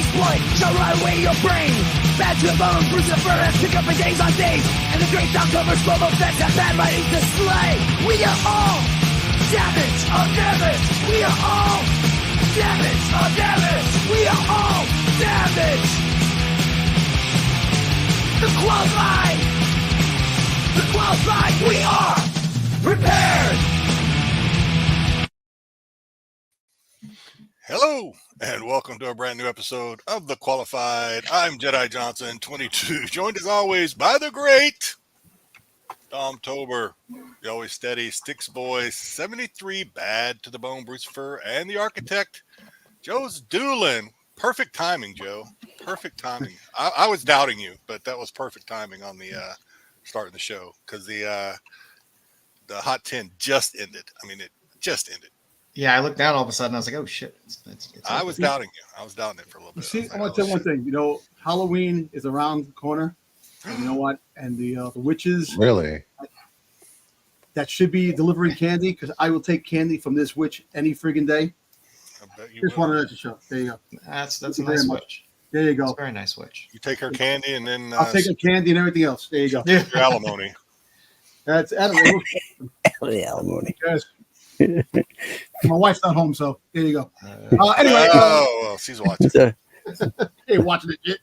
Styxboy shall rot away your brain. Bad to the bone, bruise the fur, and pick up for days on days. And the great October slow-mo fest have bad writings to slay. We are all damage on damage. We are all damage on damage. We are all damage. The qualified, we are prepared. Hello, and welcome to a brand new episode of The Qualified. I'm Jedi Johnson, 22, joined as always by the great Domtober, the always steady Styxboy 73, bad to the bone, Bruce Fur, and the architect, joesduelin. Perfect timing, Joe. Perfect timing. I was doubting you, but that was perfect timing on the start of the show because the Hot 10 just ended. I mean, it just ended. Yeah, I looked down all of a sudden. I was like, "Oh shit!" I was doubting you. I was doubting it for a little bit. See, I want to tell you one thing. You know, Halloween is around the corner. And you know what? And the witches Really? that should be delivering candy because I will take candy from this witch any friggin' day. I bet you Just will. wanted to show. There you go. That's Thank a you very nice much. witch. There you That's go. a very nice witch. You take her candy and then I'll take a candy and everything else. There you go. Yeah. your alimony. That's alimony. Yes. My wife's not home, so there you go. Anyway, Oh, well, she's watching. hey, watching it.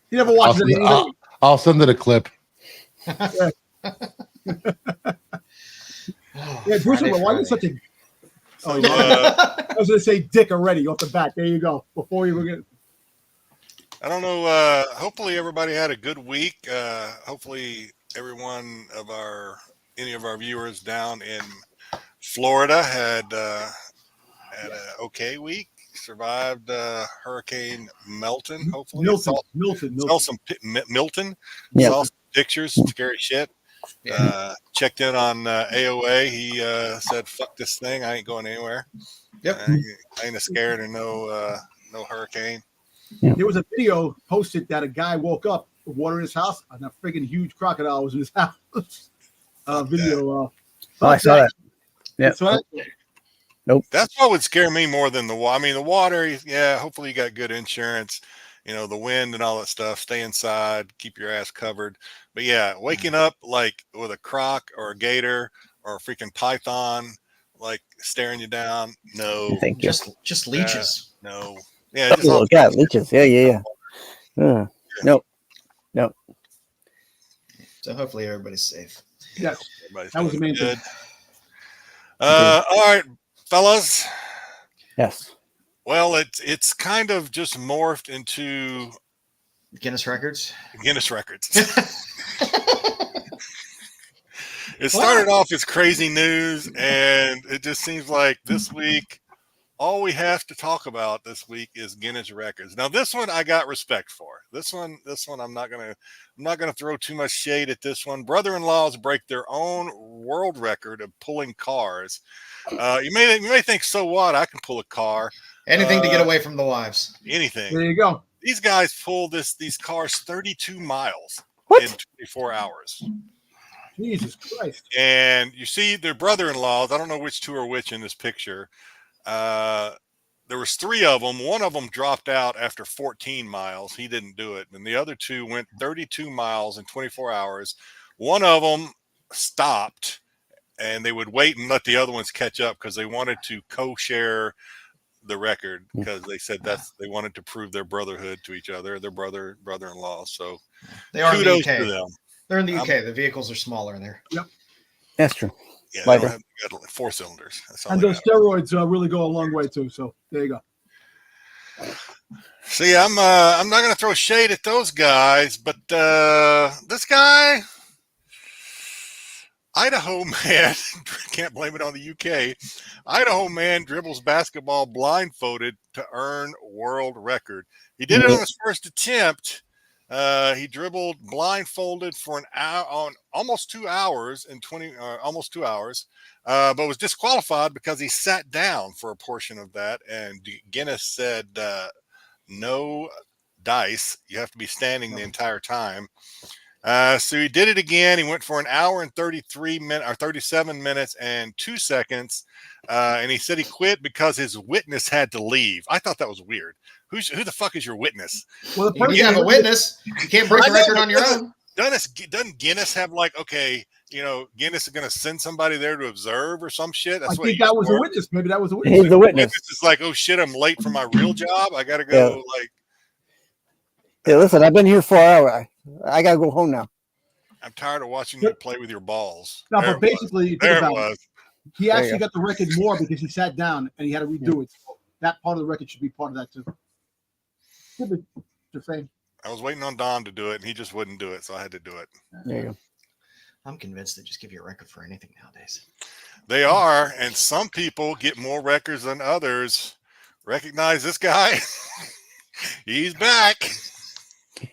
You never watches it. I'll send it a clip. Yeah, Bruce, why are you such a? Oh, I was going to say dick already off the bat. There you go. Before you get. I don't know. Hopefully, everybody had a good week. Hopefully, any of our viewers down in Florida had an okay week. Survived Hurricane Milton. Hopefully, Milton. Saw some Milton. Yep. Saw some pictures. Scary shit. Checked in on AOA. He said, "Fuck this thing. I ain't going anywhere. Yep. I ain't scared of no hurricane." There was a video posted that a guy woke up with water in his house and a friggin' huge crocodile was in his house. Video. Oh, I saw that. Yeah. So Nope. That's what would scare me more than the water. I mean, the water, yeah, hopefully you got good insurance, you know, the wind and all that stuff. Stay inside, keep your ass covered. But yeah, waking up like with a croc or a gator or a freaking python, like staring you down. No. Thank you. Just leeches. No. Yeah. Oh, Just all- God, leeches. Yeah. Nope. So hopefully everybody's safe. yes, everybody's that was the doing main thing. good. All right, fellas. Yes. Well, it's kind of just morphed into Guinness records. Guinness records. It started off as crazy news, and it just seems like this week, all we have to talk about this week is Guinness records. Now, this one I got respect for. This one, I'm not gonna throw too much shade at this one. Brother-in-laws break their own world record of pulling cars. You may think, so what? I can pull a car. Anything to get away from the wives. Anything. There you go. These guys pull these cars 32 miles in 24 hours. Jesus Christ. And you see their brother-in-laws. I don't know which two are which in this picture. There was three of them. One of them dropped out after 14 miles. He didn't do it. And the other two went 32 miles in 24 hours. One of them stopped, and they would wait and let the other ones catch up because they wanted to co-share the record because they said they wanted to prove their brotherhood to each other, their brother-in-law. So They are in the kudos UK. to them. They're in the UK. The vehicles are smaller in there. Yep. That's true. Yeah, Lighter. they don't have 4 cylinders. That's all And they those have. steroids really go a long way too. So there you go. See, I'm not going to throw shade at those guys, but this guy, Idaho man, can't blame it on the UK. Idaho man dribbles basketball blindfolded to earn world record. He did it on his first attempt. He dribbled blindfolded for an hour, on almost 2 hours and almost 2 hours, but was disqualified because he sat down for a portion of that. And Guinness said, no dice. You have to be standing the entire time. So he did it again. He went for an hour and 37 minutes and 2 seconds. And he said he quit because his witness had to leave. I thought that was weird. Who the fuck is your witness? Well, the You person have a witness. You can't break I a know, record but on your own. Doesn't Guinness have like, okay, Guinness is going to send somebody there to observe or some shit? I That's what think that was a witness. Maybe that was a witness. He's the witness. Witness is like, oh shit, I'm late for my real job. I got to go. Like, Yeah, listen, I've been here 4 hours. I gotta go home now. I'm tired of watching you play with your balls. No, There but it basically, think There about it was. He There actually you got the record more because he sat down and he had to redo it. So that part of the record should be part of that too. Just saying. I was waiting on Don to do it, and he just wouldn't do it, so I had to do it. There you go. I'm convinced they just give you a record for anything nowadays. They are, and some people get more records than others. Recognize this guy? He's back.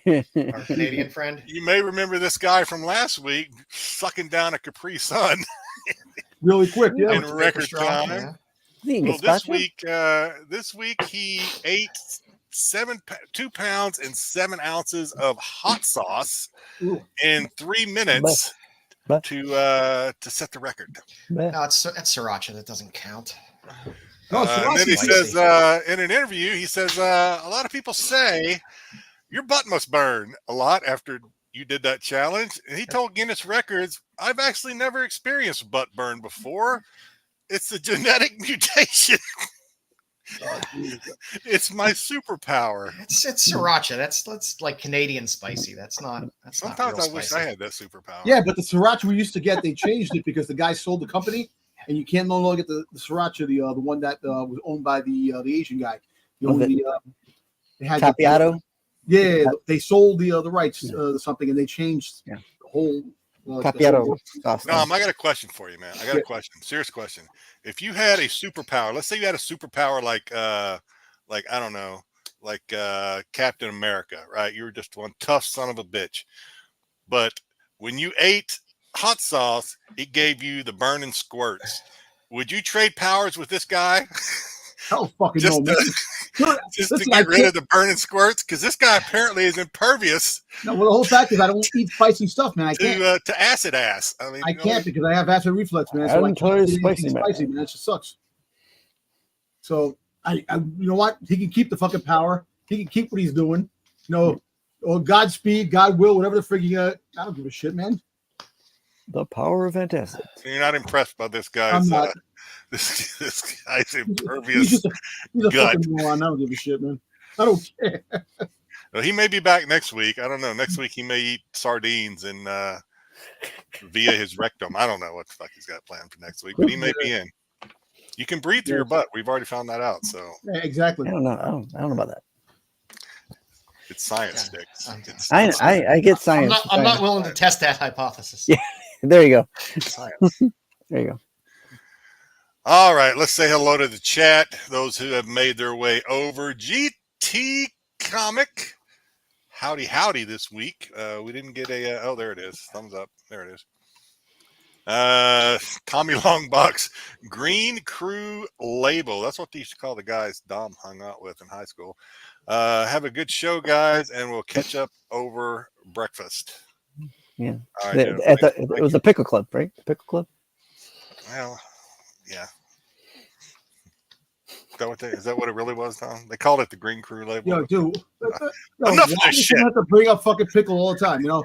Our Canadian friend. You may remember this guy from last week sucking down a Capri Sun Really quick, yeah. in With the record paper straw, time. yeah. Well, this week he ate 2 pounds and 7 ounces of hot sauce Ooh. in 3 minutes to set the record. No, that's sriracha. That doesn't count. No, And then he spicy. says in an interview, he says a lot of people say your butt must burn a lot after you did that challenge. And he told Guinness Records, I've actually never experienced butt burn before. It's a genetic mutation. It's my superpower. It's sriracha. That's like Canadian spicy. That's not. Sometimes not I real wish I spicy. had that superpower. Yeah, but the sriracha we used to get, they changed it because the guy sold the company, and you can't no longer get the sriracha, the one that was owned by the Asian guy. He owned they had Capiato. Yeah, they sold the rights to something, and they changed the whole. Capiato sauce. No, I got a question for you, man. I got a question. Serious question. If you had a superpower, let's say you had a superpower like I don't know, like Captain America, right? You were just one tough son of a bitch. But when you ate hot sauce, it gave you the burning squirts. Would you trade powers with this guy? Hell fucking Just no, man. Just Listen, to get rid of the burning squirts? Because this guy apparently is impervious No, well, the whole fact is I don't eat spicy stuff, man. I can't. to acid ass. I mean, I can't because I have acid reflux, man. So I can't Totally eat anything spicy, man. spicy, man. That just sucks. So I, you know what? He can keep the fucking power. He can keep what he's doing. You know, or Godspeed, God will, whatever the freaking. I don't give a shit, man. The power of antacid. So you're not impressed by this guy's. I'm not. This guy's He's impervious. just he's a gut. fucking moron. I don't give a shit, man. I don't care. Well, he may be back next week. I don't know. Next week he may eat sardines and via his rectum. I don't know what the fuck he's got planned for next week, but he may be in. You can breathe through your butt. We've already found that out. So Yeah, exactly. I don't know. I don't know about that. it's science, Dick. I get science. I'm not willing to test that hypothesis. Yeah. There you go. Science. There you go. All right, let's say hello to the chat. Those who have made their way over. GT Comic. Howdy this week. We didn't get a oh, there it is. Thumbs up. There it is. Tommy Longbox, Green Crew Label. That's what they used to call the guys Dom hung out with in high school. Have a good show, guys, and we'll catch up over breakfast. Yeah. All right, It was the Pickle Club, right? The Pickle Club. Well, yeah. Is that what it really was, Tom? They called it the Green Crew Label. Yo, dude. Enough of why this do shit. you have to bring up fucking pickle all the time? You know,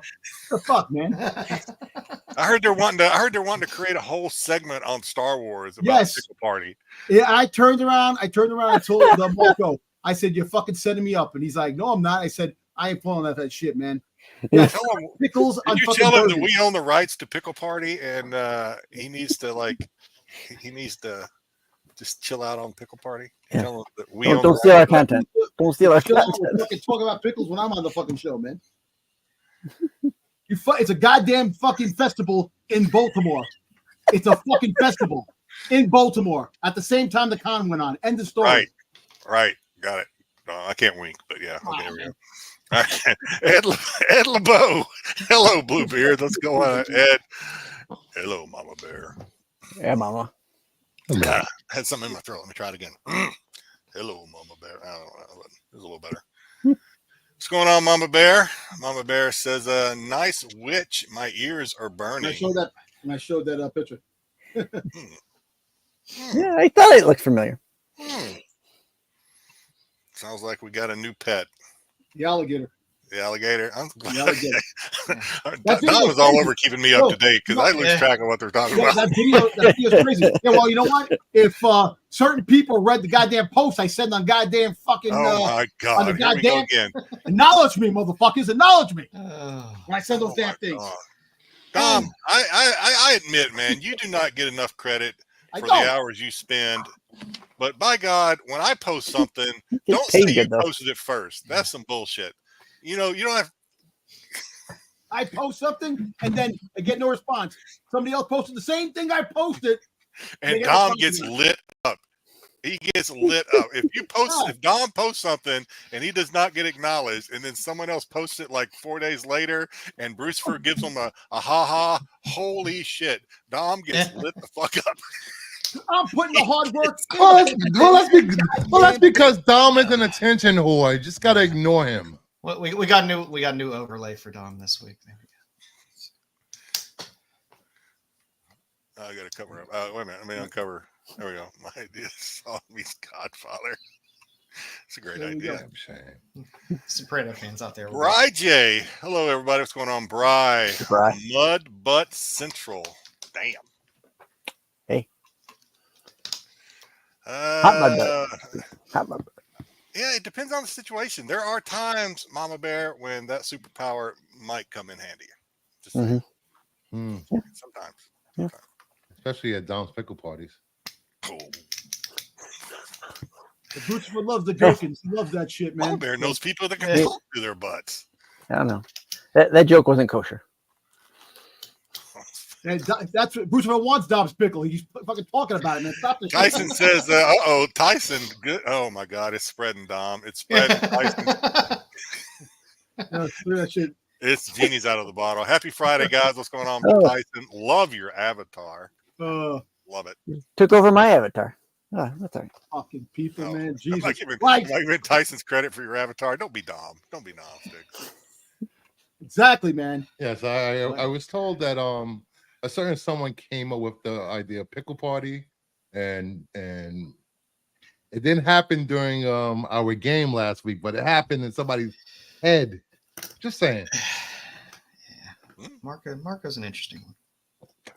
what the fuck, man. I heard they're wanting to create a whole segment on Star Wars about Yes. Pickle Party. Yeah, I turned around. I told Marco. I said, "You're fucking setting me up," and he's like, "No, I'm not." I said, "I ain't pulling that shit, man." Yeah, Tell him, pickles on you fucking tell him that burgers. we own the rights to Pickle Party, and he needs to just chill out on Pickle Party. Yeah. Tell him that we Don't own steal our content. Don't steal our Chill out, content. we're fucking talking about pickles when I'm on the fucking show, man. It's a goddamn fucking festival in Baltimore. It's a fucking festival in Baltimore at the same time the con went on. End of story. Right. Got it. No, I can't wink, but yeah. Okay, there we go. All right. Ed LeBeau. Hello, Bluebeard. Let's go on. Ed. Hello, Mama Bear. Yeah, Mama. I had something in my throat. Let me try it again. Hello, Mama Bear. I don't know. It was a little better. What's going on, Mama Bear? Mama Bear says, nice witch. My ears are And burning. I showed that picture. Yeah, I thought it looked familiar. Sounds like we got a new pet. The alligator. The alligator. The alligator. Don was all over keeping me up to date because I lose track of what they're talking about. That video's crazy. Yeah, well, you know what? If certain people read the goddamn post I sent on goddamn fucking oh my god, on the here we go goddamn again. Acknowledge me, motherfuckers. Acknowledge me. When I send those damn things. Dom, I admit, man, you do not get enough credit for the hours you spend. But by God, when I post something, don't say you posted it first. That's some bullshit. You know, you don't have. I post something and then I get no response. Somebody else posted the same thing I posted, and Dom gets lit up. He gets lit up. If Dom posts something and he does not get acknowledged, and then someone else posts it like 4 days later, and Brucefer gives him a ha, holy shit, Dom gets lit the fuck up. I'm putting the hard work. Well, that's because Dom is an attention whore. You just gotta ignore him. Well, we got new overlay for Dom this week. There we go. I gotta cover up. Wait a minute. Let me uncover. There we go. My idea is Solomon's Godfather. It's a great idea. Soprano fans out there. Bry J. Hello, everybody. What's going on, Bry? Mud Butt Central. Damn. Hey. Hot mud butt. Hot mud butt. Yeah, it depends on the situation. There are times, Mama Bear, when that superpower might come in handy. Just sometimes. Yeah. Especially at Dom's pickle parties. Cool. The Brucefer loves the Gherkins. He loves that shit, man. Mama Bear knows people that can talk through their butts. I don't know. That joke wasn't kosher. And that's what Brucefer wants, Dom's pickle. He's fucking talking about it, man. Stop this Tyson shit. says, Tyson, good. Oh my God, it's spreading, Dom. It's spreading, Tyson. That shit. It's genie's out of the bottle. Happy Friday, guys. What's going on, Tyson? Love your avatar. Love it. Took over my avatar. Oh, that's all right. Fucking people, man. Jesus. I'm not giving Tyson's credit for your avatar. Don't be Dom. Don't be Styx. Exactly, man. Yes, I was told that a certain someone came up with the idea of pickle party, and it didn't happen during our game last week, but it happened in somebody's head. Just saying. Yeah. Marco's an interesting one.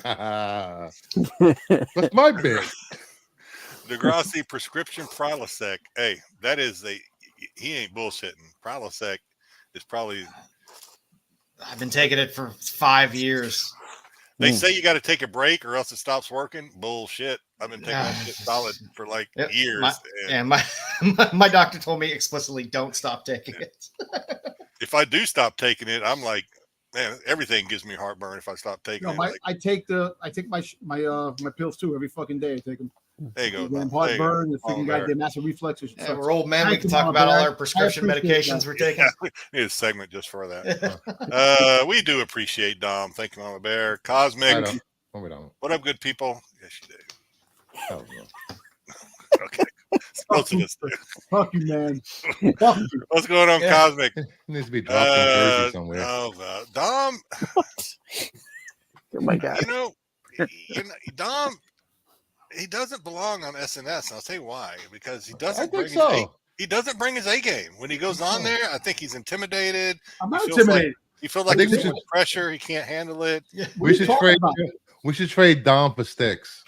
That's my bit. Degrassi prescription Prilosec. Hey, that is he ain't bullshitting. Prilosec is probably. I've been taking it for 5 years. They say you got to take a break or else it stops working. Bullshit. I've been taking that shit solid for like years. My doctor told me explicitly, don't stop taking it. If I do stop taking it, I'm like, man, everything gives me heartburn if I stop taking it. I take my pills too every fucking day. I take them. There you go. Heartburn, the freaking goddamn massive reflexes. Yeah, we're old men. We can talk about all our prescription medications we're taking. Yeah, we need a segment just for that. We do appreciate Dom. Thank you, Mama Bear. Cosmic. What up, good people? Yes, you do. Okay. Fuck you, man. Fuck you. What's going on, Cosmic? It needs to be dropped in Jersey somewhere. Dom. Oh my God. You know, Dom. He doesn't belong on SNS, and I'll tell you why. Because he doesn't bring his A game. When he goes on there, I think he's intimidated. I'm not intimidated. He feels like there's too much pressure. He can't handle it. Yeah. We should trade Dom for Styx.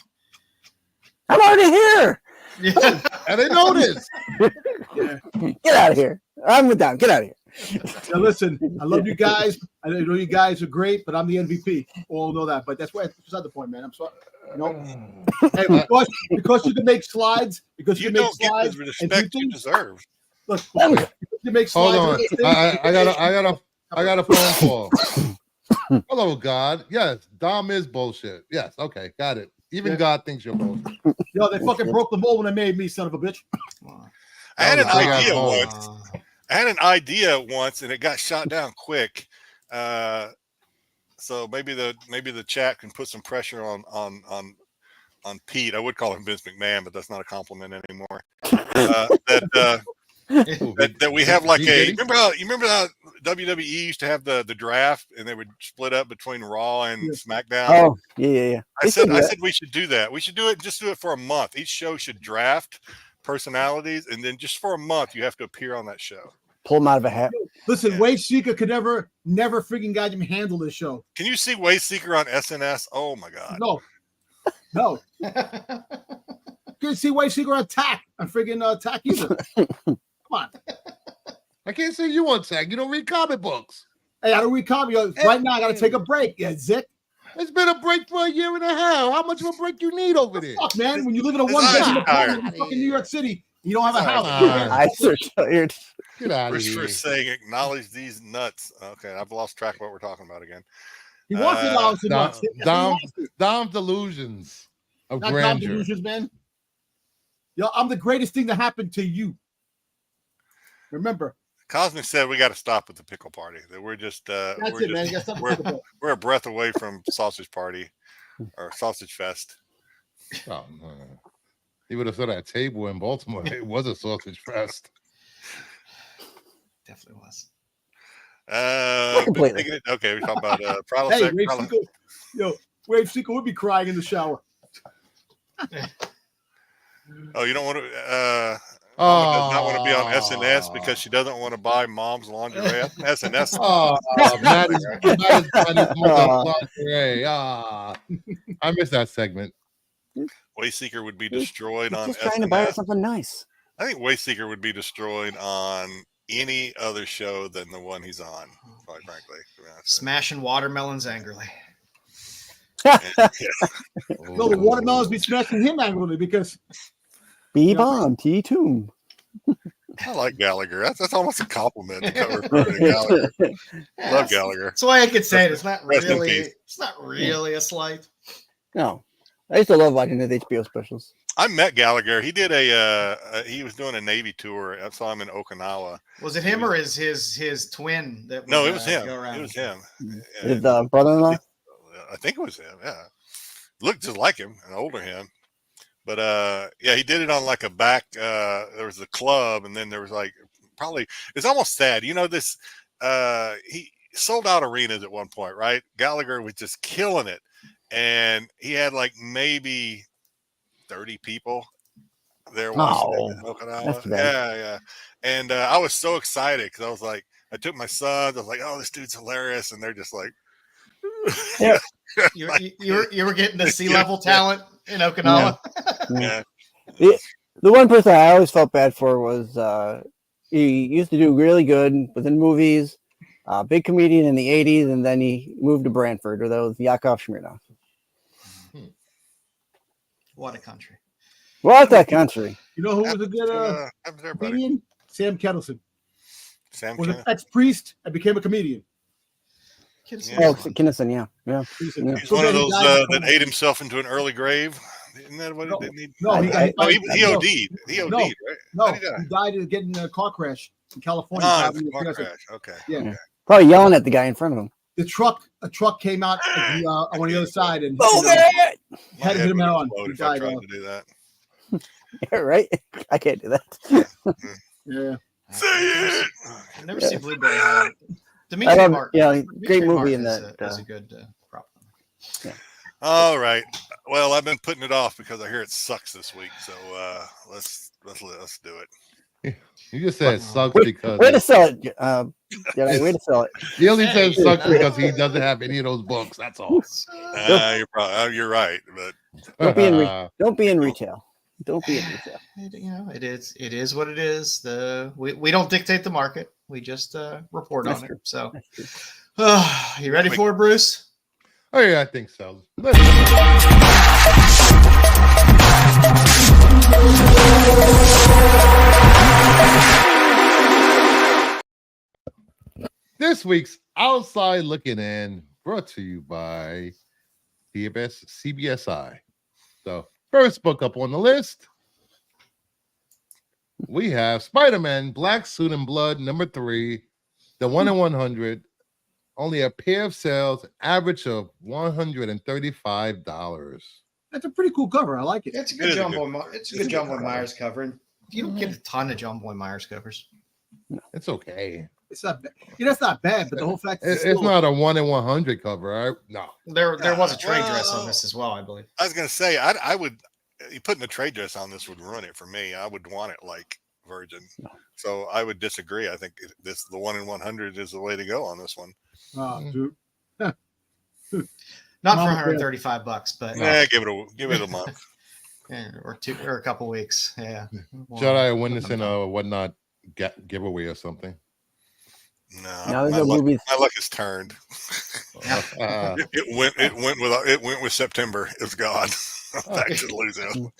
I'm already here. Yeah. I didn't know this. Get out of here. I'm with Dom. Get out of here. Now listen, I love you guys. I know you guys are great, but I'm the MVP. All know that. But that's beside the point, man. I'm sorry. Hey, because you can make slides, because you can make slides, the respect you deserve. Look, you make slides. Hold on. I got a phone call. Hello, God. Yes, Dom is bullshit. Yes, okay, got it. Even God thinks you're bullshit. Yo, they fucking broke the mold when they made me, son of a bitch. I had an idea once, and it got shot down quick. So maybe the chat can put some pressure on Pete. I would call him Vince McMahon, but that's not a compliment anymore. That we have like you remember how WWE used to have the draft and they would split up between Raw and SmackDown. Oh yeah. I said we should do that. We should do it for a month. Each show should draft personalities, and then just for a month you have to appear on that show. Pull him out of a hat. Listen, Yeah. Wade Seeker could never freaking goddamn handle this show. Can you see Wade Seeker on SNS? Oh my God. No. Couldn't see Wade Seeker on Attack either. Come on. I can't say you on tag. You don't read comic books. Hey, I don't read comics. Right now, I got to take a break. Yeah, Zick. It's been a break for a year and a half. How much of a break you need over there? Fuck, man. When you live in a It's one-bedroom not apartment in tired. fucking New York City, you don't have a house. Eyes are tired. Get out of Christopher here. is saying acknowledge these nuts. Okay, I've lost track of what we're talking about again. He wants to know the nuts. Dom's delusions of Not grandeur. delusions, man. Yo, I'm the greatest thing that happened to you. Remember. Cosmic said we got to stop with the pickle party. That we're just That's it, man. You got something to think about. we're a breath away from sausage party or sausage fest. Oh, no. He would have said that table in Baltimore. It was a sausage fest. Definitely was. Completely. Okay, we talk about Prowler. Hey, Wave Seeker would be crying in the shower. Oh, you don't want to. Mama does not want to be on SNS because she doesn't want to buy mom's lingerie. SNS. Oh, Maddie's lingerie. I missed that segment. Wayseeker would be destroyed He's on just trying to buy her SNS. something nice. I think Wayseeker would be destroyed on any other show than the one he's on, quite frankly. Smashing watermelons angrily. No, the watermelons be smashing him angrily because B-Bomb, T-Tomb. I like Gallagher. That's almost a compliment to cover for Gallagher. Love Gallagher. That's why I could say it. It's not Rest in really. peace. It's not really a slight. No. I used to love watching the HBO specials. I met Gallagher. He did he was doing a Navy tour. I saw him in Okinawa. Was it him or his twin? That No, would, it was him. go around? It was him. His brother-in-law? I think it was him. Yeah, looked just like him, an older him. But yeah, he did it on like a back. There was a club, and then there was like probably it's almost sad. You know this. He sold out arenas at one point, right? Gallagher was just killing it, and he had like maybe 30 people there watching it in Okinawa. That's bad. Yeah. And I was so excited because I was like, I took my sons. I was like, oh, this dude's hilarious, and they're just like. Yeah. You were getting the sea-level talent in Okinawa. Yeah. The one person I always felt bad for was he used to do really good within movies, big comedian in the 80s, and then he moved to Brantford, or that was Yakov Smirnoff. What a country. What that country? you know who was a good Happens to everybody. comedian? Sam Kettleson. Sam Was an Kenneth. ex-priest and became a comedian. Yeah. Oh, Kinnison, yeah. He's So one of then he those died that ate himself into an early grave. Isn't that what No. he did? No, he I- Oh, he OD'd. He OD'd, No. right? No, How'd he die? he died in getting a car crash in California. Oh, Driving it's a car the- crash. Okay. Yeah. Okay. Probably yelling at the guy in front of him. A truck came out on the other side and Move had it! My hit head him would on. explode He if I died, tried to do that. Yeah, right? I can't do that. Yeah. Say it. I've never seen Blueberry High. I Dimitri love, Martin. yeah, Dimitri great movie Martin in that. is a good prop. All right. Well, I've been putting it off because I hear it sucks this week. So let's do it. You just said it sucks Way because to sell it. Jedi, way to sell it. he only said it sucks Hey. because he doesn't have any of those books. That's all. You're right, but Don't be in don't be in retail. Don't be in retail. It is what it is. We don't dictate the market. We just report That's on true. it. So, That's you ready for it, Bruce? Oh yeah, I think so. This week's Outside Looking In, brought to you by CBSI. So, first book up on the list, we have Spider-Man Black Suit and Blood #3, the 1 in 100. Only a pair of sales, average of $135. That's a pretty cool cover. I like it. It's a It good is a John good- Boy. It's a it's good a John good Boy Myers cover. And you don't get a ton of John Boy Myers covers. It's okay. It's not bad. Yeah, that's not bad, but the whole fact It's still- not a 1 in 100 cover. Right? No. There was a trade dress on well- this as well, I believe. I was gonna say I would you putting a trade dress on this would ruin it for me. I would want it like virgin. So I would disagree. I think the 1 in 100 is the way to go on this one. Dude. Not for Mama, $135, but Yeah, give it a month. yeah, or a couple weeks. Yeah. Jedi win this in a whatnot giveaway or something. No, my luck is turned. Yeah. It went with September. It's gone. Back to the losing.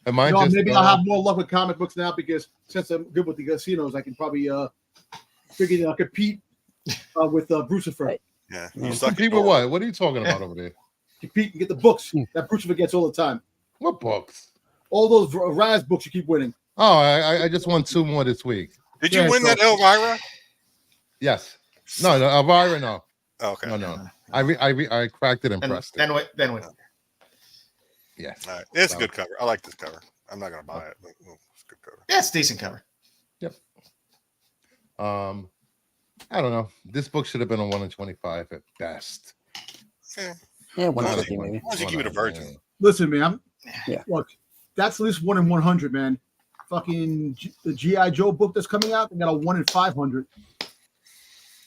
Maybe I'll have more luck with comic books now because since I'm good with the casinos, I can probably figure I'll compete with Brucifer. Yeah. Compete with what? What are you talking about over there? Compete and get the books that Brucifer gets all the time. What books? All those Raz books you keep winning. Oh, I just won 2 more this week. Did you win that Elvira? Yes. No, Elvira, no. Okay. No. I cracked it and pressed it. Then win. Yes. All right. It's a good cover. I like this cover. I'm not gonna buy it, but it's a good cover. Yeah, it's a decent cover. Yep. I don't know. This book should have been a 1 in 25 at best. Yeah, 150 maybe. Why don't you give it a virgin? Listen, man. Yeah. Look, that's at least 1 in 100, man. Fucking the GI Joe book that's coming out, they got a 1 in 500.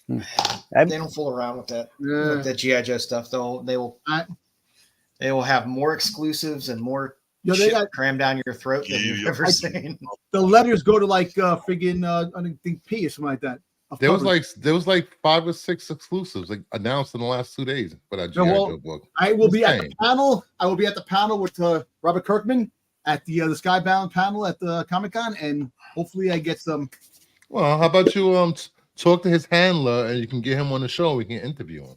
They don't fool around with that. Yeah. With that GI Joe stuff. They will have more exclusives and more shit crammed down your throat than you've ever seen. The letters go to like friggin' I think P or something like that. There was like 5 or 6 exclusives like announced in the last 2 days for that GI Joe book. I will be at the panel. I will be at the panel with Robert Kirkman at the Skybound panel at the Comic-Con, and hopefully I get some. Well, how about you talk to his handler and you can get him on the show. We can interview him.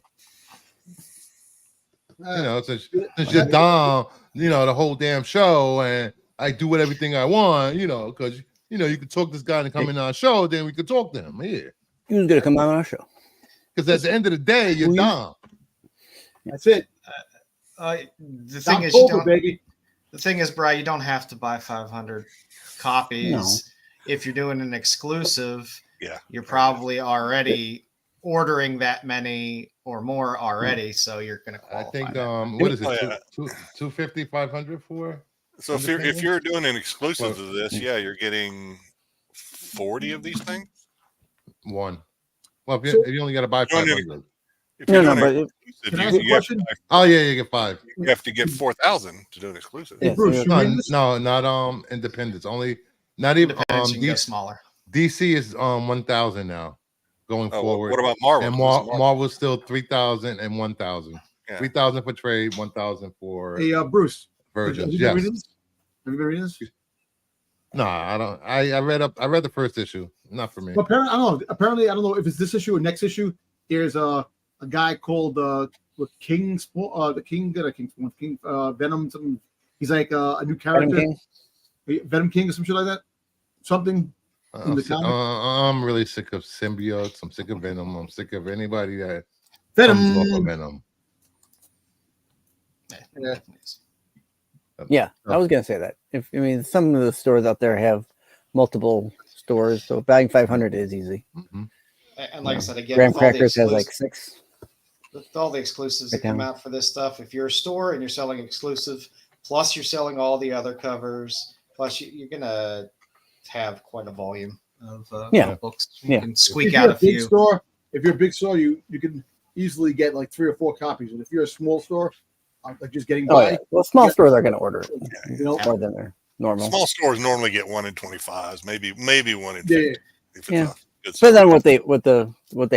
Since you're Dom, the whole damn show, and I do everything I want, because you can talk this guy and come in our show, then we could talk to him here. He was gonna come on our show. Because at the end of the day, you're Dom. That's it. The thing is, baby. The thing is, Bri, you don't have to buy 500 copies. If you're doing an exclusive, you're probably already ordering that many or more already, so you're going to qualify. I think what is it? 250, 500 for? So if you're doing an exclusive of this, you're getting 40 of these things. One. Well, if you only got to buy 500. Can I ask a question? You get 5. You have to get 4,000 to do an exclusive. Yeah, no, not independents. Only not even smaller. DC is 1,000 now. Going forward. What about Marvel? And Marvel's still 3,000 and 1,000. Yeah. 3,000 for trade, 1,000 for Bruce. virgins. Have you been reading this? No, I don't. I read the first issue. Not for me. Well, apparently, I don't know if it's this issue or next issue. There's a guy called King Venom. Something. He's like a new character. Venom King or some shit like that. Something. I'm really sick of symbiotes. I'm sick of Venom. I'm sick of anybody that Venom. comes off of Venom. Yeah, I was gonna say that. Some of the stores out there have multiple stores, so buying 500 is easy. Mm-hmm. And like I said, again, Graham Crackers has like 6. With all the exclusives that come out for this stuff, if you're a store and you're selling exclusive, plus you're selling all the other covers, plus you're gonna have quite a volume of books. You can squeak out a few. If you're a big store, you can easily get like 3 or 4 copies. And if you're a small store, like just getting by. Well, small stores are going to order it more than their normal. Small stores normally get 1 in 25s, maybe 1 in 50. Yeah. Depends on what they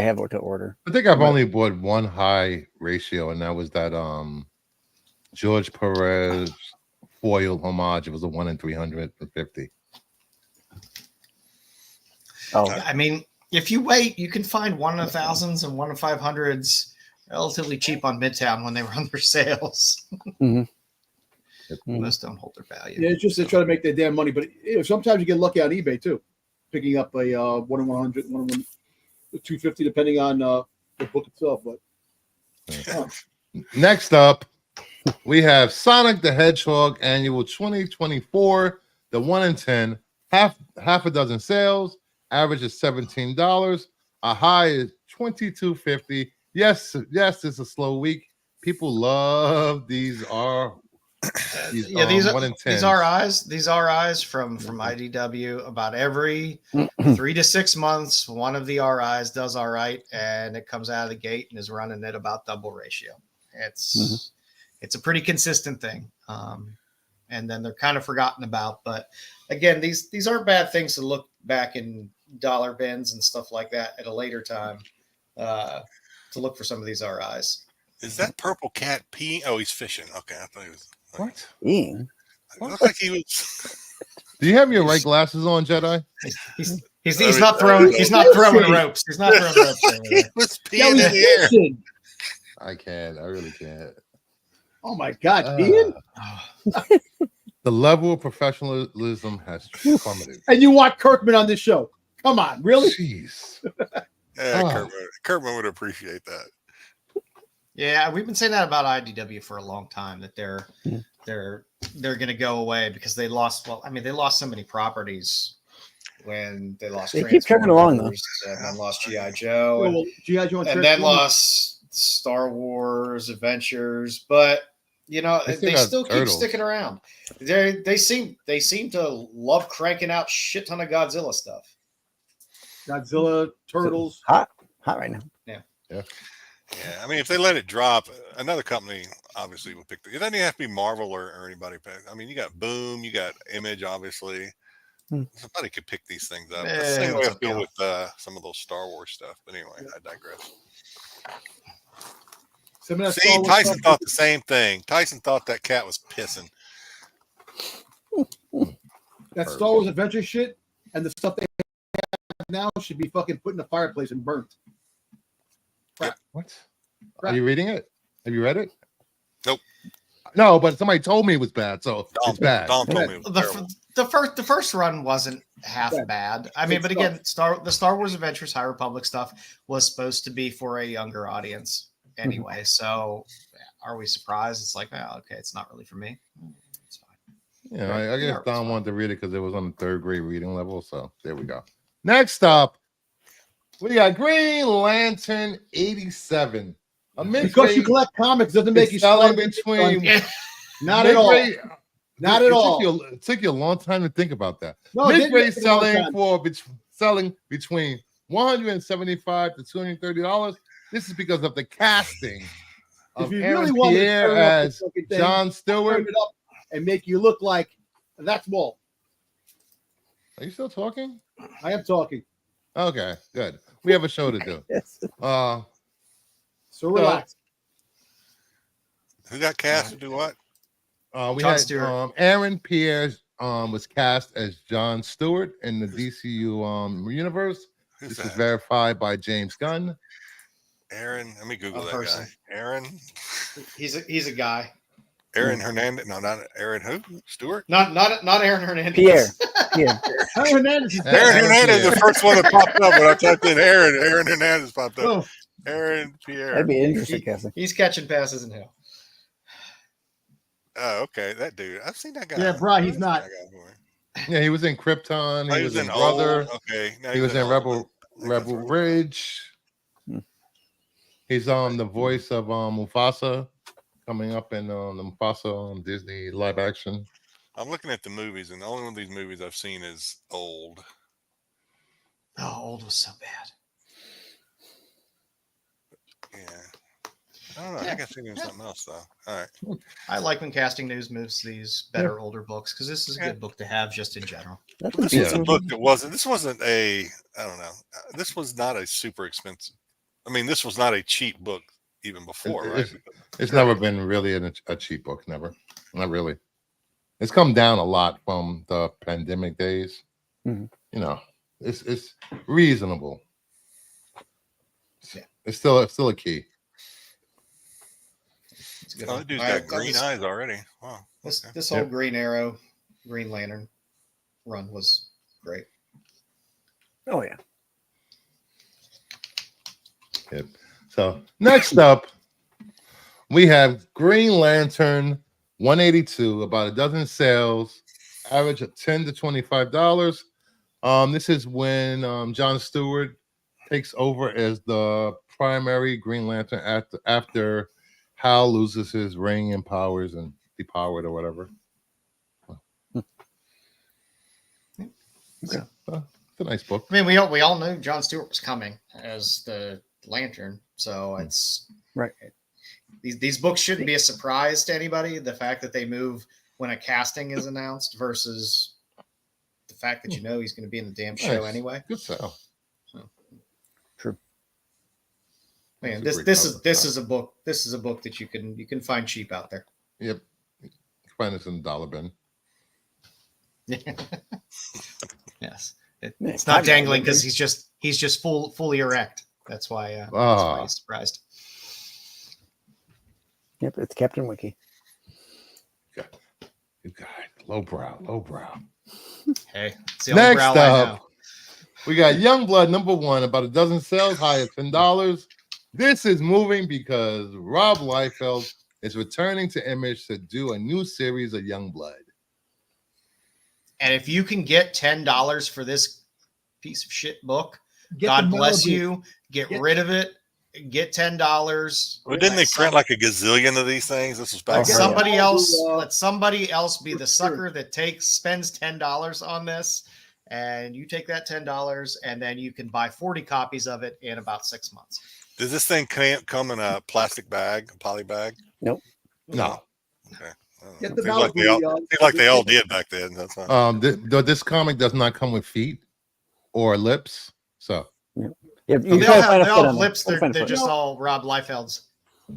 have to order. I think I've only bought one high ratio, and that was that George Perez foil homage. It was a 1 in 350. Oh, I mean, if you wait, you can find 1 in 1,000s and 1 in 500s relatively cheap on Midtown when they run their sales. Mm-hmm. Most don't hold their value. Yeah, it's just they try to make their damn money. But sometimes you get lucky on eBay too, picking up a 1 in 100, 1 in 250, depending on the book itself. But next up, we have Sonic the Hedgehog Annual 2024, the 1 in 10, half a dozen sales. Average is $17. A high is $22.50. Yes, it's a slow week. People love these These, Yeah, these 1 in 10. these RIs from IDW. About every 3 to 6 months, one of the RIs does all right, and it comes out of the gate and is running at about double ratio. It's a pretty consistent thing, and then they're kind of forgotten about. But again, these aren't bad things to look back in dollar bins and stuff like that at a later time to look for some of these RIs. Is that purple cat peeing? Oh, he's fishing. Okay, I thought he was. What? Peeing? It looked like he was. Do you have your right glasses on, Jedi? He's not throwing ropes. He's not throwing ropes. He was peeing in the air. I can't. I really can't. Oh my God, peeing? The level of professionalism has plummeted. And you want Kirkman on this show? Come on, really? Jeez. Yeah, Kirkman would appreciate that. Yeah, we've been saying that about IDW for a long time, that they're going to go away because they lost. Well, I mean, they lost so many properties when they lost. They keep chugging along though. And then lost GI Joe, GI Joe, and then lost Star Wars Adventures. But you know, they still keep sticking around. They seem to love cranking out shit ton of Godzilla stuff. Godzilla, Turtles, hot right now. Yeah, I mean, if they let it drop, another company obviously will pick it. It doesn't even have to be Marvel or anybody. I mean, you got Boom, you got Image, obviously. Somebody could pick these things up. The same way I feel with some of those Star Wars stuff. But anyway, I digress. See, Tyson thought the same thing. Tyson thought that cat was pissing. That Star Wars Adventure shit and the stuff they have now should be fucking put in the fireplace and burnt. Crap. What? Crap. Are you reading it? Have you read it? Nope. No, but somebody told me it was bad, so it's bad. Dom told me it was the first run wasn't half bad. I mean, but again, the Star Wars Adventures High Republic stuff was supposed to be for a younger audience anyway. So, are we surprised? It's like, oh, okay, it's not really for me. It's fine. Yeah, I guess Don wanted to read it because it was on the 3rd grade reading level. So there we go. Next up, we got Green Lantern 87. Because you collect comics doesn't make you selling between. Not at all. Not at all. It took you a long time to think about that. No, mid-grade selling between $175 to $230. This is because of the casting of Aaron Pierre as John Stewart, turn it up and make you look like that's Walt. Are you still talking? I am talking. Okay, good. We have a show to do. So relax. Who got cast to do what? We had Aaron Pierre was cast as John Stewart in the DCU universe. This is verified by James Gunn. Aaron, let me Google that guy. Aaron. He's a guy. Aaron Hernandez. No, not Aaron. Who? Stewart? Not Aaron Hernandez. Pierre. Aaron Hernandez. Aaron Hernandez is the first one that popped up when I typed in Aaron. Aaron Hernandez popped up. Oh. Aaron Pierre. That'd be interesting, casting. He's catching passes in hell. Oh, okay. That dude. I've seen that guy. Yeah, bro, he's not. Yeah, he was in Krypton. He was in Brother. Okay. He was in Rebel Ridge. He's on the voice of Mufasa, coming up in the Mufasa Disney live action. I'm looking at the movies, and the only one of these movies I've seen is Old. Oh, Old was so bad. Yeah. I don't know. I think I've seen something else, though. All right. I like when Casting News moves these better older books because this is a good book to have just in general. This was a book that wasn't. This wasn't a. I don't know. This was not a super expensive. I mean, this was not a cheap book even before, right? It's never been really a cheap book. Never. Not really. It's come down a lot from the pandemic days. Mm-hmm. You know, it's reasonable. Yeah. It's still a key. Oh, that dude's got green eyes already. Wow. This whole Green Arrow, Green Lantern run was great. Oh yeah. Yep. So next up, we have Green Lantern 182, about a dozen sales, average of $10 to $25. This is when John Stewart takes over as the primary Green Lantern after Hal loses his ring and powers and depowered or whatever. So, It's a nice book. I mean, we all knew Jon Stewart was coming as the Lantern, so it's Right. These books shouldn't be a surprise to anybody. The fact that they move when a casting is announced versus the fact that you know he's going to be in the damn show Nice. anyway. Good sell. So, True. man, That's a this great is a book. This is a book that you can find cheap out there. Yep. You can find this in the dollar bin. Yes, it's not dangling because he's just fully erect. That's why. That's why he's surprised. Yep, it's Captain Wiki. You got lowbrow. Hey, it's the only Next brow I know. up, we got Youngblood #1, about a dozen sales, high at $10. This is moving because Rob Liefeld is returning to Image to do a new series of Youngblood. And if you can get $10 for this piece of shit book, Get God the bless Malibu. you. Get rid of it. Get $10. Well, didn't they print like a gazillion of these things? This was back Let then. somebody else be the sucker that spends $10 on this, and you take that $10 and then you can buy 40 copies of it in about 6 months. Does this thing come in a plastic bag, a poly bag? Nope. No. Okay. Get the Seems like Malibu, they all did back then. That's not. This comic does not come with feet or lips, so Yeah, They all have lips. They're just all Rob Liefeld's.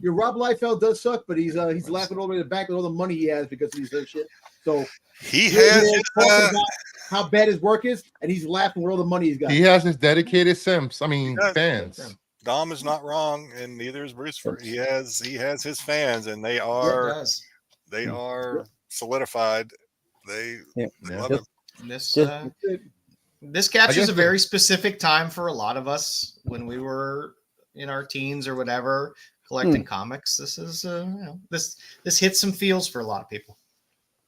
Your Rob Liefeld does suck, but he's laughing all the way to the bank with all the money he has because he's their shit. So He here has. is talking about how bad his work is, and he's laughing with all the money he's got. he has his dedicated simps. I mean, fans. Dom is not wrong, and neither is Bruce. He has his fans, and they Yeah, it are does. solidified. They love him. This captures a very specific time for a lot of us when we were in our teens or whatever collecting comics. This is this hits some feels for a lot of people.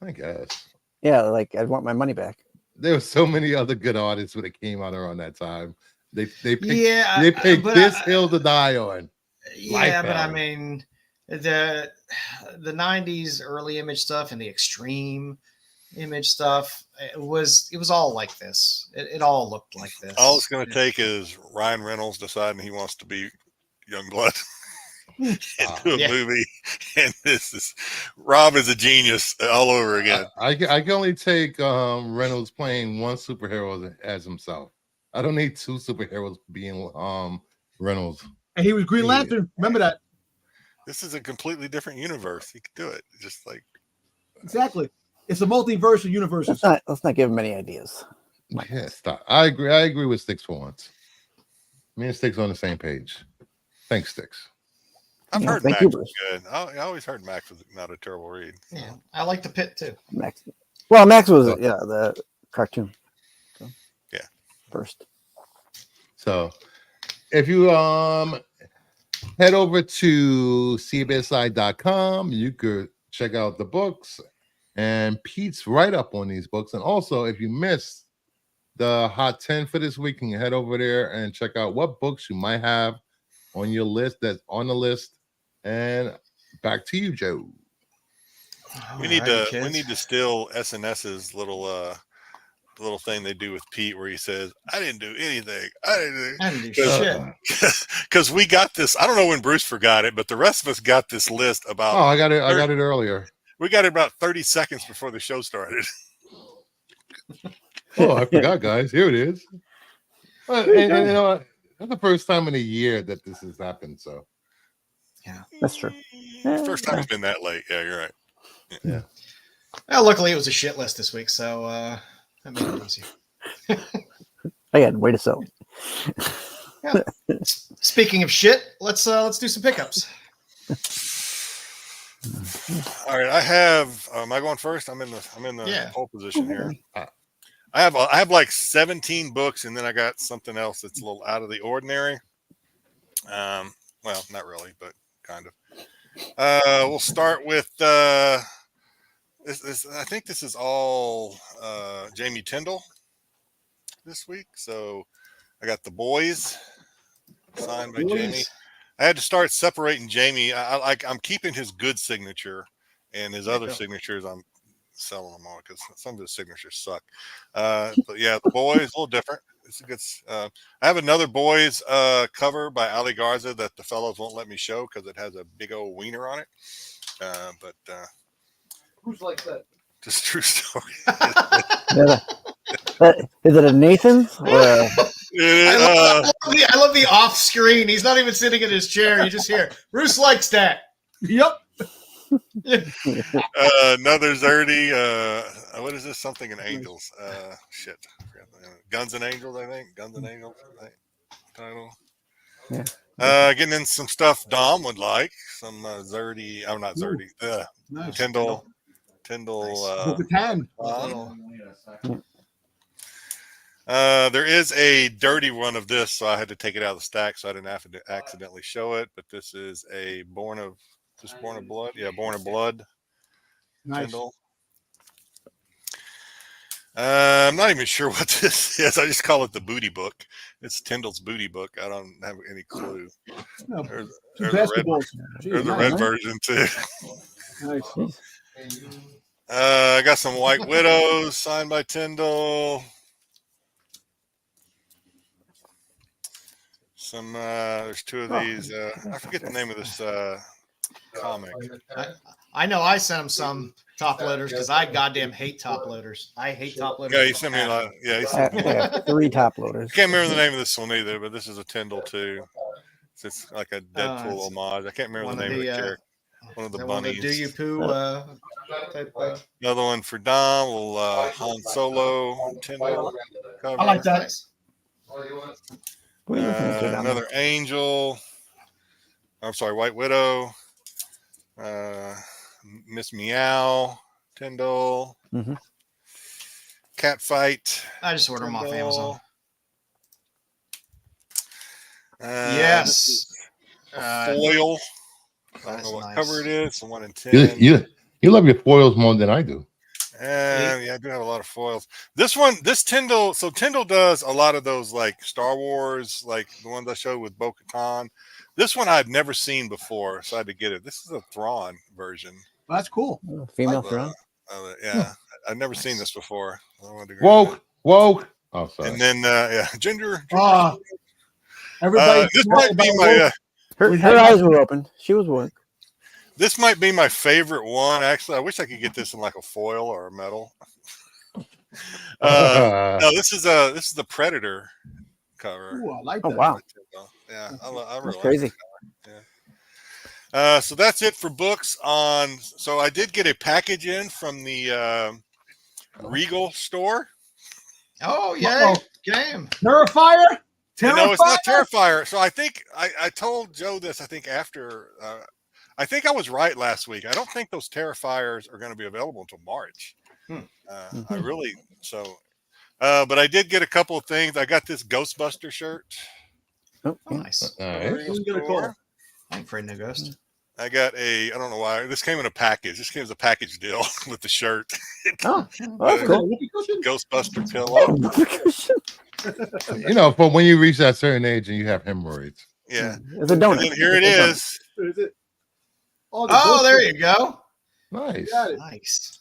I guess. Yeah, like I'd want my money back. There were so many other good artists when it came out around that time. They picked this hill to die on. Yeah, but I mean the 90s early Image stuff and the extreme Image stuff, it was all like this. It all looked like this. All it's going to take is Ryan Reynolds deciding he wants to be Youngblood into a movie, and Rob is a genius all over again. I can only take Reynolds playing one superhero as himself. I don't need two superheroes being Reynolds. And he was Green Lantern. Remember that? This is a completely different universe. He could do it. Just like Exactly. It's a multiverse of universes. Let's not give him any ideas. Yeah, stop. I agree with Styx for once. Me and Styx on the same page. Thanks, Styx. I've heard Max was good. I always heard Max was not a terrible read. So. Yeah, I like the Pit too. Max. Well, Max was the cartoon. So, yeah. First. So, if you head over to CBSI.com, you could check out the books. And Pete's right up on these books. And also, if you missed the Hot 10 for this week, you can head over there and check out what books you might have on your list that's on the list. And back to you, Joe. We need to steal SNS's little thing they do with Pete where he says, I didn't do anything. I didn't do shit. Because we got this. I don't know when Bruce forgot it, but the rest of us got this list about. Oh, I got it earlier. We got it about 30 seconds before the show started. Oh, I forgot, guys. Here it is. And you know what? That's the first time in a year that this has happened. So, yeah, that's true. First time it's been that late. Yeah, you're right. Yeah. Well, luckily it was a shit list this week, so that made it easy. Again, way to sell. Yeah. Speaking of shit, let's do some pickups. All right, I have. Am I going first? I'm in the pole position here. I have like 17 books, and then I got something else that's a little out of the ordinary. Well, not really, but kind of. We'll start with this. I think this is all Jamie Tyndall this week. So I got The Boys signed by Jamie. I had to start separating Jamie. I'm keeping his good signature, and his other signatures, I'm selling them all because some of his signatures suck. But yeah, the boys a little different. It's a good. I have another boys cover by Ali Garza that the fellows won't let me show because it has a big old wiener on it. But Who's like that? just true story. Is it a Nathan or a... I love the off screen. He's not even sitting in his chair. You just hear Bruce likes that. Yep. Another Zerdy. What is this? Something in Angels. Shit. Guns and Angels, I think. Guns and Angels. Title. Yeah. Getting in some stuff Dom would like. Some Zerdy. Oh, not Zerdy. Nice. Tyndall. Bo-Katan. There is a dirty one of this, so I had to take it out of the stack, so I didn't have to accidentally show it. But this is a Born of Blood. Yeah, Born of Blood. Nice. Tyndall. I'm not even sure what this is. I just call it the booty book. It's Tyndall's booty book. I don't have any clue. No, There's a red version too. Nice. I got some White Widows signed by Tyndall. Some there's two of these. I forget the name of this comic. I know I sent him some top loaders because I goddamn hate top loaders. I hate top loaders. Yeah, he sent me a lot. Yeah, he sent me. I got 3 top loaders. I can't remember the name of this one either, but this is a Tyndall too. It's like a Deadpool homage. I can't remember the name of the character. One of the bunnies. Do you poo type thing? Another one for Dom. Han Solo Tyndall cover. I like that. Another Angel. I'm sorry, White Widow. Miss Meow Tyndall. Mm-hmm. Cat Fight. I just order them off Amazon. Yes. Foil. I don't know what cover it is. The 1 in 10. You love your foils more than I do. Yeah, I do have a lot of foils. This Tyndall. So Tyndall does a lot of those like Star Wars, like the ones I showed with Bo-Katan. This one I'd never seen before, so I had to get it. This is a Thrawn version. Well, that's cool. Female Thrawn. Yeah, I've never seen this before. Woke. Oh, sorry. And then Ginger. Everybody. This might be my. Her eyes were open. She was woke. This might be my favorite one. Actually, I wish I could get this in like a foil or a metal. No, this is the Predator cover. Ooh, I like Oh that. wow. Yeah, I really like crazy. So that's it for books on. So I did get a package in from the Regal store. Oh yeah, game. Terrifier. No, it's not Terrifier. So I think I told Joe this. I think after. I think I was right last week. I don't think those Terrifiers are going to be available until March. I really so. But I did get a couple of things. I got this Ghostbuster shirt. Oh, Nice. I'm afraid no ghost. I got I don't know why. This came in a package. This came as a package deal with the shirt. Oh, that's cool. Ghostbuster pillow. For when you reach that certain age and you have hemorrhoids. Yeah. It's a donut. And then here it is. Is it? Oh, there you go. Nice. Nice.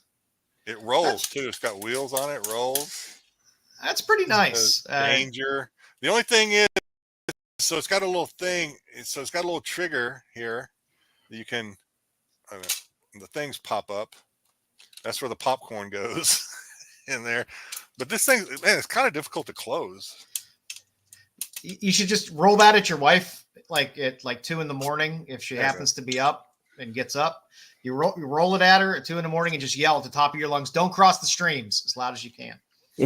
It rolls too. It's got wheels on it. Rolls. That's pretty nice. Danger. The only thing is, so it's got a little thing. So it's got a little trigger here. You can, the things pop up. That's where the popcorn goes in there. But this thing, man, it's kind of difficult to close. You should just roll that at your wife, like at 2 a.m. if she happens to be up and gets up. You roll it at her at 2 a.m. and just yell at the top of your lungs, "Don't cross the streams," as loud as you can. See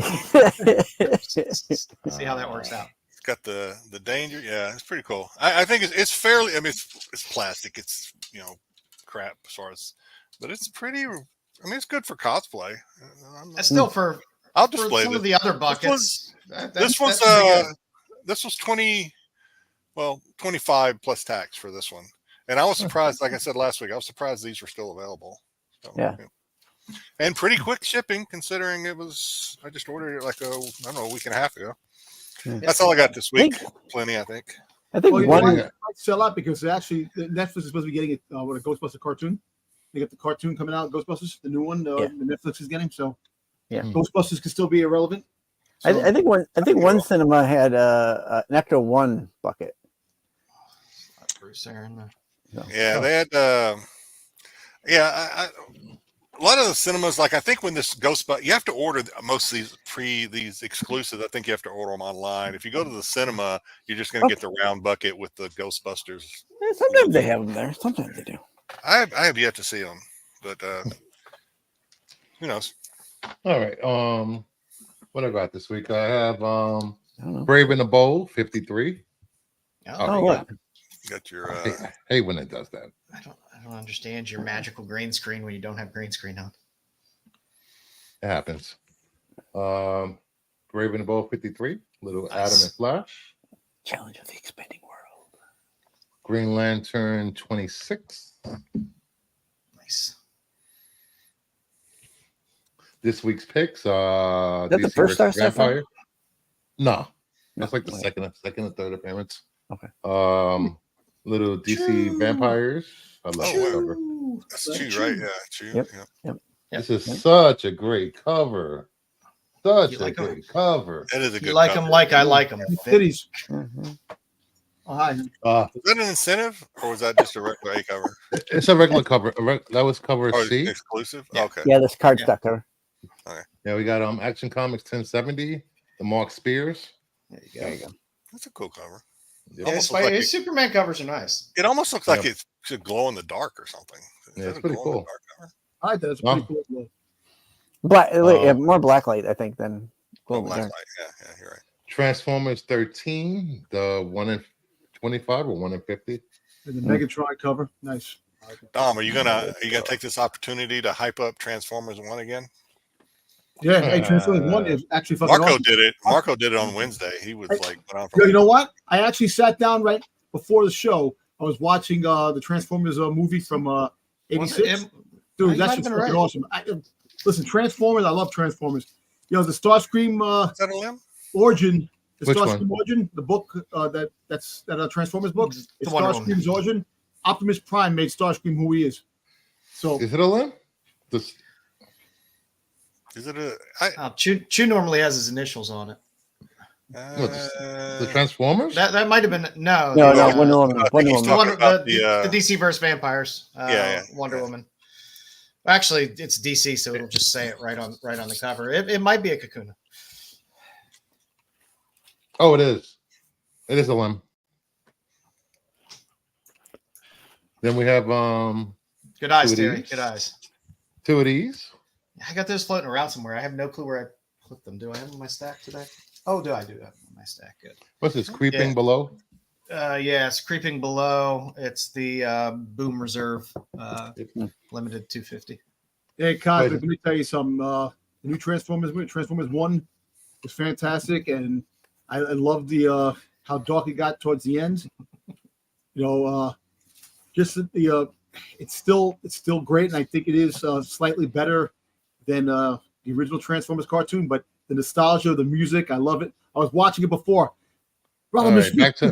how that works out. It's got the danger. Yeah, it's pretty cool. I think it's fairly. I mean, it's plastic. It's crap as far as, but it's pretty. I mean, it's good for cosplay. That's still for. I'll display some of the other buckets. This was 25 plus tax for this one, and I was surprised. Like I said last week, I was surprised these were still available. So, yeah. And pretty quick shipping, considering it was. I just ordered it like a week and a half ago. That's all I got this week. Plenty, I think. I think Well, one might sell out because actually Netflix is supposed to be getting it with a Ghostbuster cartoon. They got the cartoon coming out, Ghostbusters, the new one, the Netflix is getting. So Yeah. Ghostbusters can still be irrelevant. So, I think one cinema had an Ecto 1 bucket. Bruce there in the... Yeah, they had. A lot of the cinemas, like I think when this Ghostbusters, you have to order most of these exclusives. I think you have to order them online. If you go to the cinema, you're just going to get the round bucket with the Ghostbusters. Yeah, sometimes they have them there. Sometimes they do. I have yet to see them, but who knows? All right. What I got this week? I have Brave in the Bold 53. What? Got your. I hate when it does that. I don't understand your magical green screen when you don't have green screen on. It happens. Brave in the Bold 53. Little Adam and Flash. Challenge of the Expanding World. Green Lantern 26. Nice. This week's picks. Is that the first Star Sapphire? No, that's like the second and third appearance. Okay. Little DC Vampires. I love the cover. That's Chew, right? Yeah, Chew. Yep. This is such a great cover. Such a great cover. That is a good. You like cover. them like I like them. Cities. Mm-hmm. Oh, hi. Was that an incentive, or was that just a regular A cover? It's a regular cover. That was cover C. Exclusive. Yeah. Okay. Yeah, this cardstock cover. Yeah, we got Action Comics 1070. The Mark Spears. There you go. That's a cool cover. Yeah, his Superman covers are nice. It almost looks like it should glow in the dark or something. Yeah, it's pretty cool. I like that. It's pretty cool. Black, more blacklight, I think, than Blacklight. Yeah, you're right. Transformers 13, the 1 in 25 or 1 in 50. And the Megatron cover, nice. Dom, are you gonna take this opportunity to hype up Transformers 1 again? Yeah, hey, Transformers 1 is actually fucking Marco awesome. did it. Marco did it on Wednesday. He was like, you know what? I actually sat down right before the show. I was watching the Transformers movie from '86. Dude, that's just fucking awesome. Listen, Transformers, I love Transformers. You know, the Starscream is that a limb? origin, the Which Starscream one? origin, the book that's Transformers book. It's Wonder Starscream's origin. Optimus Prime made Starscream who he is. So is it a limb? Is it a? Chew normally has his initials on it. The Transformers? That might have been no, Wonder Woman. The DC versus Vampires. Wonder Yeah. Woman. Actually, it's DC, so it'll just say it right on the cover. It might be a Kakuna. Oh, it is. It is a limb. Then we have Good eyes, Terry. Good eyes. Two of these. I got those floating around somewhere. I have no clue where I put them. Do I have them in my stack today? Oh, do I do have them in my stack? Good. What's this? Creeping below? Yeah, it's creeping below. It's the Boom Reserve limited 250. Hey, Cosmic, let me tell you something. The new Transformers 1 was fantastic, and I love the how dark it got towards the end. You know, just the it's still great, and I think it is slightly better than the original Transformers cartoon. But the nostalgia of the music, I love it. I was watching it before. All right, back to I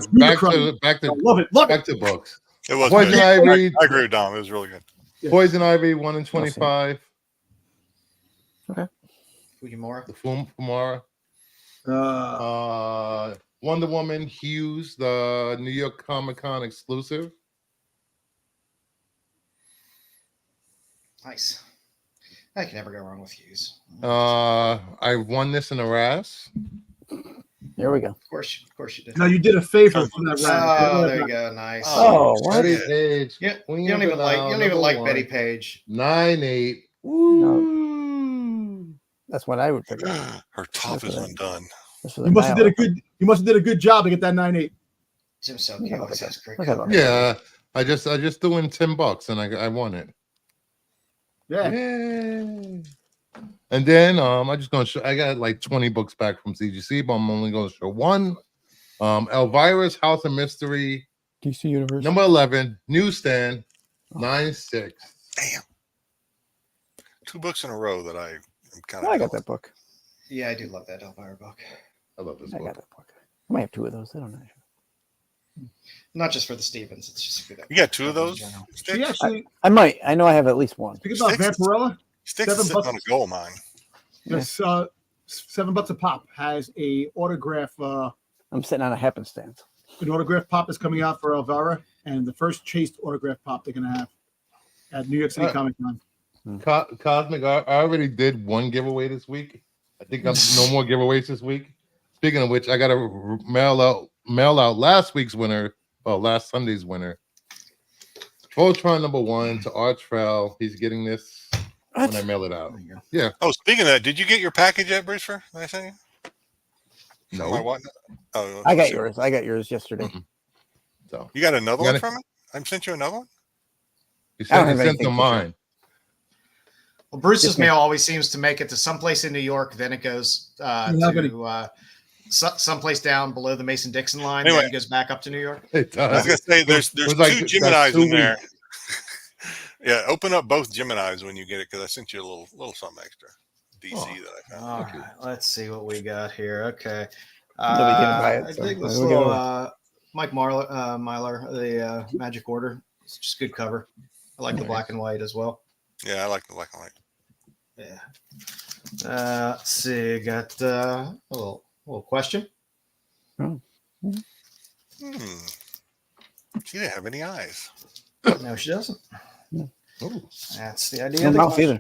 love it. Back to books. It was Poison good. Ivy. I agree with Dom. It was really good. Yeah. Poison Ivy 1 in 25. Okay. Fujimura. The Fumara. Wonder Woman Hughes, the New York Comic Con exclusive. Nice. I can never go wrong with Hughes. I won this in a RAS. There we go. Of course you did. No, you did a favor for that round. Oh, there you go. Nice. Oh, what? Betty Page. You don't even like Betty Page. 9-8. No. That's what I would pick up. Her top is undone. You must have did a good job to get that 9-8. Jim's so cute. That's great. Yeah, I just threw in $10 and I won it. Yeah. Yay. And then I'm just gonna show. I got like 20 books back from CGC, but I'm only gonna show one. Elvira's House of Mystery, DC Universe, number 11, newsstand, 9.6. Damn. 2 books in a row that I am kind of. I got that book. Yeah, I do love that Elvira book. I love this I book. got that book. I might have 2 of those. I don't know. Not just for the Stevens. It's just for that. You got two of those? She actually, I might. I know I have at least one. think about Vampirella. Styx is sitting on a gold mine. Yes, $7 a pop has a autograph. I'm sitting on a happenstance. An autograph pop is coming out for Elvira, and the first chased autograph pop they're gonna have at New York City Comic Con. Cosmic, I already did one giveaway this week. I think I'm no more giveaways this week. Speaking of which, I got to mail out last week's winner, last Sunday's winner. Voltron #1 to Art Trail. He's getting this when I mail it out. Yeah. Oh, speaking of that, did you get your package yet, Bruce? I say. No. Oh, I got yours. I got yours yesterday. So you got another one from it? I sent you another one. You sent them mine. Well, Bruce's mail always seems to make it to someplace in New York, then it goes to someplace down below the Mason-Dixon line, then it goes back up to New York. It does. I was gonna say there's two Geminis in there. Yeah, open up both Geminis when you get it because I sent you a little something extra. DC that I found. All right, let's see what we got here. Okay, I think this little Mike Myler, the Magic Order. It's just good cover. I like the black and white as well. Yeah, I like the black and white. Yeah. Let's see. Got a little question. She didn't have any eyes. No, she doesn't. Ooh. That's the idea. No mouth either.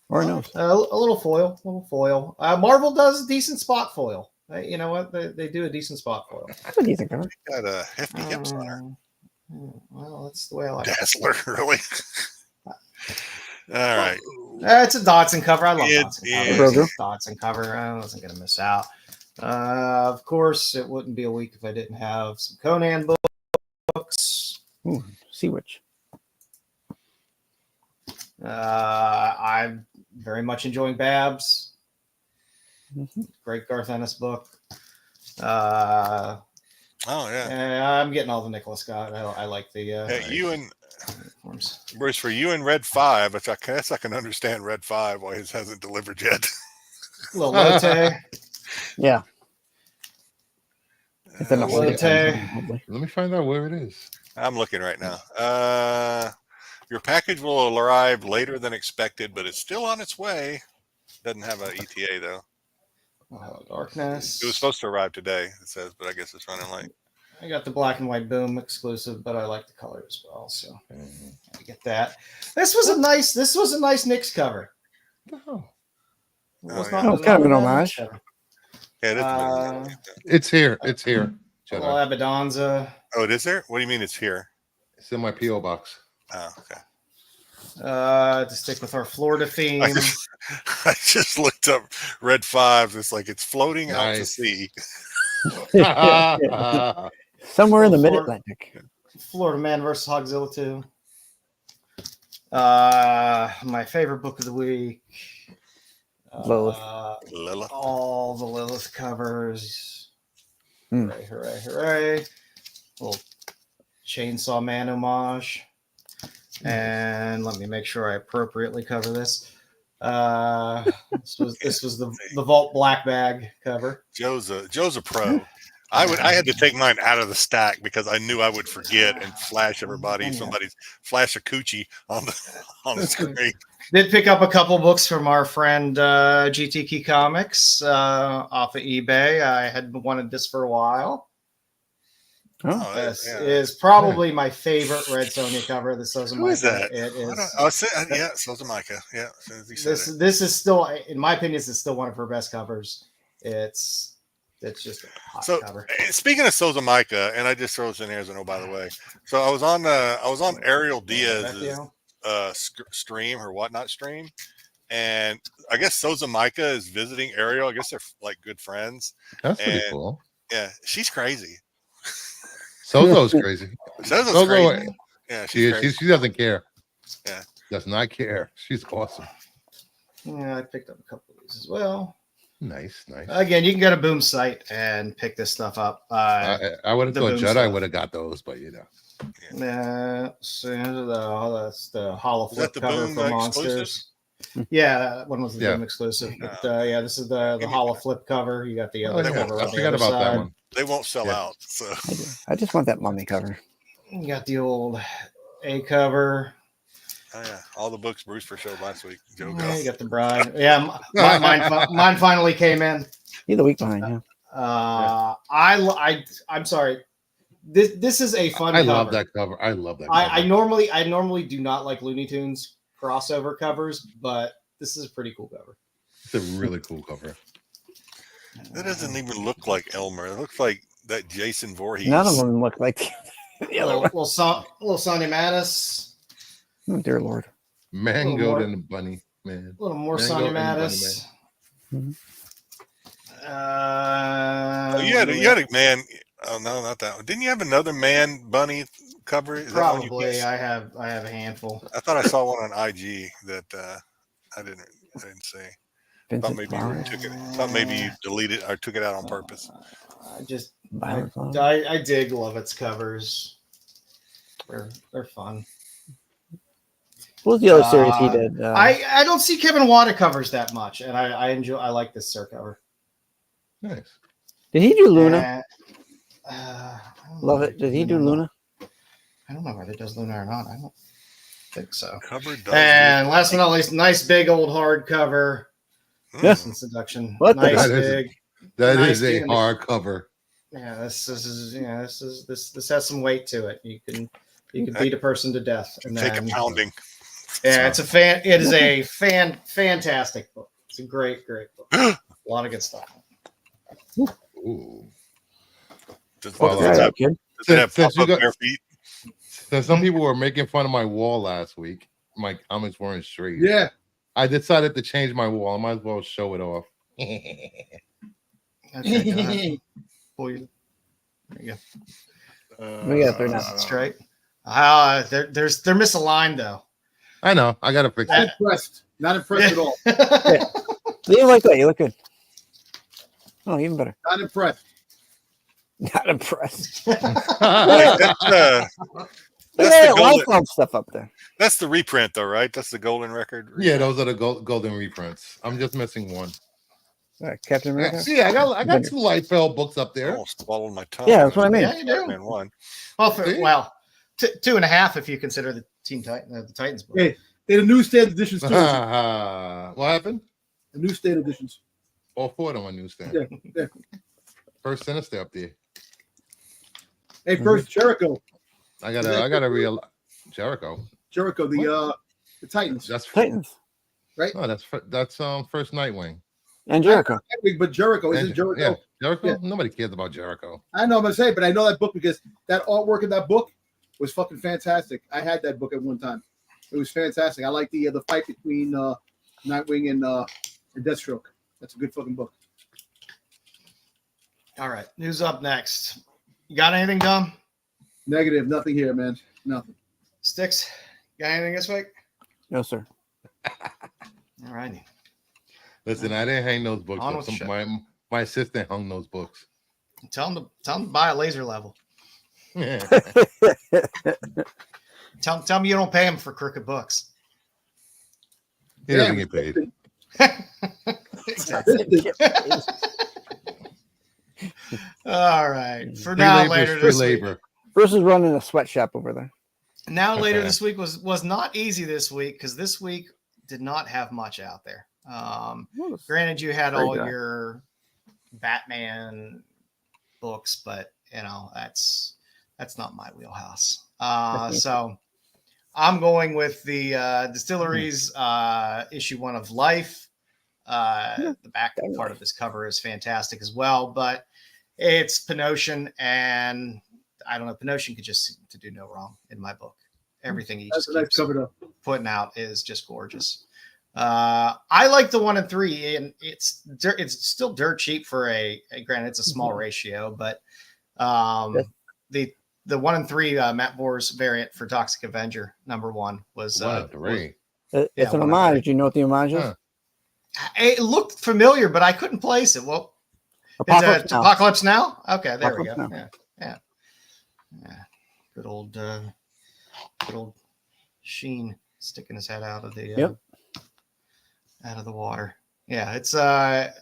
Or nose. A little foil. Marvel does a decent spot foil. You know what? They do a decent spot foil. What do you think of it? Got a hefty hips on her. Well, that's the way I like it. Dazzler, really. All right. It's a Dodson cover. I love Dodson is. cover. Dodson cover. I wasn't going to miss out. Of course, it wouldn't be a week if I didn't have some Conan books. Ooh, Sea Witch. I'm very much enjoying Babs. Great Garth Ennis book. Oh yeah. I'm getting all the Nicholas Scott. I like the. You and Bruce, for you and Red 5, which I guess I can understand Red 5 why his hasn't delivered yet. Little Lotte. Yeah. Let me find out where it is. I'm looking right now. Your package will arrive later than expected, but it's still on its way. Doesn't have an ETA though. Darkness. It was supposed to arrive today, it says, but I guess it's running late. I got the black and white Boom exclusive, but I like the color as well, so I get that. This was a nice Knicks cover. It's kind of an homage. Yeah, it's here. It's here. Little Abadanza. Oh, it is there? What do you mean it's here? It's in my P.O. box. Oh, okay. To stick with our Florida theme. I just looked up Red 5. It's like it's floating out to sea. Somewhere in the mid-Atlantic. Florida Man versus Hogzilla 2. My favorite book of the week. Lilith. Lilith. All the Lilith covers. Hooray. Little Chainsaw Man homage. And let me make sure I appropriately cover this. This was the Vault Black Bag cover. Joe's a pro. I had to take mine out of the stack because I knew I would forget and flash everybody. Somebody's flash a coochie on the screen. Did pick up a couple books from our friend GTK Comics off of eBay. I had wanted this for a while. This is probably my favorite Red Sonja cover. The Soza Micah. Who is that? It is. Soza Micah. Yeah. This is still, in my opinion, this is still one of her best covers. It's just a hot cover. Speaking of Soza Micah, and I just throw this in here as a by the way. So I was on Ariel Diaz's stream or whatnot stream, and I guess Soza Micah is visiting Ariel. I guess they're like good friends. That's pretty cool. Yeah, she's crazy. Sozo's crazy. Sozo's crazy. Yeah, she doesn't care. Yeah, does not care. She's awesome. Yeah, I picked up a couple of these as well. Nice. Again, you can go to Boom site and pick this stuff up. I would have thought Jedi would have got those, but you know. Yeah, so that's the Hollow Flip cover for Monsters. Yeah, that one was the Yeah. Doom exclusive. But yeah, this is the Hollow Flip cover. You got the other yeah. cover I on the forgot other about that side. one. They won't sell Yeah. out. So I just want that mummy cover. You got the old A cover. oh, yeah, all the books Bruce showed last week. Joe Yeah, you go. got the bride. Yeah, mine finally came in. You're the week behind, yeah. I'm sorry. This is a fun I cover. love that cover. I love that cover. I normally do not like Looney Tunes crossover covers, but this is a pretty cool cover. It's a really cool cover. That doesn't even look like Elmer. It looks like that Jason Voorhees. None of them look like the other one. Little Sonny Mattis. Oh, dear Lord. Mango and the bunny, man. A little more Mango Sonny and the Bunny Mattis. You had a man. Oh no, not that one. Didn't you have another man bunny cover? Is that one you Probably. guessed? I have a handful. I thought I saw one on IG that I didn't see. Thought Vincent maybe you Flowers. took it. Thought maybe you deleted or took it out on purpose. I dig Lovett's covers. They're fun. What was the other series he did? I don't see Kevin Wada covers that much, and I like this Sir cover. Nice. Did he do Luna? Love it. Did he do Luna? I don't know whether it does Luna or not. I don't think so. Cover does. And last but not least, nice big old hardcover. Yes. Seduction. What the- Nice That is- big. That Nice is a big- hard cover. Yeah, this has some weight to it. You can beat a person to death. And Take a then, pounding. yeah, it is a fantastic book. It's a great book. A lot of good stuff. Ooh. Does, Well, does it have, kid. does it have Since you pop-up got- bare feet? So some people were making fun of my wall last week. My comments weren't straight. Yeah. I decided to change my wall. I might as well show it off. Okay, go ahead. Pull you. There you go. We got there now. Straight. They're misaligned though. I know. I gotta fix Not it. impressed. Not impressed at all. You like that? You look good. Oh, even better. Not impressed. Not impressed. Wait, Look that's at the that golden, Liefeld stuff up there. that's the reprint though, right? That's the golden record. Yeah, those are the golden reprints. I'm just missing one. All right, Captain America. See, I got two Liefeld books up I there. almost swallowed my tongue. Yeah, that's what I mean. Yeah, you do. Man, one. Well, See? 2.5 if you consider the the Titans book. Hey, they're the newsstand editions too. What happened? The newsstand editions. All four of them on newsstand. Yeah. First Sinister up there. Hey, first Jericho. I gotta real Jericho. Jericho, the Titans. That's Titans No, that's first Nightwing. and Jericho. But Jericho isn't And- Jericho. Yeah, Jericho. Yeah. Nobody cares about Jericho. I know I'm gonna say, but I know that book because that artwork in that book was fucking fantastic. I had that book at one time. It was fantastic. I like the fight between Nightwing and Deathstroke. That's a good fucking book. All right, who's up next? You got anything, Dom? Negative, nothing here, man. Nothing. Styx, got anything this week? No, sir. All righty. Listen, I didn't hang those books. On Up. with the show. My assistant hung those books. Tell them to buy a laser level. Yeah. Tell them you don't pay them for crooked books. He doesn't get paid. Exactly. All right. For Free now, labor is later free this week. labor. Bruce is running a sweatshop over there. Now, later this week was not easy this week because this week did not have much out there. Granted, you had all your Batman books, but that's not my wheelhouse. So I'm going with the Distilleries issue 1 of Life. The back part of this cover is fantastic as well, but it's Penosian, and I don't know. Penosian could just seem to do no wrong in my book. Everything he That's just a nice keeps covered up. putting out is just gorgeous. I like the 1 and 3, and it's still dirt cheap for a granted it's a small ratio, but the 1 and 3 Matt Bohr's variant for Toxic Avenger #1 was 1 and 3. It's an homage. Do you know what the homage is? Huh. it looked familiar, but I couldn't place it. Well, Apocalypse Now. Apocalypse Now. Okay, there we Apocalypse go. Yeah. Good old Sheen sticking his head out of the. Yep. Out of the water. Yeah, it's a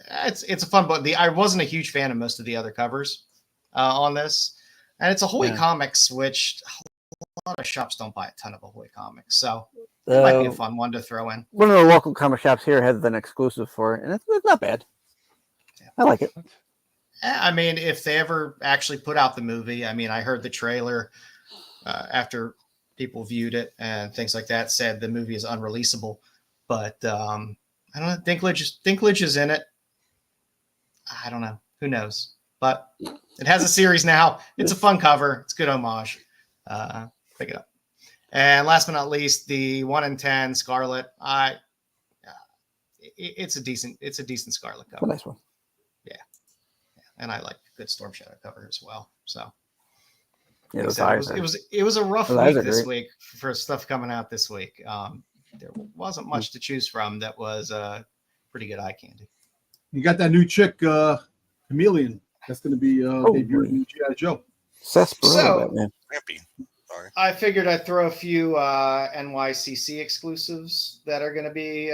fun book. I wasn't a huge fan of most of the other covers on this, and it's Ahoy Comics, which a lot of shops don't buy a ton of Ahoy Comics, so it might be a fun one to throw in. One of the local comic shops here has an exclusive for it, and it's not bad. Yeah. I like it. I mean, if they ever actually put out the movie, I mean, I heard the trailer after people viewed it and things like that said the movie is unreleasable, but I don't know. Dinklage is in it. I don't know. Who knows? But it has a series now. It's a fun cover. It's good homage. Pick it up. And last but not least, the 1 in 10 Scarlet. It's a decent Scarlet cover. A nice one. Yeah. And I like a good Storm Shadow cover as well. So yeah, it was a rough week this week for stuff coming out this week. There wasn't much to choose from that was pretty good eye candy. You got that new chick, Chameleon. That's going to be debuting in G.I. Joe. So, Sorry. I figured I'd throw a few NYCC exclusives that are going to be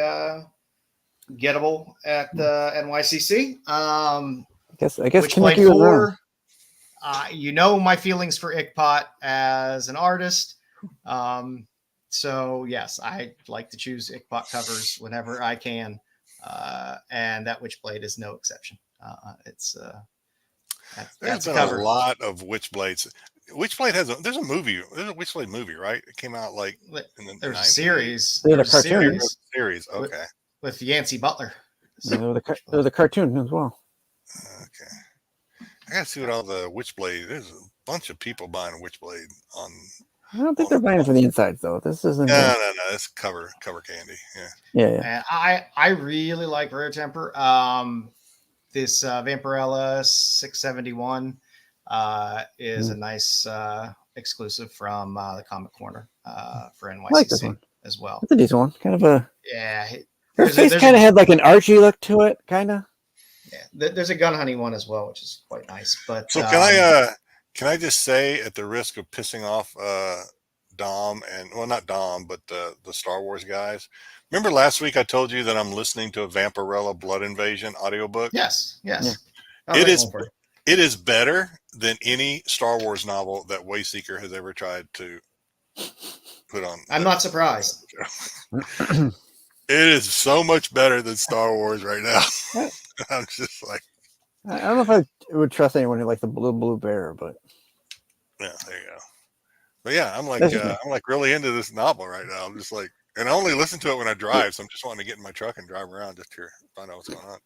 gettable at NYCC. I guess which play 4. You know my feelings for Ickpot as an artist. So yes, I like to choose Ickpot covers whenever I can, and that Witchblade is no exception. That's been a lot of Witchblades. Witchblade there's a Witchblade movie, right? It came out like in the there's 90s. A series. There's a cartoon. Series. Okay. With Yancey Butler. So, there's a cartoon as well. Okay. I gotta see what all the Witchblade. There's a bunch of people buying a Witchblade on. I don't think they're buying it for the insides though. This isn't. No. It's cover candy. Yeah. And I really like Rare Temper. This Vampirella 671 is a nice exclusive from the Comic Corner for NYCC like this one as well. It's a decent one. Kind of a Her face kind of had like an Archie look to it, kind of. Yeah, there's a gun hunting one as well, which is quite nice. But so can I just say, at the risk of pissing off Dom and not Dom, but the Star Wars guys. Remember last week I told you that I'm listening to a Vampirella Blood Invasion audiobook? Yes. Yeah. It is better than any Star Wars novel that Wayseeker has ever tried to put on. I'm not surprised. It is so much better than Star Wars right now. I'm just like, I don't know if I would trust anyone who likes the blue bear, but yeah, there you go. But yeah, I'm like really into this novel right now. I'm just like, and I only listen to it when I drive, so I'm just wanting to get in my truck and drive around just to find out what's going on.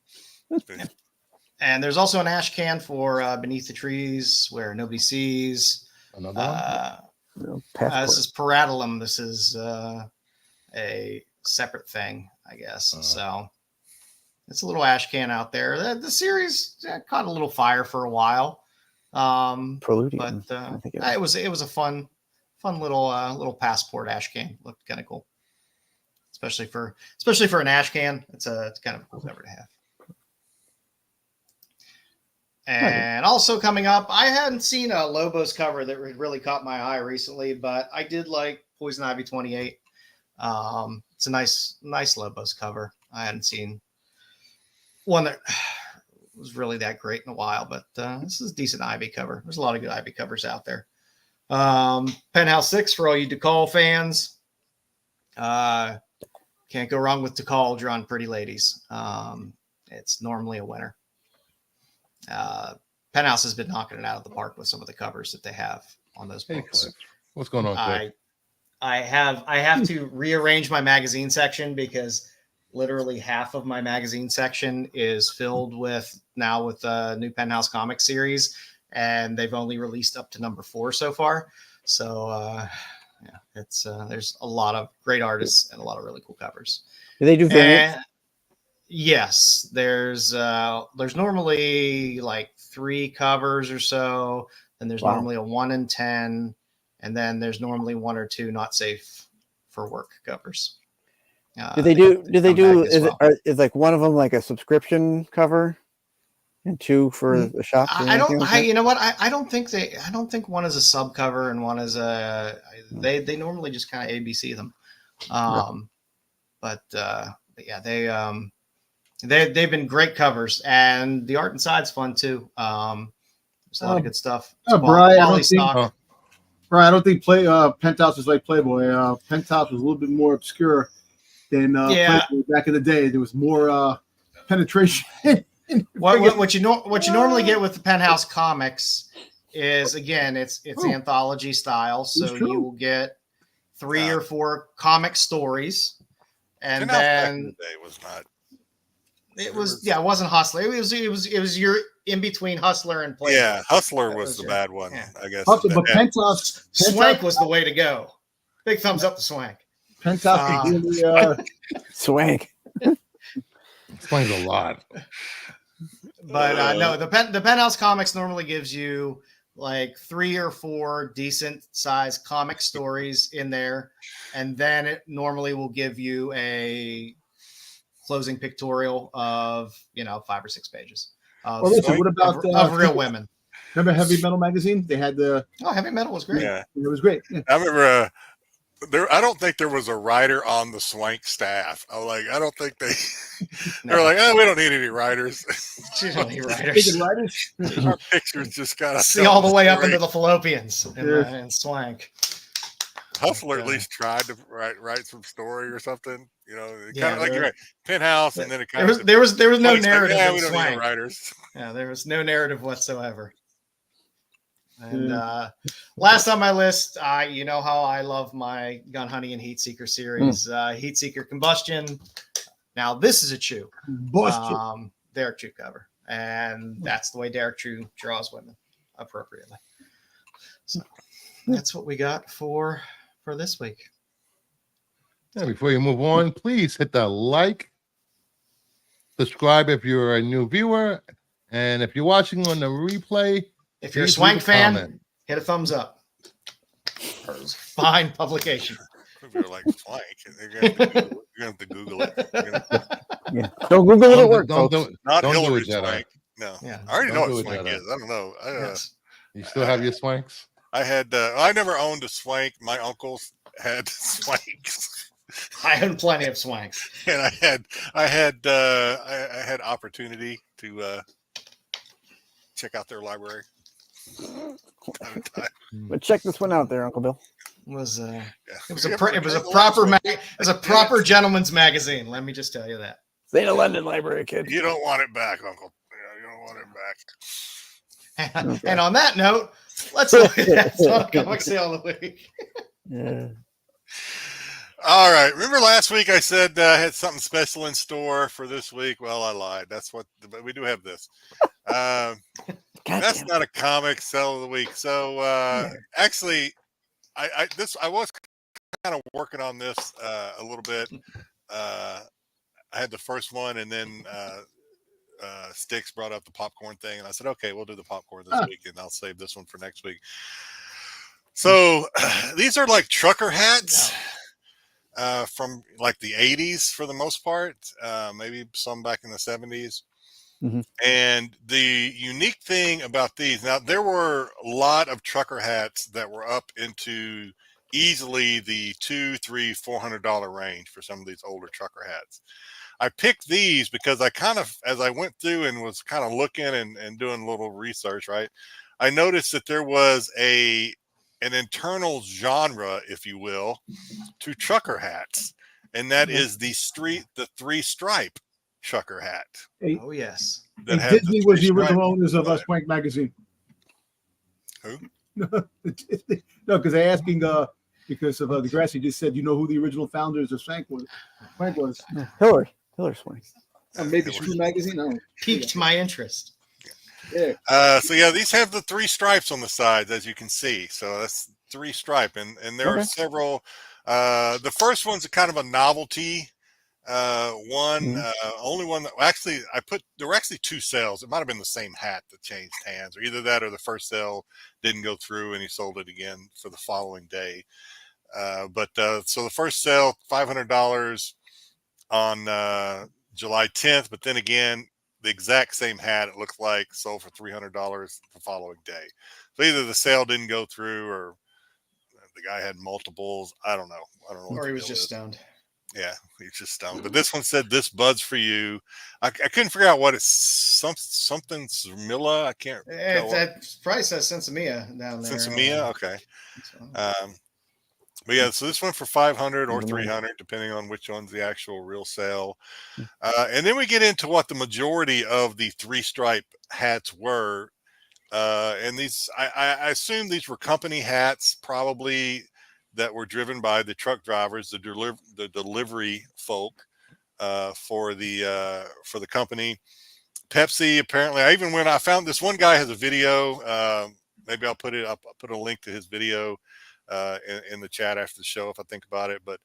And there's also an ash can for Beneath the Trees Where Nobody Sees. Another one? This is Paradilum. This is a separate thing, I guess. So it's a little ash can out there. The series caught a little fire for a while. Preludium, but it was a fun little passport ash can. Looked kind of cool, especially for an ash can. It's kind of a cool cover to have. And also coming up, I hadn't seen a Lobos cover that really caught my eye recently, but I did like Poison Ivy 28. It's a nice Lobos cover. I hadn't seen one that was really that great in a while, but this is a decent Ivy cover. There's a lot of good Ivy covers out there. Penthouse 6 for all you DeCall fans. Can't go wrong with DeCall drawn pretty ladies. It's normally a winner. Penthouse has been knocking it out of the park with some of the covers that they have on those books. What's going on? I have to rearrange my magazine section because literally half of my magazine section is filled with the new Penthouse comic series, and they've only released up to number 4 so far. So it's there's a lot of great artists and a lot of really cool covers. Do they do variants? Yes, there's normally like 3 covers or so, and there's normally a 1 in 10, and then there's normally 1 or 2 not safe for work covers. Is is like one of them like a subscription cover and 2 for the shop? You know what? I don't think one is a sub cover and one is they normally just kind of ABC them. But yeah, they've been great covers, and the art inside's fun too. There's a lot of good stuff. Brian, I don't think Penthouse is like Playboy. Penthouse was a little bit more obscure than Playboy back in the day. There was more penetration. What you normally get with the Penthouse comics is, again, it's anthology style, so you will get 3 or 4 comic stories, and then it wasn't Hustler. It was your in between Hustler and Playboy. Yeah, Hustler was the bad one, I guess. Hustler, but Penthouse Swank was the way to go. Big thumbs up to Swank. Penthouse was really Swank. Explains a lot. But no, the Penthouse comics normally gives you like 3 or 4 decent sized comic stories in there, and then it normally will give you a closing pictorial of 5 or 6 pages. What about of real women? Remember Heavy Metal magazine? They had Heavy Metal was great. Yeah, it was great. Yeah. I remember. I don't think there was a writer on the Swank staff. I don't think they. They're like, we don't need any writers. We don't need writers. Our pictures just got to see all the way up into the fallopians in Swank. Hustler at least tried to write some story or something. Kind of like you're right. Penthouse, and then it kind of there was no narrative. Yeah, we don't need writers. Yeah, there was no narrative whatsoever. And last on my list, you know how I love my Gun Honey and Heat Seeker series. Heat Seeker Combustion. Now this is a Chew. Derek Chew cover, and that's the way Derek Chew draws women appropriately. So that's what we got for this week. Yeah, before you move on, please hit that like, subscribe if you're a new viewer, and if you're watching on the replay. If you're a Swank fan, hit a thumbs up. Fine publication. If you're like Swank, you're gonna have to Google it. Yeah. Don't Google it at work. Don't Hillary do it, Swank. No. Yeah. I already know what Swank is. I don't know. You still have your Swanks? I had. I never owned a Swank. My uncles had Swanks. I own plenty of Swanks, and I had opportunity to check out their library. But check this one out there, Uncle Bill. It was a proper gentleman's magazine. Let me just tell you that. St. London Library, kid. You don't want it back, Uncle. You don't want it back. Okay. And on that note, let's look at that comic sale of the week. Yeah. All right. Remember last week I said I had something special in store for this week? Well, I lied. But we do have this. That's not a comic sell of the week. So actually, I was kind of working on this a little bit. I had the first one, and then Styx brought up the popcorn thing, and I said, okay, we'll do the popcorn this week, and I'll save this one for next week. So these are like trucker hats. From like the 80s for the most part, maybe some back in the 70s. Mm-hmm. And the unique thing about these, now there were a lot of trucker hats that were up into easily the $200, $300, $400 range for some of these older trucker hats. I picked these because I kind of, as I went through and was kind of looking and doing a little research, right, I noticed that there was an internal genre, if you will, to trucker hats, and that is the 3-stripe trucker hat. Oh yes, Disney was the original owners of Swank magazine. Who? No, because they're asking because of the Grassy just said, you know who the original founders of Swank was? Hillary Swank. Maybe Screw magazine. No, piqued my interest. Yeah. So yeah, these have the 3 stripes on the sides, as you can see. So that's 3-stripe, and there are several. The first one's a kind of a novelty one. Only one that actually there were actually 2 sales. It might have been the same hat that changed hands, or either that or the first sale didn't go through and he sold it again for the following day. So the first sale, $500 on July 10th, but then again, the exact same hat, it looks like, sold for $300 the following day. So either the sale didn't go through, or the guy had multiples. I don't know. Or he was just stoned. Yeah, he's just stoned. But this one said, "This bud's for you." I couldn't figure out what it's something Milla. I can't tell. That probably says Sensimilla down there. Sensimilla, okay. But yeah, so this one for 500 or 300, depending on which one's the actual real sale. And then we get into what the majority of the 3-stripe hats were. And these, I assume these were company hats, probably, that were driven by the truck drivers, the delivery folk for the company. Pepsi, apparently, I found this one guy has a video. Maybe I'll put a link to his video in the chat after the show if I think about it. But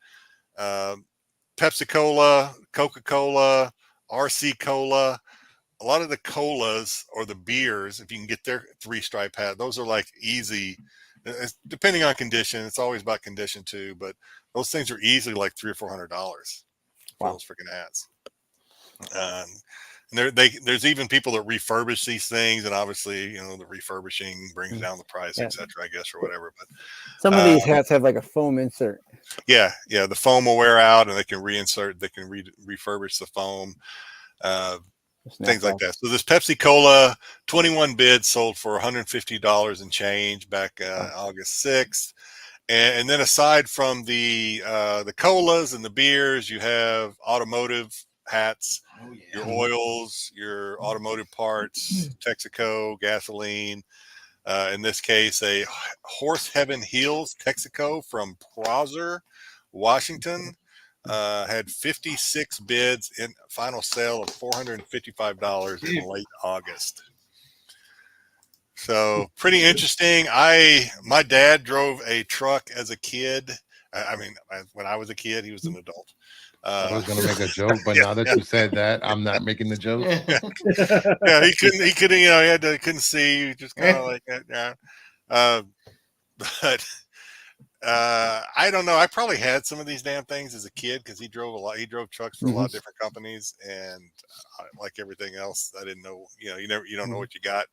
Pepsi Cola, Coca-Cola, RC Cola, a lot of the colas or the beers, if you can get their 3-stripe hat, those are like easy. Depending on condition, it's always about condition too. But those things are easily like $300 or $400 for those freaking hats. And there's even people that refurbish these things, and obviously, the refurbishing brings down the price, etc. I guess, or whatever. But some of these hats have like a foam insert. Yeah, the foam will wear out, and they can reinsert. They can refurbish the foam. Things like that. So this Pepsi Cola, 21 bids, sold for $150 and change back August 6th. And then aside from the colas and the beers, you have automotive hats, your oils, your automotive parts, Texaco, gasoline. In this case, a Horse Heaven Heels Texaco from Prosser, Washington. Had 56 bids in final sale of $455 in late August. So pretty interesting. My dad drove a truck as a kid. When I was a kid, he was an adult. I was going to make a joke, but now that you said that, I'm not making the joke. Yeah, he couldn't, couldn't see, just kind of like that. Yeah. But I don't know. I probably had some of these damn things as a kid because he drove a lot. He drove trucks for a lot of different companies, and like everything else, I didn't know. You don't know what you got.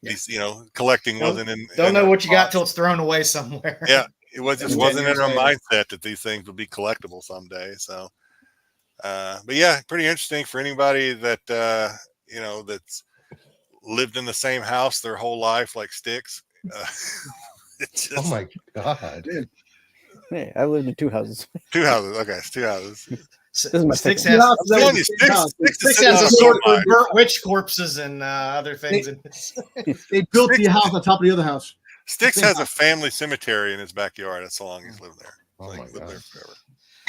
These, collecting wasn't in. Don't know what you got till it's thrown away somewhere. Yeah, it wasn't in our mindset that these things would be collectible someday. So, but yeah, pretty interesting for anybody that that's lived in the same house their whole life, like Styx. Oh my God! Hey, I lived in 2 houses. 2 houses. Okay, it's 2 houses. Styx has a sort of burnt witch corpses and other things. They built the house on top of the other house. Styx has a family cemetery in his backyard. That's how long he's lived there. Oh my God. There forever.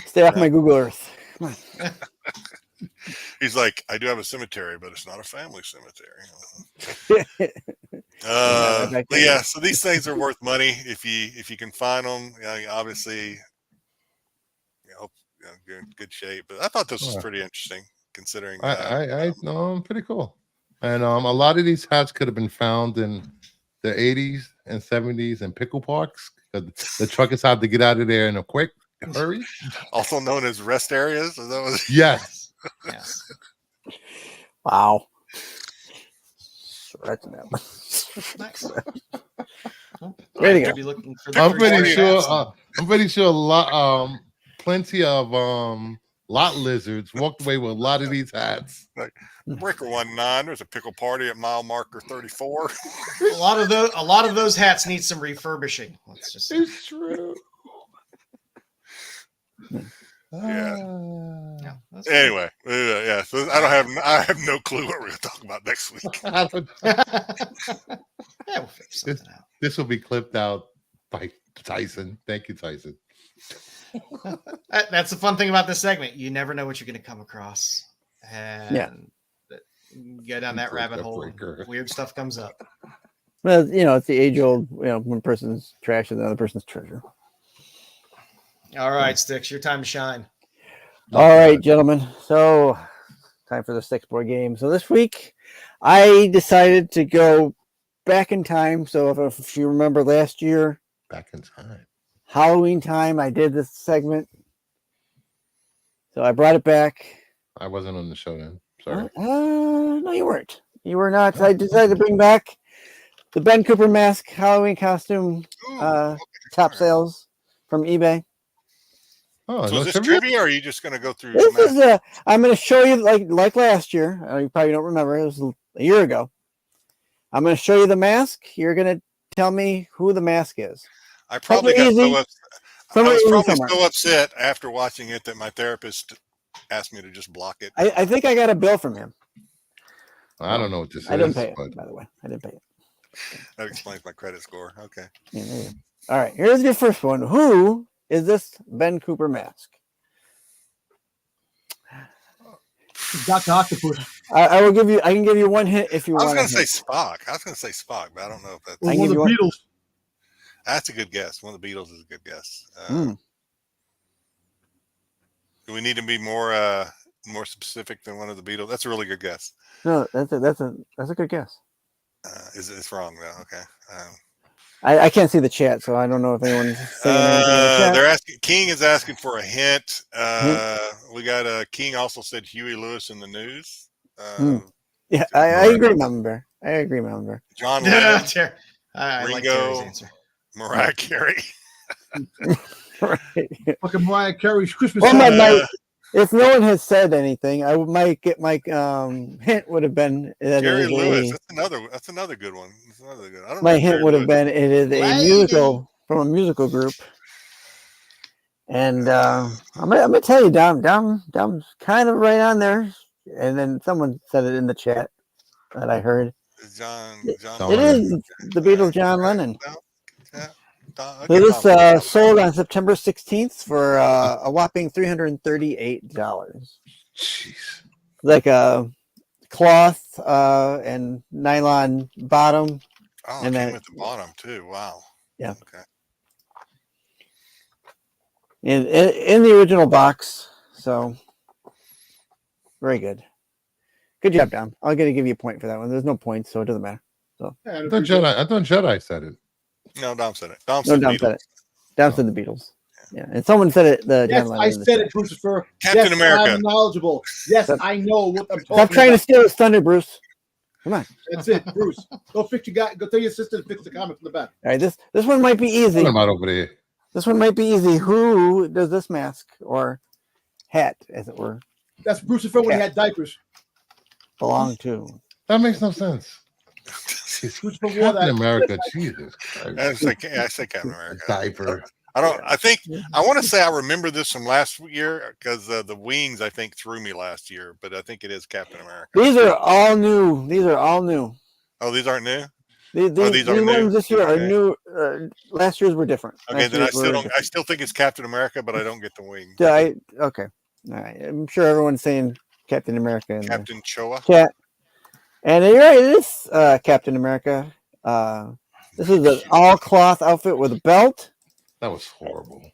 Stay off my Google Earth. Come on. He's like, I do have a cemetery, but it's not a family cemetery. Yeah, so these things are worth money if you can find them. Obviously, good shape. But I thought this was pretty interesting, considering. I know, pretty cool. And a lot of these hats could have been found in the 80s and 70s in pickle parks. The truckers had to get out of there in a quick hurry. Also known as rest areas. Yes. Yes. Wow. Nice. Way to go. I'm pretty sure a lot, plenty of lot lizards walked away with a lot of these hats. Like Breaker 19, there's a pickle party at mile marker 34. A lot of those hats need some refurbishing. It's true. Yeah. Anyway, yeah. So I have no clue what we're going to talk about next week. We'll figure something out. This will be clipped out by Tyson. Thank you, Tyson. That's the fun thing about this segment. You never know what you're going to come across. And go down that rabbit hole. Weird stuff comes up. Well, it's the age-old, one person's trash is another person's treasure. All right, Styx, your time to shine. All right, gentlemen. So, time for the Styxboy game. So this week, I decided to go back in time. So if you remember last year, back in time, Halloween time, I did this segment. So I brought it back. I wasn't on the show then. Sorry. No, you weren't. You were not. I decided to bring back the Ben Cooper mask Halloween costume top sales from eBay. Oh, So no is this trivia? trivia, or are you just going to go through? This is I'm going to show you like last year. You probably don't remember. It was a year ago. I'm going to show you the mask. You're going to tell me who the mask is. I probably got easy. I was probably so upset after watching it that my therapist asked me to just block it. I think I got a bill from him. I don't know what this is. I didn't pay it, but... by the way. I didn't pay it. That explains my credit score. Okay. Yeah, there you go. All right. Here's your first one. Who is this Ben Cooper mask? Dr. Octopus. I will give you. I can give you one hint if you want. I was going to say Spock. but I don't know if that's One of the Beatles. That's a good guess. One of the Beatles is a good guess. Do we need to be more specific than one of the Beatles? That's a really good guess. No, that's a good guess. It's wrong though. Okay. I can't see the chat, so I don't know if anyone's saying anything in the chat. They're asking. King is asking for a hint. We got King also said Huey Lewis in the news. Yeah, I agree, member. John Lennon, I like Ringo, Terry's answer. Mariah Carey. Right. Fucking Mariah Carey's Christmas Well, song. if no one has said anything, I might get my hint would have been that Jerry it is Lewis. That's another good one. That's another good. I don't my know hint Jerry would have Lewis. been it is a musical from a musical group. And I'm gonna tell you, Dom's kind of right on there. And then someone said it in the chat that I heard. John It is the Beatles, John Lennon. Okay, So this sold on September 16th for a whopping $338. Jeez. Like a cloth and nylon bottom. Oh, and it came then with the bottom too. Wow. Yeah. Okay. In the original box. So very good. Good job, Dom. I'm gonna give you a point for that one. There's no points, so it doesn't matter. So I thought Jedi said it. No, Dom said it. Dom said it. Dom said the Beatles. Yeah, and someone said it. Yes, I said it, Christopher. Captain America. I'm knowledgeable. Yes, I know what I'm talking about. Stop trying to steal his thunder, Bruce. Come on. That's it, Bruce. Go fix your guy. Go tell your sister to fix the comic from the back. All right, this one might be easy. What about over there? This one might be easy. Who does this mask or hat, as it were, That's Brucifer when he had diapers. belong to? That makes no sense. Brucifer wore Captain that. America, Jesus Christ. I say Captain America. Diaper. I think I want to say I remember this from last year because the wings I think threw me last year, but I think it is Captain America. These are all new. Oh, these aren't new. These are new? ones this year are Okay. new. Last year's were different. Okay, Last then I year's were different. still think it's Captain America, but I don't get the wing. Okay. All right. I'm sure everyone's saying Captain America in Captain Choa. the chat. And you're right, it is Captain America. This is an all cloth outfit with a belt. That was horrible.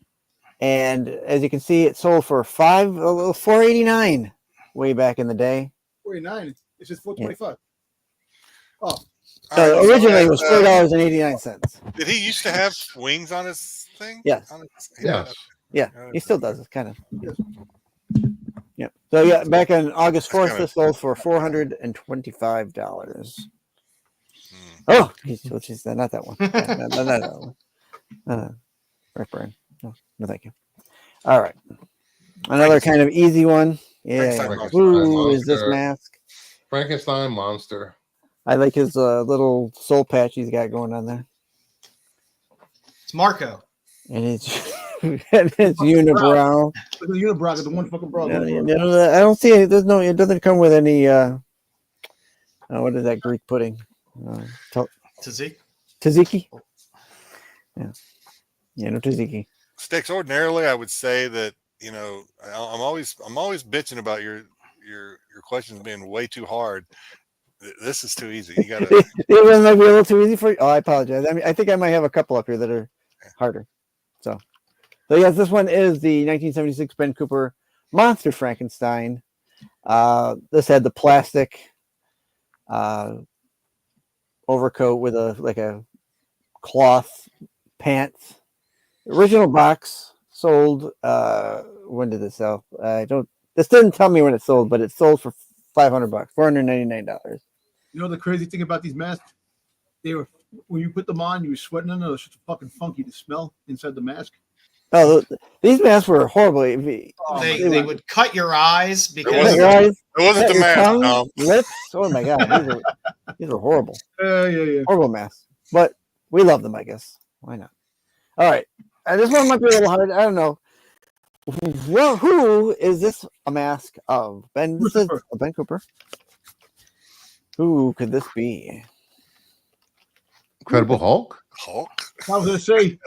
And as you can see, it sold for $4.89 way back in the day. 49. It's just 425. Oh, So originally it was $4.89. Did he used to have wings on his thing? Yes. Yes. Yeah, he still does. It's kind of. Yeah. So yeah, back on August 4th, this sold for $425. Oh, she's not that one. Not that one. Right, Brian. No, thank you. All right. Another kind of easy one. Yeah. Who is this mask? Frankenstein monster. I like his little soul patch he's got going on there. It's Marco. And it's unibrow. the unibrow, the one fucking brow. I don't see it. It doesn't come with any. What is that Greek pudding? Tzatziki. Yeah. No tzatziki. Styx. Ordinarily, I would say that I'm always bitching about your questions being way too hard. This is too easy. You got to. It might be a little too easy for you. Oh, I apologize. I mean, I think I might have a couple up here that are harder. So yes, this one is the 1976 Ben Cooper Monster Frankenstein. This had the plastic overcoat with a cloth pants. Original box sold. When did it sell? This didn't tell me when it sold, but it sold for $500, $499. You know the crazy thing about these masks? They were when you put them on, you were sweating in them. It was just fucking funky to smell inside the mask. Oh, these masks were horrible. They would cut your eyes It because wasn't the your mask, tongue, Dom. lips. Oh my god, these are horrible. Yeah. Horrible masks. But we love them, I guess. Why not? All right. This one might be a little hard. I don't know. Well, who is this a mask of? Ben, this is Ben Cooper. Who could this be? Incredible Hulk? Hulk? I was gonna say,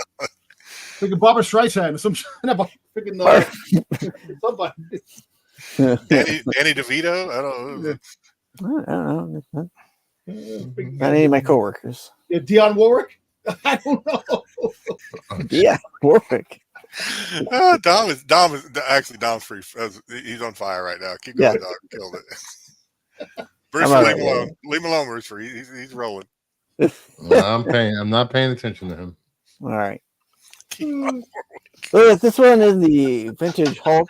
like a Barbara Streisand or some freaking somebody. Danny DeVito? I don't know. I don't know. Not any of my coworkers. Yeah, Dionne Warwick? I don't know. Yeah, Warwick. Dom's free. He's on fire right now. Keep going, Dom. Killed it. Bruce, leave him alone. Leave him alone, Bruce. He's rolling. I'm not paying attention to him. All right. Look, this one is the vintage Hulk.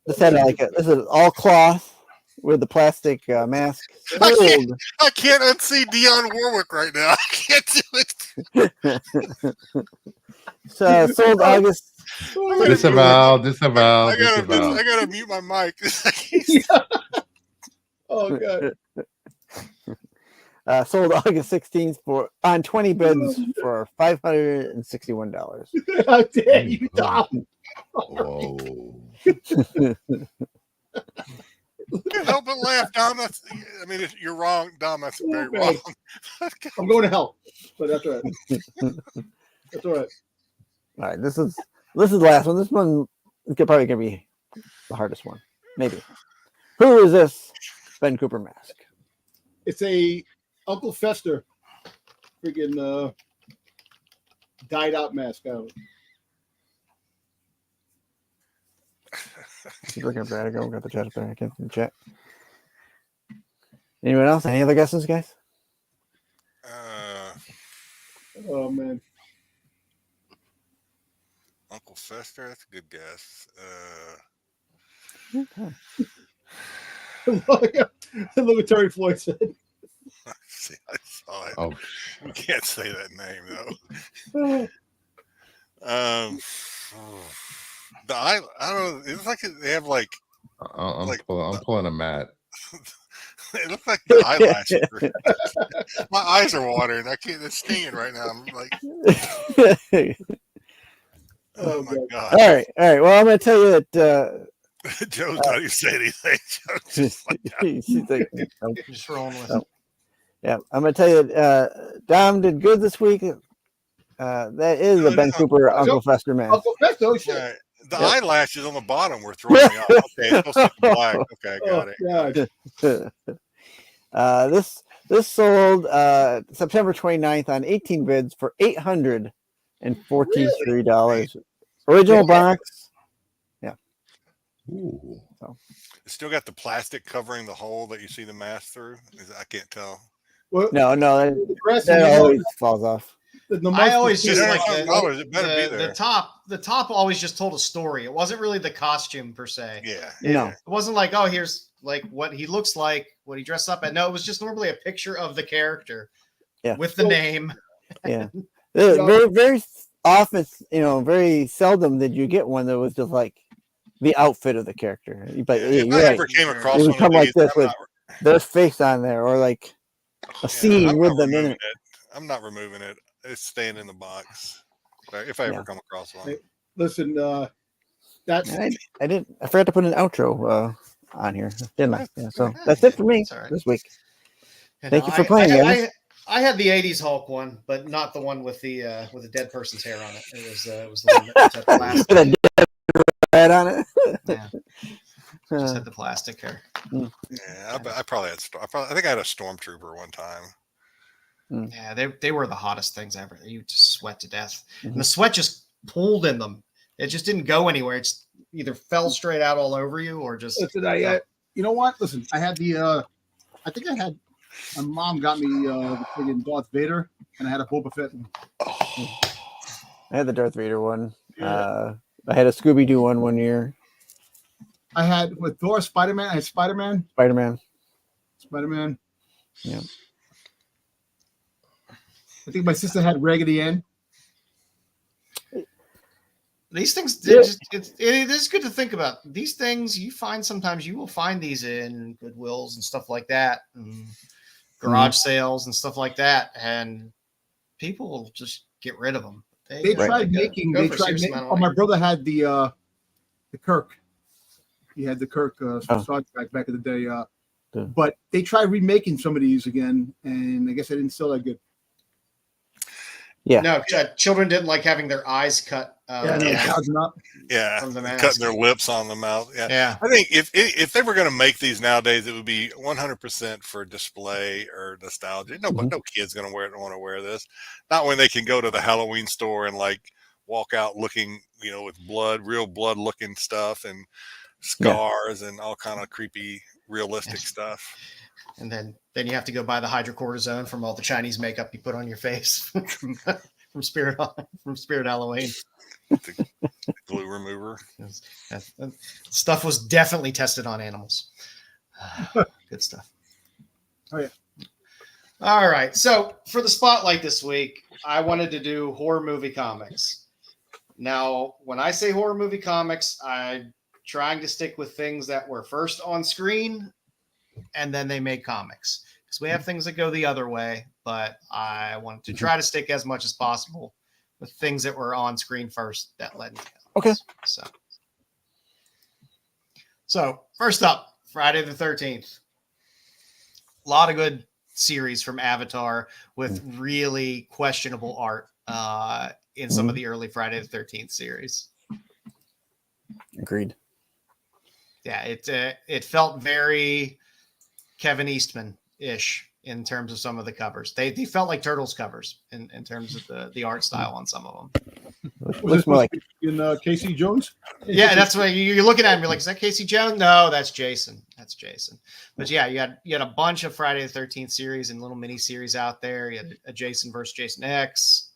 This is all cloth with the plastic mask. I can't unsee Dionne Warwick right now. I can't do it. So sold August. Disavow. I gotta mute my mic. Oh god. Sold August 16th on 20 bids for $561. How dare you, Dom? Whoa. Can't help but laugh, Dom. You're wrong, Dom. That's very wrong. I'm going to hell, but that's all right. That's all right. All right, this is the last one. This one is probably gonna be the hardest one, maybe. Who is this Ben Cooper mask? It's a Uncle Fester freaking died out mask. Keep looking up. I got the chat back in the chat. Anyone else? Any other guesses, guys? Oh man. Uncle Fester, that's a good guess. Look what Terry Floyd said. I saw it. Oh, we can't say that name though. I don't know. It's like they have like. I'm pulling a mat. It looks like the eyelashes. My eyes are watering. I can't. It's stinging right now. I'm like. Oh my god! All right. Well, I'm going to tell you that Joe's not even saying anything. Joe's just like, just rolling with it. Yeah, I'm going to tell you that Dom did good this week. That is the Ben Cooper Uncle Fester mask. Uncle Fester, oh shit. Right. The eyelashes on the bottom were throwing me off. Okay, it's supposed to be black. Okay, got it. This sold September 29th on 18 bids for $843. Original box. Yeah. Ooh. So. It's still got the plastic covering the hole that you see the mask through. I can't tell. Well, no, that always falls off. I always just like the top always just told a story. It wasn't really the costume per se. Yeah. No. It wasn't like, oh, here's like what he looks like, what he dressed up at. No, it was just normally a picture of the character with the name. Yeah. Very, very often, very seldom did you get one that was just like the outfit of the character. But if I ever came across it would one come of like these, this with their face on there or like a scene with them in it. I'm not removing it. It's staying in the box. If I ever come across one. Hey, listen, that's I forgot to put an outro on here, didn't I? Yeah, so that's it for me this week. Thank you for playing, guys. I had the '80s Hulk one, but not the one with the dead person's hair on it. It was the one that had plastic. With a dead red on it. Yeah. Just had the plastic hair. Yeah, I probably had. I think I had a Stormtrooper one time. Yeah, they were the hottest things ever. You just sweat to death, and the sweat just pulled in them. It just didn't go anywhere. It's either fell straight out all over you, or just. Listen, you know what? Listen, I had the. I think I had. My mom got me the friggin' Darth Vader, and I had a Boba Fett one. I had the Darth Vader one. Yeah. I had a Scooby Doo one year. I had with Thor, Spider-Man. I had Spider-Man. Spider-Man. Yeah. I think my sister had Raggedy Ann. These things, it is good to think about. These things you find sometimes you will find these in Goodwills and stuff like that, and garage sales and stuff like that, and people will just get rid of them. They tried making. Oh, my brother had the Kirk. He had the Kirk Star Trek back in the day. But they tried remaking some of these again, and I guess they didn't sell that good. Yeah. No, children didn't like having their eyes cut. From the mask. Cutting their lips on the mouth. Yeah. I think if they were going to make these nowadays, it would be 100% for display or nostalgia. No kid's going to want to wear this. Not when they can go to the Halloween store and like walk out looking, with blood, real blood looking stuff and scars and all kind of creepy, realistic stuff. And then you have to go buy the hydrocortisone from all the Chinese makeup you put on your face from Spirit Halloween. The glue remover. Stuff was definitely tested on animals. Good stuff. Oh yeah. All right. So for the spotlight this week, I wanted to do horror movie comics. Now, when I say horror movie comics, I'm trying to stick with things that were first on screen and then they made comics, because we have things that go the other way, but I wanted to try to stick as much as possible with things that were on screen first that led to comics. Okay. So first up, Friday the 13th. A lot of good series from Avatar with really questionable art in some of the early Friday the 13th series. Agreed. Yeah, it felt very Kevin Eastman-ish in terms of some of the covers. They felt like Turtles covers in terms of the art style on some of them. Looks more like in Casey Jones. Yeah, that's what you're looking at. And you're like, is that Casey Jones? No, that's Jason. That's Jason. But yeah, you had a bunch of Friday the 13th series and little mini series out there. You had a Jason versus Jason X.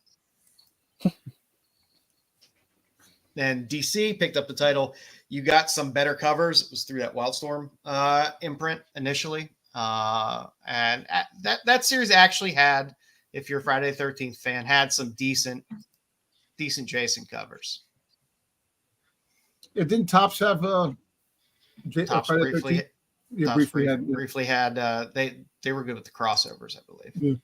Then DC picked up the title. You got some better covers. It was through that Wildstorm imprint initially. And that series actually had, if you're a Friday the 13th fan, had some decent Jason covers. It didn't Topps have Topps briefly had they were good with the crossovers, I believe.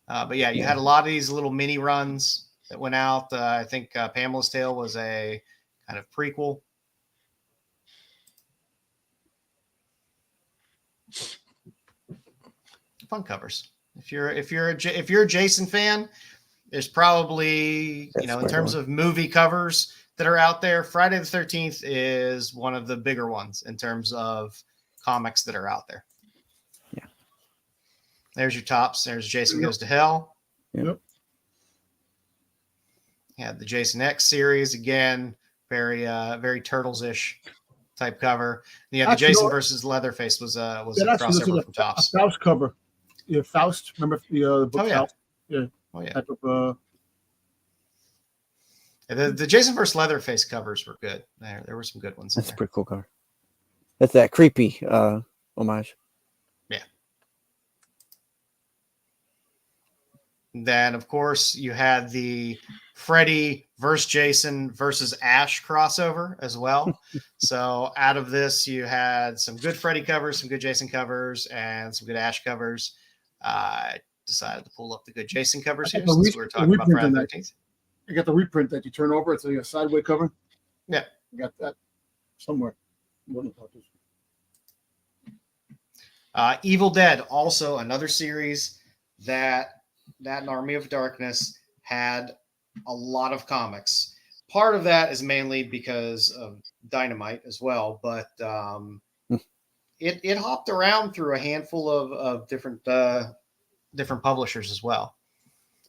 But yeah, you had a lot of these little mini runs that went out. I think Pamela's Tale was a kind of prequel. Fun covers. If you're a Jason fan, there's probably, in terms of movie covers that are out there, Friday the 13th is one of the bigger ones in terms of comics that are out there. Yeah. There's your tops. There's Jason Goes to Hell. Yep. Yeah, the Jason X series, again, very Turtles-ish type cover. Yeah, the Jason versus Leatherface was a crossover from Topps. Faust cover. Yeah, Faust. Remember the book? Oh yeah. Faust? Yeah. Oh yeah. Type of, the Jason versus Leatherface covers were good. There were some good ones. That's a pretty cool cover. That's that creepy homage. Yeah. Then, of course, you had the Freddy versus Jason versus Ash crossover as well. So out of this, you had some good Freddy covers, some good Jason covers, and some good Ash covers. I decided to pull up the good Jason covers here since we were talking about Friday the 13th. You got the reprint that you turn over. It's like a sideways cover. Yeah. You got that somewhere. Evil Dead, also another series that and Army of Darkness had a lot of comics. Part of that is mainly because of Dynamite as well, but it hopped around through a handful of different publishers as well.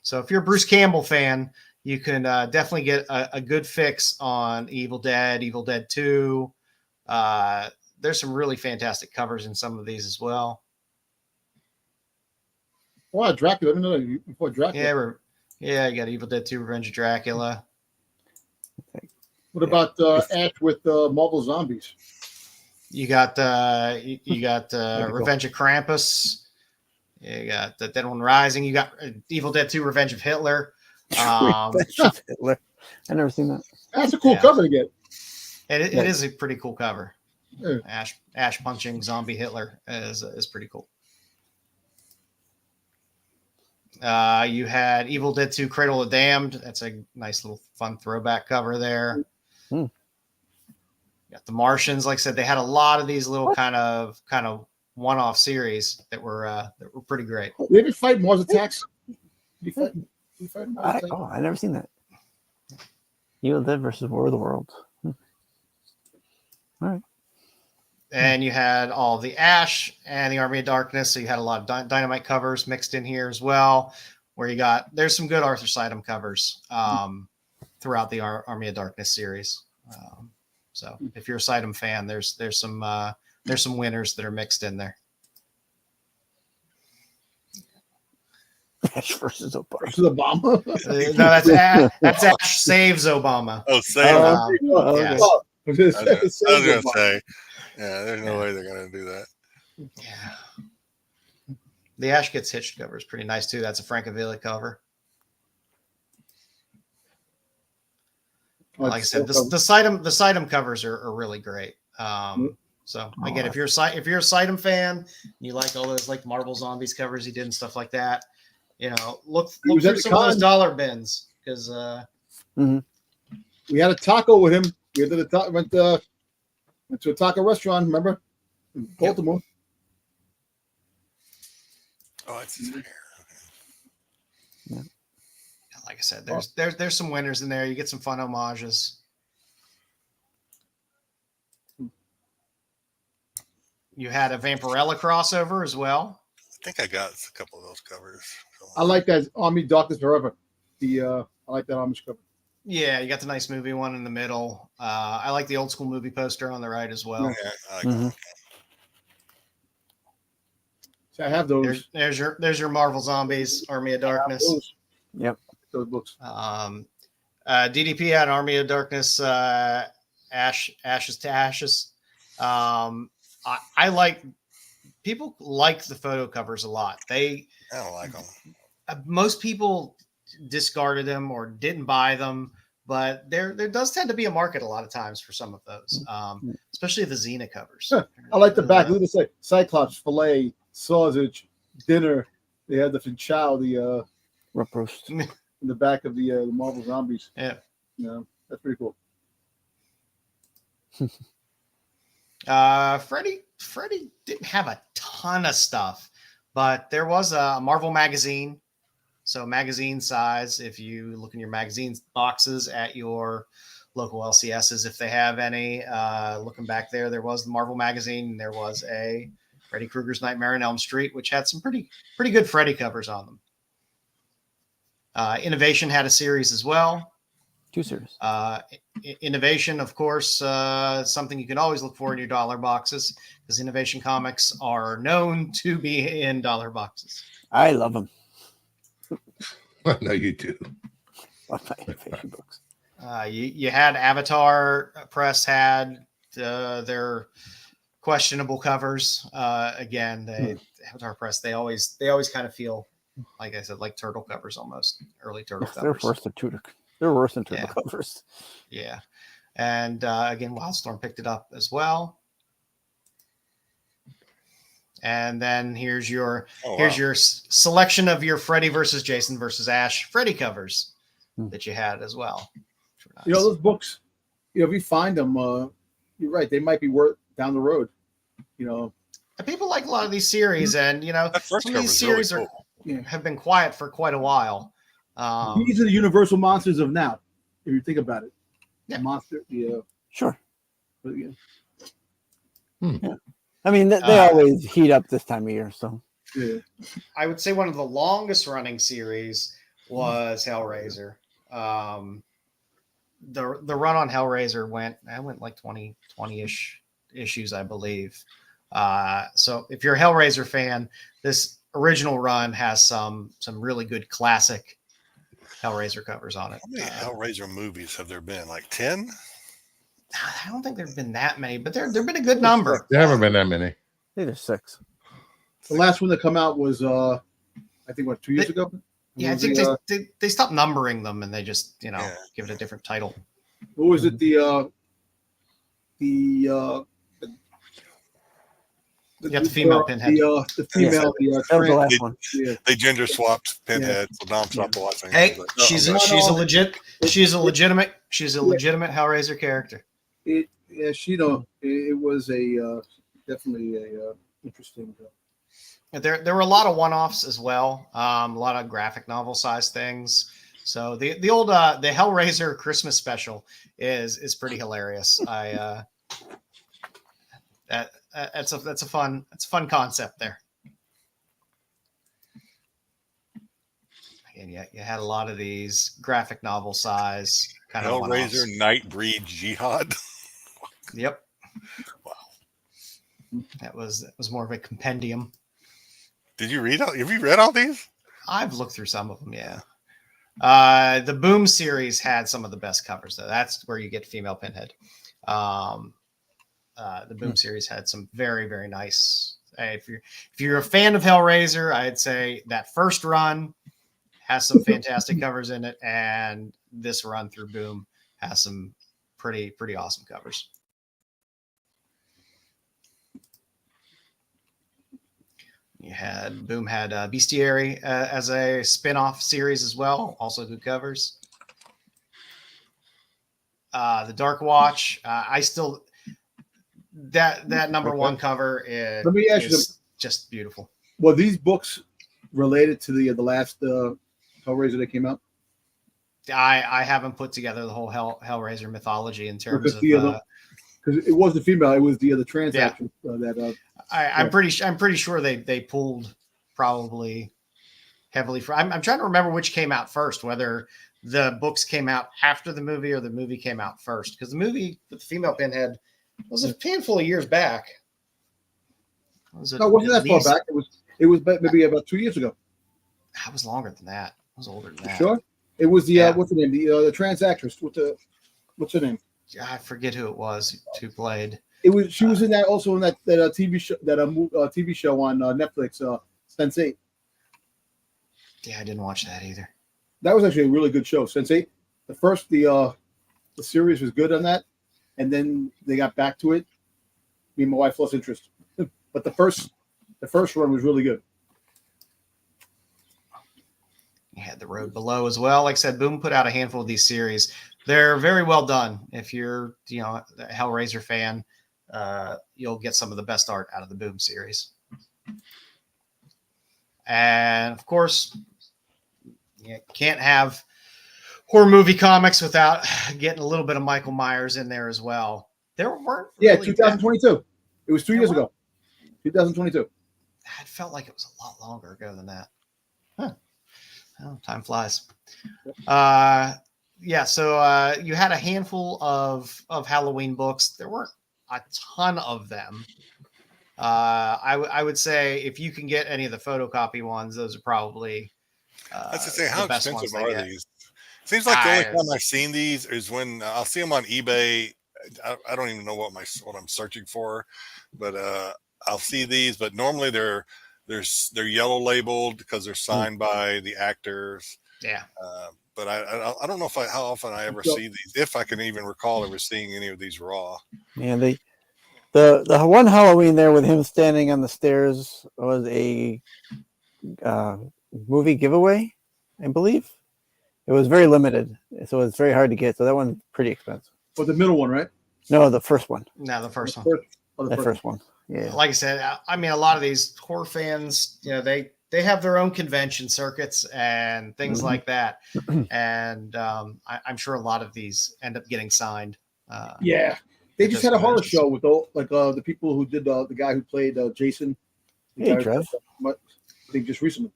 So if you're a Bruce Campbell fan, you can definitely get a good fix on Evil Dead 2. There's some really fantastic covers in some of these as well. Oh, Dracula. I didn't know that before Dracula. Yeah, you got Evil Dead 2, Revenge of Dracula. What about Ash with Marvel Zombies? You got Revenge of Krampus. You got the Dead One Rising. You got Evil Dead 2, Revenge of Hitler. Revenge of Hitler. I never seen that. That's a cool cover to get. It is a pretty cool cover. Yeah. Ash punching zombie Hitler is pretty cool. You had Evil Dead 2 Cradle of the Damned. That's a nice little fun throwback cover there. Got the Martians. Like I said, they had a lot of these little kind of one-off series that were pretty great. Did you ever fight Mars Attacks? Did you fight Mars Attacks? I never seen that. Evil Dead versus War of the Worlds. All right. And you had all the Ash and the Army of Darkness. So you had a lot of Dynamite covers mixed in here as well, where there's some good Arthur Sidem covers throughout the Army of Darkness series. So if you're a Sidem fan, there's some winners that are mixed in there. Ash versus Obama. Versus Obama. No, that's Ash saves Obama. Oh, save Yes. I was going to say, yeah, there's no way they're going to do that. Yeah. The Ash Gets Hitched cover is pretty nice too. That's a Francavilla cover. Like I said, the Sidem covers are really great. So again, if you're a Sidem fan, and you like all those like Marvel Zombies covers he did and stuff like that, look through some of those dollar bins because we had a taco with him. We went to a taco restaurant. Remember, in Baltimore. Yep. Oh, it's his hair. Yeah. Like I said, there's some winners in there. You get some fun homages. You had a Vampirella crossover as well. I think I got a couple of those covers. I like that Army Darkness Forever. I like that Amish cover. Yeah, you got the nice movie one in the middle. I like the old school movie poster on the right as well. Yeah, I like that. So I have those. There's your Marvel Zombies, Army of Darkness. Yep. Those books. DDP had Army of Darkness, Ashes to Ashes. I like people like the photo covers a lot. I don't like them. Most people discarded them or didn't buy them, but there does tend to be a market a lot of times for some of those, especially the Xena covers. I like the back. Look at this: Cyclops, fillet, sausage, dinner. They had the Finchow, the rub roast in the back of the Marvel Zombies. Yeah, that's pretty cool. Freddie didn't have a ton of stuff, but there was a Marvel magazine. So magazine size, if you look in your magazine boxes at your local LCSs, if they have any, looking back there was the Marvel magazine. And there was a Freddy Krueger's Nightmare on Elm Street, which had some pretty good Freddy covers on them. Innovation had a series as well. 2 series. Innovation, of course, something you can always look for in your dollar boxes because Innovation comics are known to be in dollar boxes. I love them. I know you do. Love my Innovation books. You had Avatar Press had their questionable covers. Again, Avatar Press, they always kind of feel, like I said, like turtle covers almost, early turtle covers. They're worse than turtle covers. Yeah. And again, Wildstorm picked it up as well. And then here's your selection of your Freddy versus Jason versus Ash Freddy covers that you had as well. Nice. Those books, if you find them, you're right, they might be worth down the road. And people like a lot of these series, and some of these series really cool. Have been quiet for quite a while. These are the Universal monsters of now, if you think about it. Yeah. Monster, Sure. But, yeah. I mean, they always heat up this time of year, so. Yeah. I would say one of the longest running series was Hellraiser. The run on Hellraiser went like 20-ish issues, I believe. So if you're a Hellraiser fan, this original run has some really good classic Hellraiser covers on it. How many Hellraiser movies have there been? Like 10? I don't think there've been that many, but there've been a good number. There haven't been that many. I think there's 6. The last one that come out was, I think, 2 years ago? Yeah, I think they stopped numbering them and they just give it a different title. What was it? The female Pinhead. The female. That was the last one. They gender swapped Pinhead, so now I'm stopped watching. Hey, she's a legitimate Hellraiser character. It was definitely a interesting. There were a lot of one-offs as well. A lot of graphic novel size things. So the old the Hellraiser Christmas special is pretty hilarious. That's a fun concept there. And you had a lot of these graphic novel size kind of Hellraiser Nightbreed Jihad. Yep. Wow. That was more of a compendium. Did you read all? Have you read all these? I've looked through some of them. Yeah. The Boom series had some of the best covers though. That's where you get female Pinhead. The Boom series had some very, very nice. If you're a fan of Hellraiser, I'd say that first run has some fantastic covers in it, and this run through Boom has some pretty awesome covers. Boom had Bestiary as a spin-off series as well, also good covers. The Dark Watch, that number one cover is, let me ask you, just beautiful. Were these books related to the last Hellraiser that came out? I haven't put together the whole Hellraiser mythology in terms of because it was the female, it was the transaction that. I'm pretty sure they pulled probably heavily from. I'm trying to remember which came out first, whether the books came out after the movie or the movie came out first, because the movie with the female Pinhead was a handful of years back. No, it wasn't that far back. It was maybe about 2 years ago. That was longer than that. It was older than that. Sure. It was the what's the name? The trans actress. What's her name? I forget who it was who played. It was she was in that also in that TV show TV show on Netflix, Sense8. Yeah, I didn't watch that either. That was actually a really good show, Sense8. The series was good on that, and then they got back to it. Me and my wife lost interest, but the first run was really good. You had The Road Below as well. Like I said, Boom put out a handful of these series. They're very well done. If you're a Hellraiser fan, you'll get some of the best art out of the Boom series. And of course, you can't have horror movie comics without getting a little bit of Michael Myers in there as well. There weren't. Really 2022. It was 2 years ago. 2022. It felt like it was a lot longer ago than that. Huh. Oh, time flies. So you had a handful of Halloween books. There weren't a ton of them. I would say if you can get any of the photocopy ones, those are probably. I was to say, how expensive are these? Seems like the only time I've seen these is when I'll see them on eBay. I don't even know what I'm searching for, but I'll see these. But normally they're yellow labeled because they're signed by the actors. Yeah. But I don't know how often I ever see these, if I can even recall ever seeing any of these raw. Yeah, the one Halloween there with him standing on the stairs was a movie giveaway, I believe. It was very limited, so it's very hard to get. So that one's pretty expensive. But the middle one, right? No, the first one. No, the first one. The first one. Yeah. Like I said, I mean, a lot of these horror fans, they have their own convention circuits and things like that. And I'm sure a lot of these end up getting signed. They just had a horror show with the people who did the guy who played Jason. Hey, Trev. I think just recently.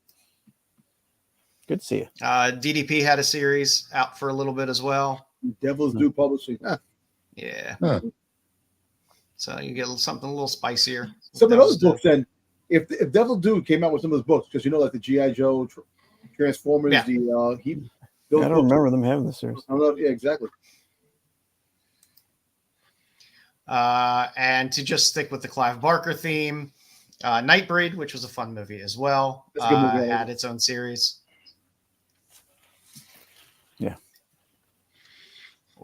Good to see you. DDP had a series out for a little bit as well. Devil's Due Publishing. Yeah. So you get something a little spicier. Some of those books, then, if Devil Dude came out with some of those books, because like the G.I. Joe, Transformers, I don't remember them having this series. Yeah, exactly. And to just stick with the Clive Barker theme, Nightbreed, which was a fun movie as well, had its own series.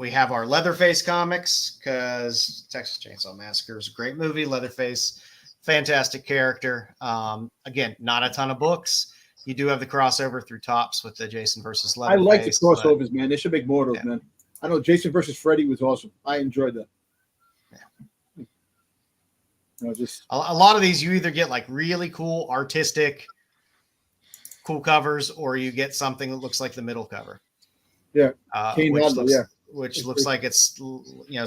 We have our Leatherface comics because Texas Chainsaw Massacre is a great movie. Leatherface, fantastic character. Again, not a ton of books. You do have the crossover through Topps with the Jason versus Leatherface. I like the crossovers, man. They should make more of those, man. I know Jason versus Freddy was awesome. I enjoyed that. Just a lot of these, you either get like really cool, artistic, cool covers, or you get something that looks like the middle cover. Yeah, which looks like it's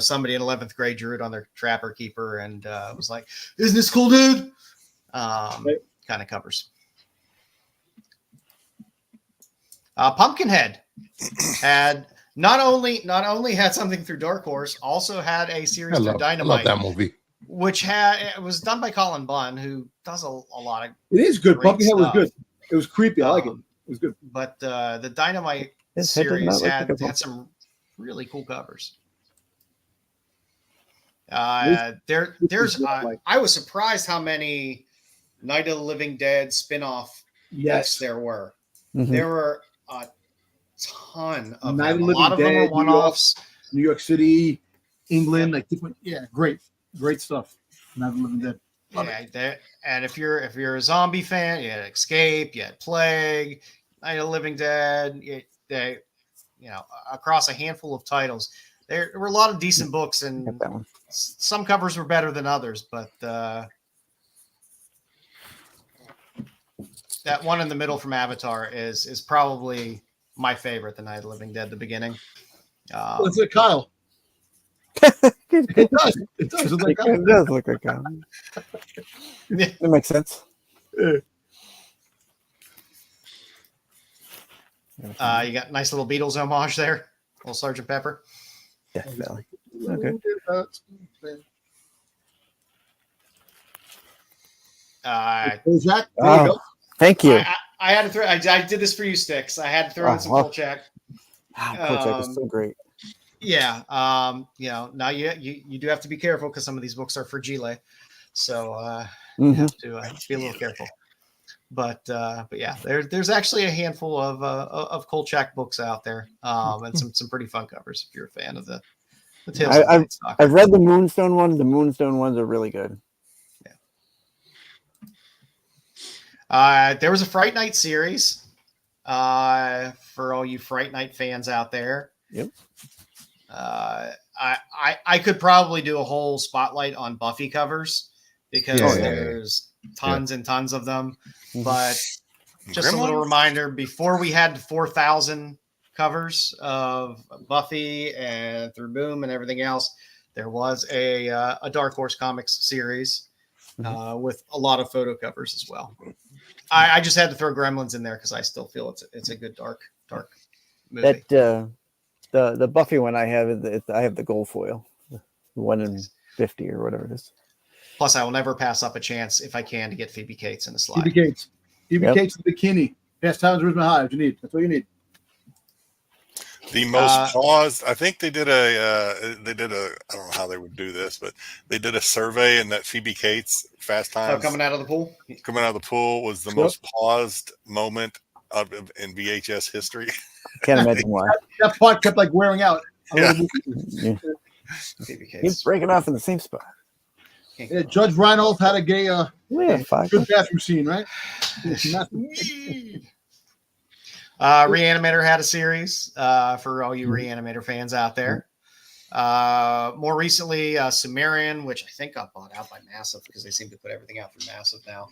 somebody in 11th grade drew it on their Trapper Keeper and was like, "Isn't this cool, dude?" Kind of covers. Pumpkinhead had not only had something through Dark Horse, also had a series through Dynamite. I love that movie. It was done by Colin Bunn, who does a lot of. It is good. Pumpkinhead was good. It was creepy. I like it. It was good. But the Dynamite series had some really cool covers. I was surprised how many Night of the Living Dead spinoff books there were. Mm-hmm. There were a ton of them. A lot of them are one-offs. New York City, England, like different. Yeah, great stuff. Night of the Living Dead. And if you're a zombie fan, you had Escape, you had Plague, Night of the Living Dead. Across a handful of titles, there were a lot of decent books, and some covers were better than others. But that one in the middle from Avatar is probably my favorite. The Night of the Living Dead, the beginning. It's like Kyle. It does. It does look like Kyle. It does look like Kyle. That makes sense. You got nice little Beatles homage there, little Sgt. Pepper. Definitely. Okay. Jack, thank you. I had to throw. I did this for you, Styx. I had to throw in some Kolchak. Kolchak is so great. Yeah. Now you do have to be careful because some of these books are for Gile, so you have to be a little careful. But yeah, there's actually a handful of Kolchak books out there, and some pretty fun covers if you're a fan of the Tales. I've read the Moonstone ones. The Moonstone ones are really good. Yeah. There was a Fright Night series for all you Fright Night fans out there. Yep. I could probably do a whole spotlight on Buffy covers because there's tons and tons of them. But just a little reminder, before we had 4,000 covers of Buffy and through Boom and everything else, there was a Dark Horse Comics series with a lot of photo covers as well. I just had to throw Gremlins in there because I still feel it's a good dark movie. The Buffy one I have I have the gold foil, 1 in 50 or whatever it is. Plus, I will never pass up a chance if I can to get Phoebe Cates in the slide. Phoebe Cates in the bikini. Best times with my high. What you need. That's what you need. The most paused. I think they did a. I don't know how they would do this, but they did a survey, and that Phoebe Cates Fast Times coming out of the pool. Coming out of the pool was the most paused moment in VHS history. Can't imagine why. That part kept like wearing out. Phoebe Cates. He's breaking off in the same spot. Yeah, Judge Reinhold had a gay good bathroom scene, right? Reanimator had a series for all you Reanimator fans out there. More recently, Sumerian, which I think got bought out by Massive because they seem to put everything out through Massive now.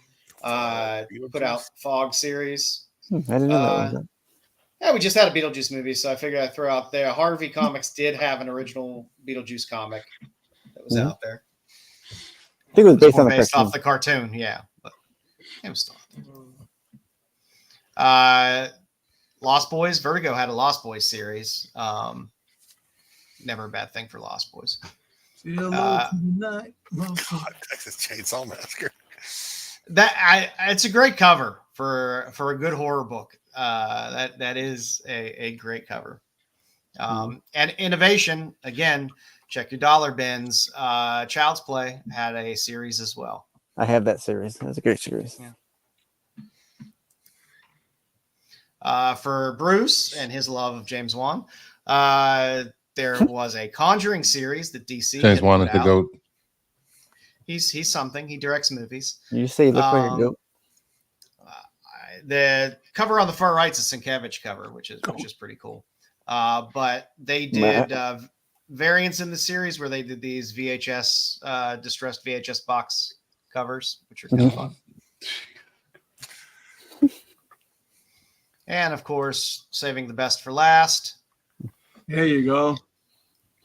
Put out Fog series. I didn't know that. Yeah, we just had a Beetlejuice movie, so I figured I'd throw out there. Harvey Comics did have an original Beetlejuice comic that was out there. I think it was based off the cartoon, yeah. But it was still. Lost Boys, Vertigo had a Lost Boys series. Never a bad thing for Lost Boys. Texas Chainsaw Massacre. It's a great cover for a good horror book. That is a great cover. And Innovation, again, check your dollar bins. Child's Play had a series as well. I have that series. That's a great series. Yeah. For Bruce and his love of James Wan, there was a Conjuring series that DC James had wanted put to out. go. He's something. He directs movies. You say he looks like a goat. The cover on the far right is a Sienkiewicz cover, which is pretty cool. But they did variants in the series where they did these VHS distressed VHS box covers, which are kind of fun. And of course, saving the best for last. There you go.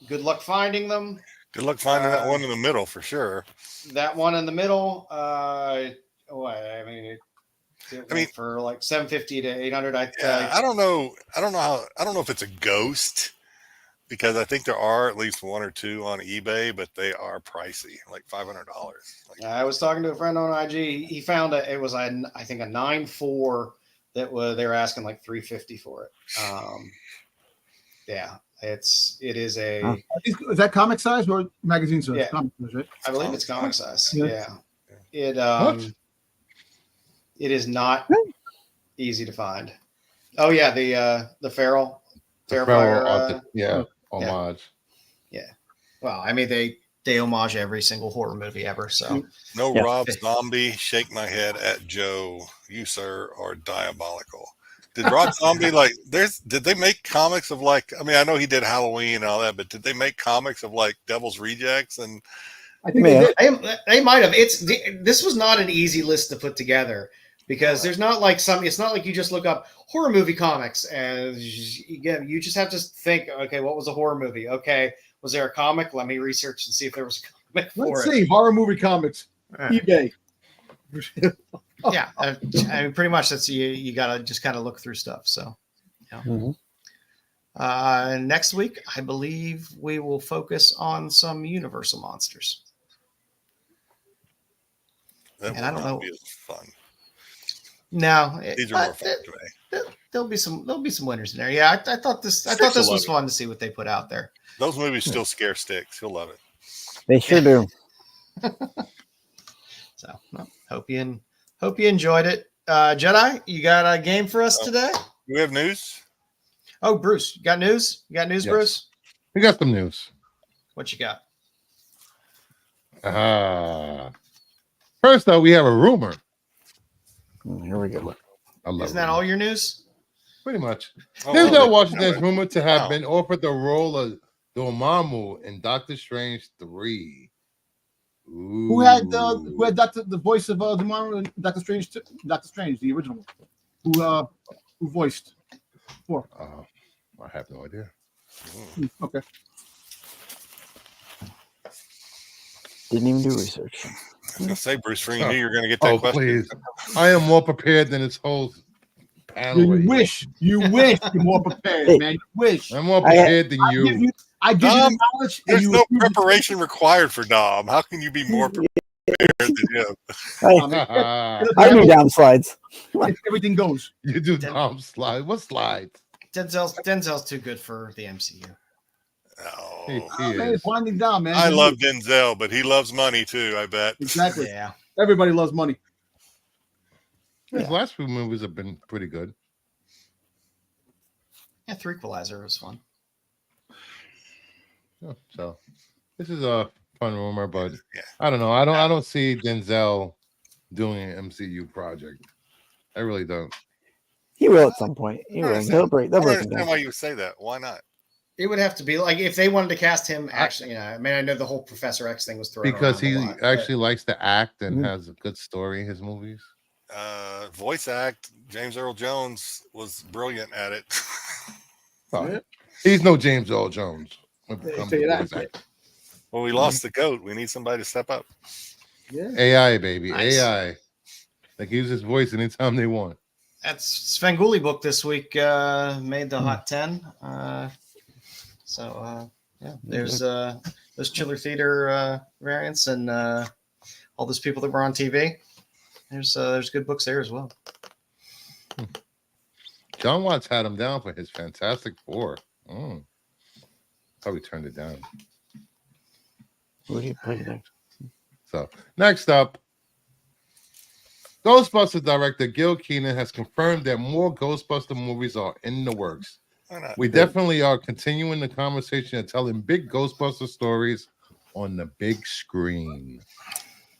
Good luck finding them. Good luck finding that one in the middle for sure. That one in the middle. I mean, for like 750 to 800. I don't know if it's a ghost, because I think there are at least one or two on eBay, but they are pricey, like $500. I was talking to a friend on IG. He found it was I think a 9.4 that they were asking like $350 for it. Yeah, it is a. Is that comic size or magazine size? Yeah, comic size, right? I believe it's comic size. Yeah. It is not easy to find. Oh yeah, the Feral homage. Yeah. Well, I mean they homage every single horror movie ever. So Rob Zombie, shake my head at Joe. You sir are diabolical. Did Rob Zombie did they make comics of I mean, I know he did Halloween and all that, but did they make comics of Devil's Rejects? And I think they might have. This was not an easy list to put together, because there's not it's not like you just look up horror movie comics and you just have to think, okay, what was a horror movie? Okay, was there a comic? Let me research and see if there was a comic for Let's see, horror movie comics, eBay. Yeah, I mean, pretty much that's you gotta just kind of look through stuff. So, yeah. Next week, I believe we will focus on some Universal monsters. That and I don't know. Be as fun. No, these are more fun to me. There'll be some winners in there. Yeah, I thought this was fun to see what they put out there. Those movies still scare Styx. He'll love it. They sure do. So, hope you enjoyed it. Jedi, you got a game for us today? Do we have news? Oh, Bruce, you got news? You got news, yes. Bruce? We got some news. What you got? First, though, we have a rumor. Here we go. Isn't that all your news? Pretty much. Denzel Washington's rumored to have been offered the role of Dormammu in Doctor Strange 3. Ooh. Who had the voice of Dormammu in Doctor Strange, the original one? Who voiced? For? I have no idea. Okay. Didn't even do research. I was going to say, Bruce, you knew you were going to get that question. Please. I am more prepared than this whole panel. You wish you're more prepared, man. You wish. I'm more prepared than you. I give you the knowledge. There's no preparation required for Dom. How can you be more prepared than him? I do Dom slides. Everything goes. You do Dom slides. What slides? Denzel's too good for the MCU. Oh, man, it's winding down, man. I love Denzel, but he loves money too, I bet. Exactly. Yeah. Everybody loves money. His last few movies have been pretty good. Yeah, Threequalizer was fun. So this is a fun rumor, but I don't know. I don't see Denzel doing an MCU project. I really don't. He will at some point. He will. They'll break. I don't understand why you would say that. Why not? It would have to be like if they wanted to cast him. Actually, I mean, I know the whole Professor X thing was thrown because he lot, actually likes to act and has a good story in his movies. Voice act. James Earl Jones was brilliant at it. He's no James Earl Jones. Well, we lost the GOAT. We need somebody to step up. Yeah. AI, baby. Nice. AI. They can use his voice anytime they want. That's Svengoolie book this week made the Hot 10. There's those Chiller Theater variants and all those people that were on TV. There's good books there as well. John Watts had him down for his Fantastic Four. Probably turned it down. What do you play next? So next up, Ghostbusters director Gil Kenan has confirmed that more Ghostbuster movies are in the works. Why not? We definitely are continuing the conversation and telling big Ghostbuster stories on the big screen.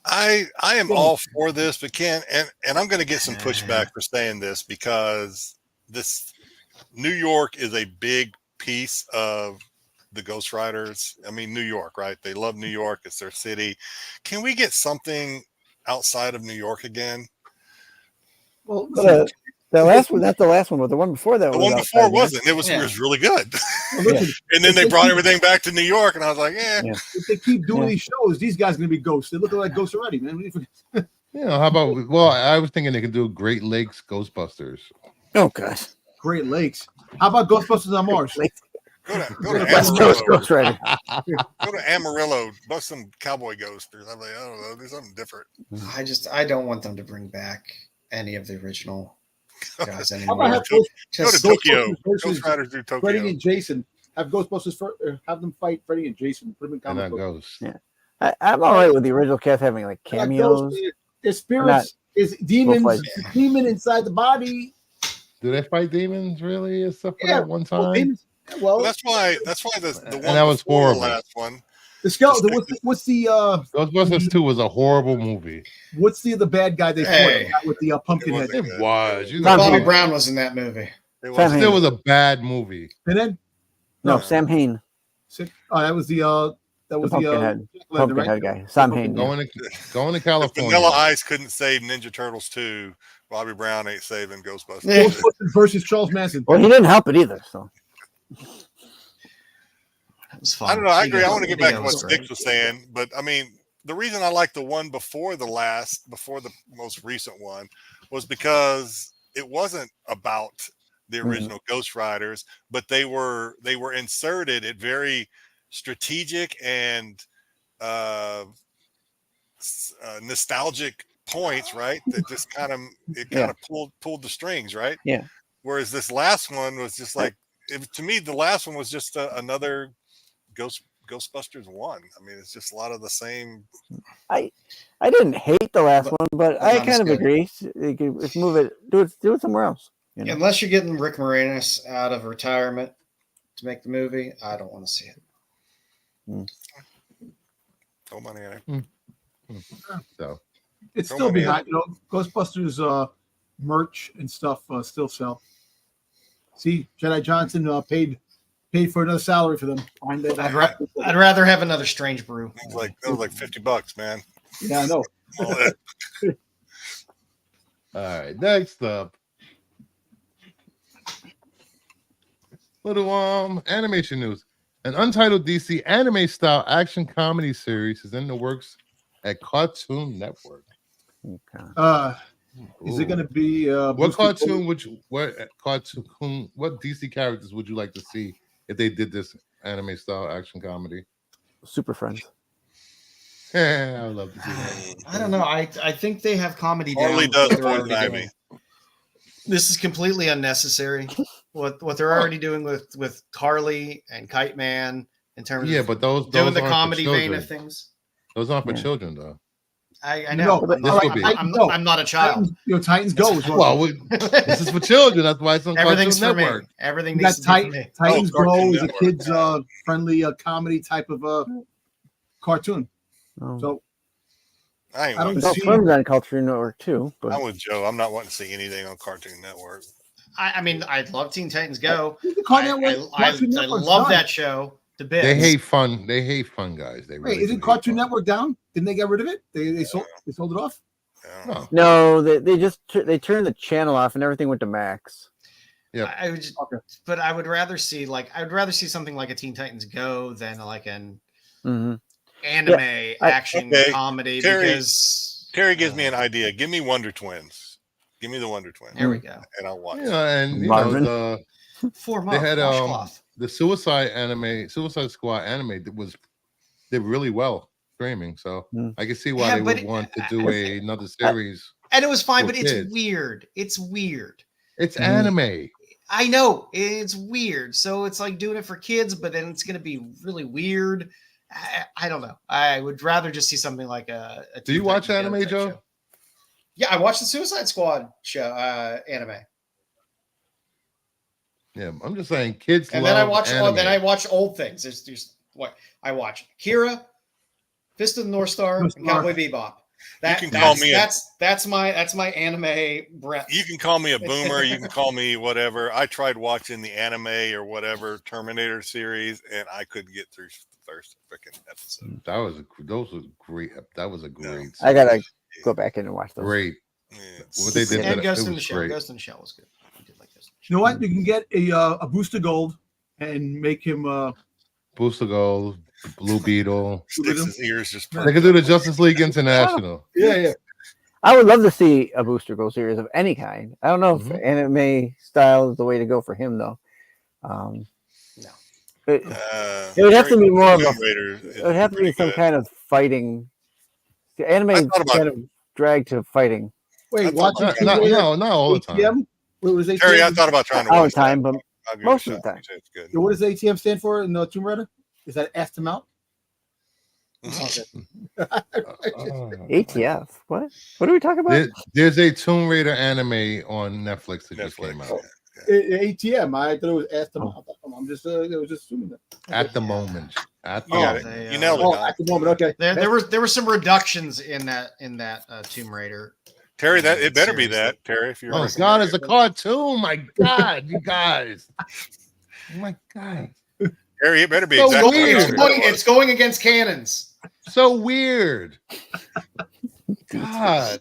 I am all for this, but and I'm going to get some pushback for saying this because this New York is a big piece of the Ghost Riders. I mean, New York, right? They love New York. It's their city. Can we get something outside of New York again? Well, the last one, not the last one, but the one before that. The one before wasn't. It was really good. listen, and then they brought everything back to New York, and I was like, if they keep doing these shows, these guys are going to be ghosts. They look like ghosts already, man. How about? Well, I was thinking they could do Great Lakes Ghostbusters. Oh gosh, Great Lakes. How about Ghostbusters on Mars? Go to Amarillo. Ghost Rider. Go to Amarillo. Bust some cowboy ghosters. I'm like, I don't know. Do something different. I don't want them to bring back any of the original guys How anymore. about Go to Ghostbusters Tokyo. versus Ghost Riders do Tokyo. Freddy and Jason. Have Ghostbusters have them fight Freddy and Jason. Put them in And comic that books. goes. I'm all right with the original cast having like cameos. Their spirits is demons. Demon inside the body. Do they fight demons really? Except for Yeah, that one time. Well, that's why the one that was before horrible. the last one. The skeleton. What's the Ghostbusters 2 was a horrible movie. What's the bad guy they fought with the pumpkin head? It It was. You Bobby Brown was in that movie. It Sam was, Hain. Still was a bad movie. And then No, Sam Hain, that was the pumpkin head guy. Sam Hain. Yeah. Going to if California. Vanilla Ice couldn't save Ninja Turtles 2, Bobby Brown ain't saving Ghostbusters. Ghostbusters versus Charles Manson. Well, he didn't help it either. So That was fun. I don't know. I agree. I want to get back to Video what was great. Styx was saying, but I mean, the reason I like the one before the most recent one, was because it wasn't about the original Ghost Riders, but they were inserted at very strategic and nostalgic points, right? That just kind of pulled the strings, right? Yeah. Whereas this last one was just like, to me, the last one was just another Ghostbusters 1. I mean, it's just a lot of the same. I didn't hate the last one, but I kind of agree. If move it, do it somewhere else. You know? Unless you're getting Rick Moranis out of retirement to make the movie, I don't want to see it. No money in it. So It's still behind. Ghostbusters merch and stuff still sell. See, Jedi Johnson paid for another salary for them. I'd rather have another Strange Brew. That was like $50, man. Yeah, I know. All that. all right, next up. Little animation news. An untitled DC anime style action comedy series is in the works at Cartoon Network. Okay. Is it going to be what cartoon what DC characters would you like to see if they did this anime style action comedy? Super Friends. I would love to see that. I don't know. I think they have comedy down. Harley with does what they're Poison already Ivy. doing. This is completely unnecessary. What they're already doing with Harley and Kite Man in terms of but those doing the aren't for comedy vein children. of things. Those aren't for children though. I know. No, I'm not a child. Titans Go as well. Well, this is for children. That's why it's on Everything's Cartoon for Network. me. Everything You needs got to be for me. Titans Go Cartoon is a Network. kids friendly comedy type of cartoon. Oh. So I ain't I don't wanting Adult to see- Swim's on Cartoon Network too. But I'm with Joe. I'm not wanting to see anything on Cartoon Network. I mean, I love Teen Titans Go. Cartoon I Network's love done. that show to bits. They hate fun. They hate fun, guys. They Wait, really isn't do hate Cartoon fun. Network down? Didn't they get rid of it? They sold it off. Yeah. No. no, they just they turned the channel off and everything went to Max. Yep. I would, but I would rather see something like a Teen Titans Go than like an Mm-hmm. anime action Okay. comedy Terry- because Terry gives me an idea. Give me Wonder Twins. Give me the Wonder Twins. there we go. And I'll watch. And Marvin. the 4 they months. had washcloth. the Suicide Squad anime did really well streaming. So I can see why Yeah, they but would want to do another series. And it was fine, for but it's kids. weird. It's weird. It's anime. I know it's weird. So it's like doing it for kids, but then it's going to be really weird. I don't know. I would rather just see something like a Do you Teen watch Titans Go anime, type Joe? show. Yeah, I watched the Suicide Squad show anime. Yeah, I'm just saying, kids. And love then I anime. watch old things. There's what I watch: Kira, Fist of the North Star, and Cowboy Bebop. That's my anime breath. You can call me a boomer. You can call me whatever. I tried watching the anime or whatever Terminator series, and I couldn't get through the first freaking episode. Those were great. That was a great. I gotta go back in and watch those. Great. Yeah, What they did. And Ghost it in the was Shell. great. Ghost in the Shell was good. I did like Ghost in the Shell. You know what? You can get a booster gold and make him Booster Gold, Blue Beetle. Sticks his ears just. They could do the Justice League International. yeah. I would love to see a Booster Gold series of any kind. I don't know if anime style is the way to go for him, though. No. It would have to be more of a. It would have to be some kind of fighting. The anime is kind of dragged to fighting. Wait, watching no, all the time. ATM? What was ATM? Terry, I thought about trying to All the watch time, that. but I'll give it most a of the shot. time. It's good. What does ATM stand for in Tomb Raider? Is that asked him out? ATF? What? What are we talking about? There's a Tomb Raider anime on Netflix that just came out. ATM. I thought it was asked him out. I'm just I was just assuming that. At the moment. You nailed it. At the moment, okay. There were some reductions in that Tomb Raider. Terry, it better be that, Terry. If you're Oh God, it's a cartoon. My God, you guys. Oh my God. Terry, it better be So exactly. weird. It's going against cannons. So weird. God,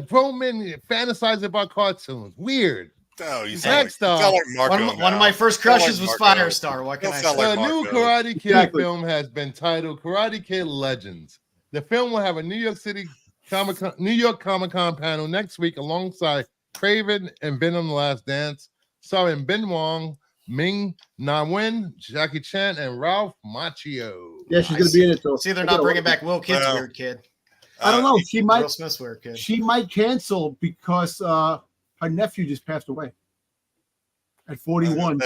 grown men fantasize about cartoons. Weird. No, you Next sound like Marco. One of my first crushes was Firestar. What can I say? Like The new Marco. Karate Kid Exactly. film has been titled Karate Kid Legends. The film will have a New York Comic Con panel next week alongside Craven and Venom: The Last Dance, starring Ben Wong, Ming Na Wen, Jackie Chan, and Ralph Macchio. Yeah, she's gonna be in it though. See, they're not bringing back Will Kidd's weird kid. I don't know. She might. Will Smith's weird kid. She might cancel because her nephew just passed away at 41.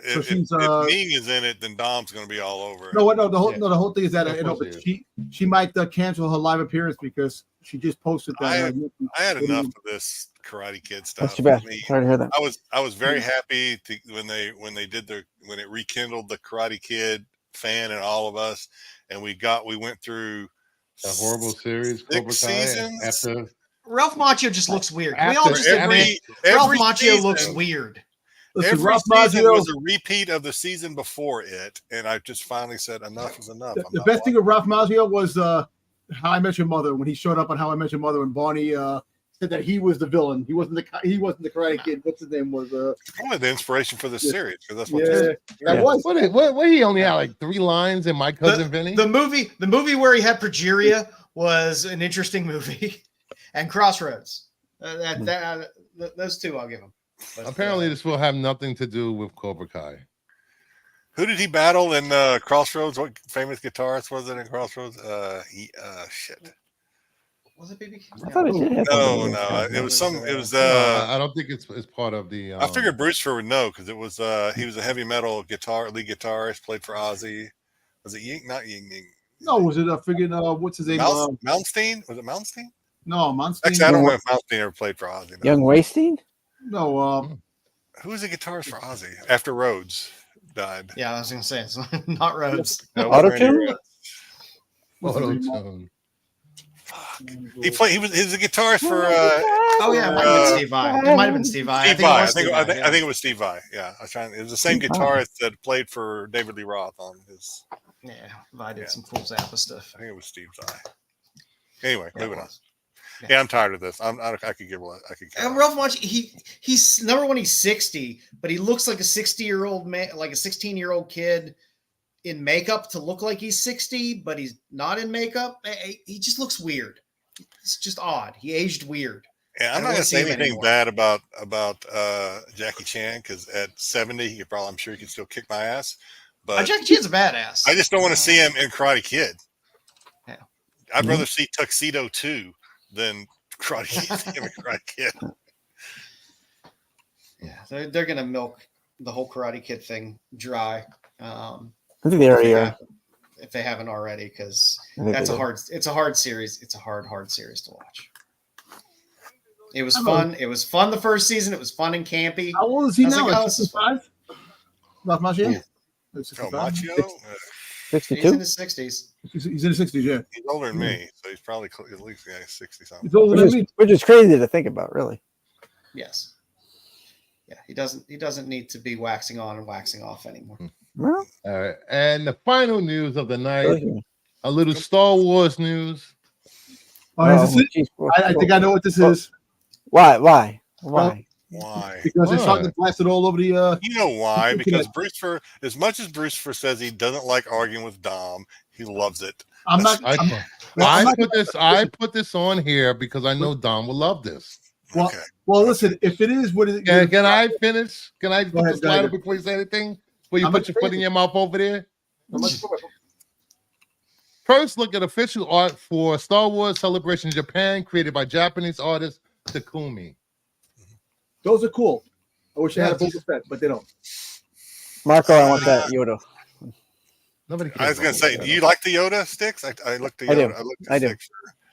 If Ming is in it, then Dom's going to be all over it. The whole thing is that but she might cancel her live appearance because she just posted that. I had enough of this Karate Kid stuff. That's too bad. Sorry to hear that. I was very happy when it rekindled the Karate Kid fan and all of us, and we went through A horrible series. Cobra Kai. After Ralph Macchio just looks weird. After We all just admit Ralph Macchio looks weird. Listen, Every Ralph season Macchio was a repeat of the season before it, and I just finally said enough is enough. The best thing of Ralph Macchio was How I Met Your Mother, when he showed up on How I Met Your Mother, and Barney said that he was the villain. He wasn't the Karate Kid. What's his name was? Probably the inspiration for the series because that's what. That was. What he only had like 3 lines in My Cousin Vinny. The movie where he had progeria was an interesting movie, and Crossroads. Those two I'll give him. But, apparently, this will have nothing to do with Cobra Kai. Who did he battle in Crossroads? What famous guitarist was it in Crossroads? Shit. Was it BB King? I thought it did have something to do with No. that. It was some. It was. I don't think it's part of the. I figured Brewster would know because it was. He was a heavy metal lead guitarist. Played for Ozzy. Was it Ying? Not Ying. No, was it? I figured. What's his name? Malmsteen? Was it Malmsteen? No, Malmsteen. Actually, I don't know if Malmsteen ever played for Ozzy. Young Waystein? No. Who was the guitarist for Ozzy after Rhodes died? Yeah, I was gonna say it's not Rhodes. No, it wasn't Randy Auto-tune? Rhoads. Auto-tune. He was a guitarist for. Oh yeah, it might have been Steve Vai. It might have been Steve Vai. Steve Vai. I think Yeah. it was Steve Vai. Yeah, it was the same guitarist that played for David Lee Roth on his. Yeah, Vai did some cool Zappa stuff. I think it was Steve Vai. Anyway, moving on. Yeah. Yeah, I'm tired of this. I could give a. I could. And Ralph Macchio, he's number one. He's 60, but he looks like a 60-year-old man, like a 16-year-old kid in makeup to look like he's 60, but he's not in makeup. He just looks weird. It's just odd. He aged weird. Yeah, I'm not going to say anything bad about Jackie Chan because at 70, I'm sure he can still kick my ass. But Jackie Chan's a badass. I just don't want to see him in Karate Kid. Yeah. I'd rather see Tuxedo 2 than Karate Kid. Yeah, they're gonna milk the whole Karate Kid thing dry. I think they already are. If they haven't already, because it's a hard series. It's a hard series to watch. It was fun. It was fun the first season. It was fun and campy. How old is he now? Like, Like 65? Ralph Macchio? Oh, Machio? 62? He's in his 60s. He's in his 60s, yeah. He's older than me, so he's probably at least 60 something. He's older than me. Which is crazy to think about, really. Yes. Yeah, he doesn't need to be waxing on and waxing off anymore. Well, All right. And the final news of the night, a little Star Wars news. Oh, is this it? I think I know what this is. Why? Why? Because it's something blasted all over the. You know why? Because Bruce, as much as Bruce says he doesn't like arguing with Dom, he loves it. I put this on here because I know Dom will love this. Well, listen. If it is what it is, can I finish? Can I put the slide up before you say anything? Before you put your foot in your mouth over there? First, look at official art for Star Wars Celebration Japan, created by Japanese artist Takumi. Those are cool. I wish I had a Boba Fett, but they don't. Marco, I want that Yoda. Nobody. I was going to say, do you like the Yoda Styx? I looked at Yoda. I do.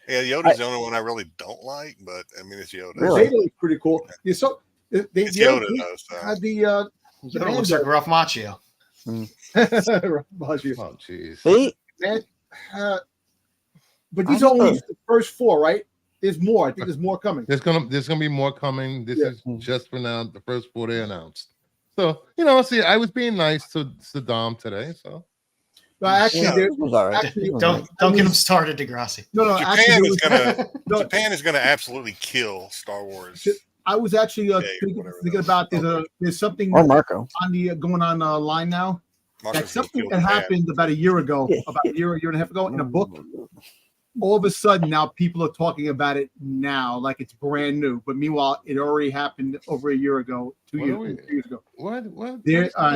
Yeah, Yoda's the only one I really don't like, but I mean, it's Yoda. Really? Yoda looks pretty cool. Yeah, so it's Yoda, though. So. Had Yoda looks like Ralph Macchio. Oh, jeez. See? But these are only the first 4, right? There's more. I think there's more coming. There's gonna be more coming. This is just for now. The first 4 they announced. So see, I was being nice to Dom today. So, actually, don't get him started, Degrassi. No. Japan is gonna absolutely kill Star Wars. I was actually thinking about there's something or Marco on the going on line now. That's something that happened about a year ago, about a year and a half ago, in a book. All of a sudden, now people are talking about it now, like it's brand new. But meanwhile, it already happened over a year ago, 2 years ago. What?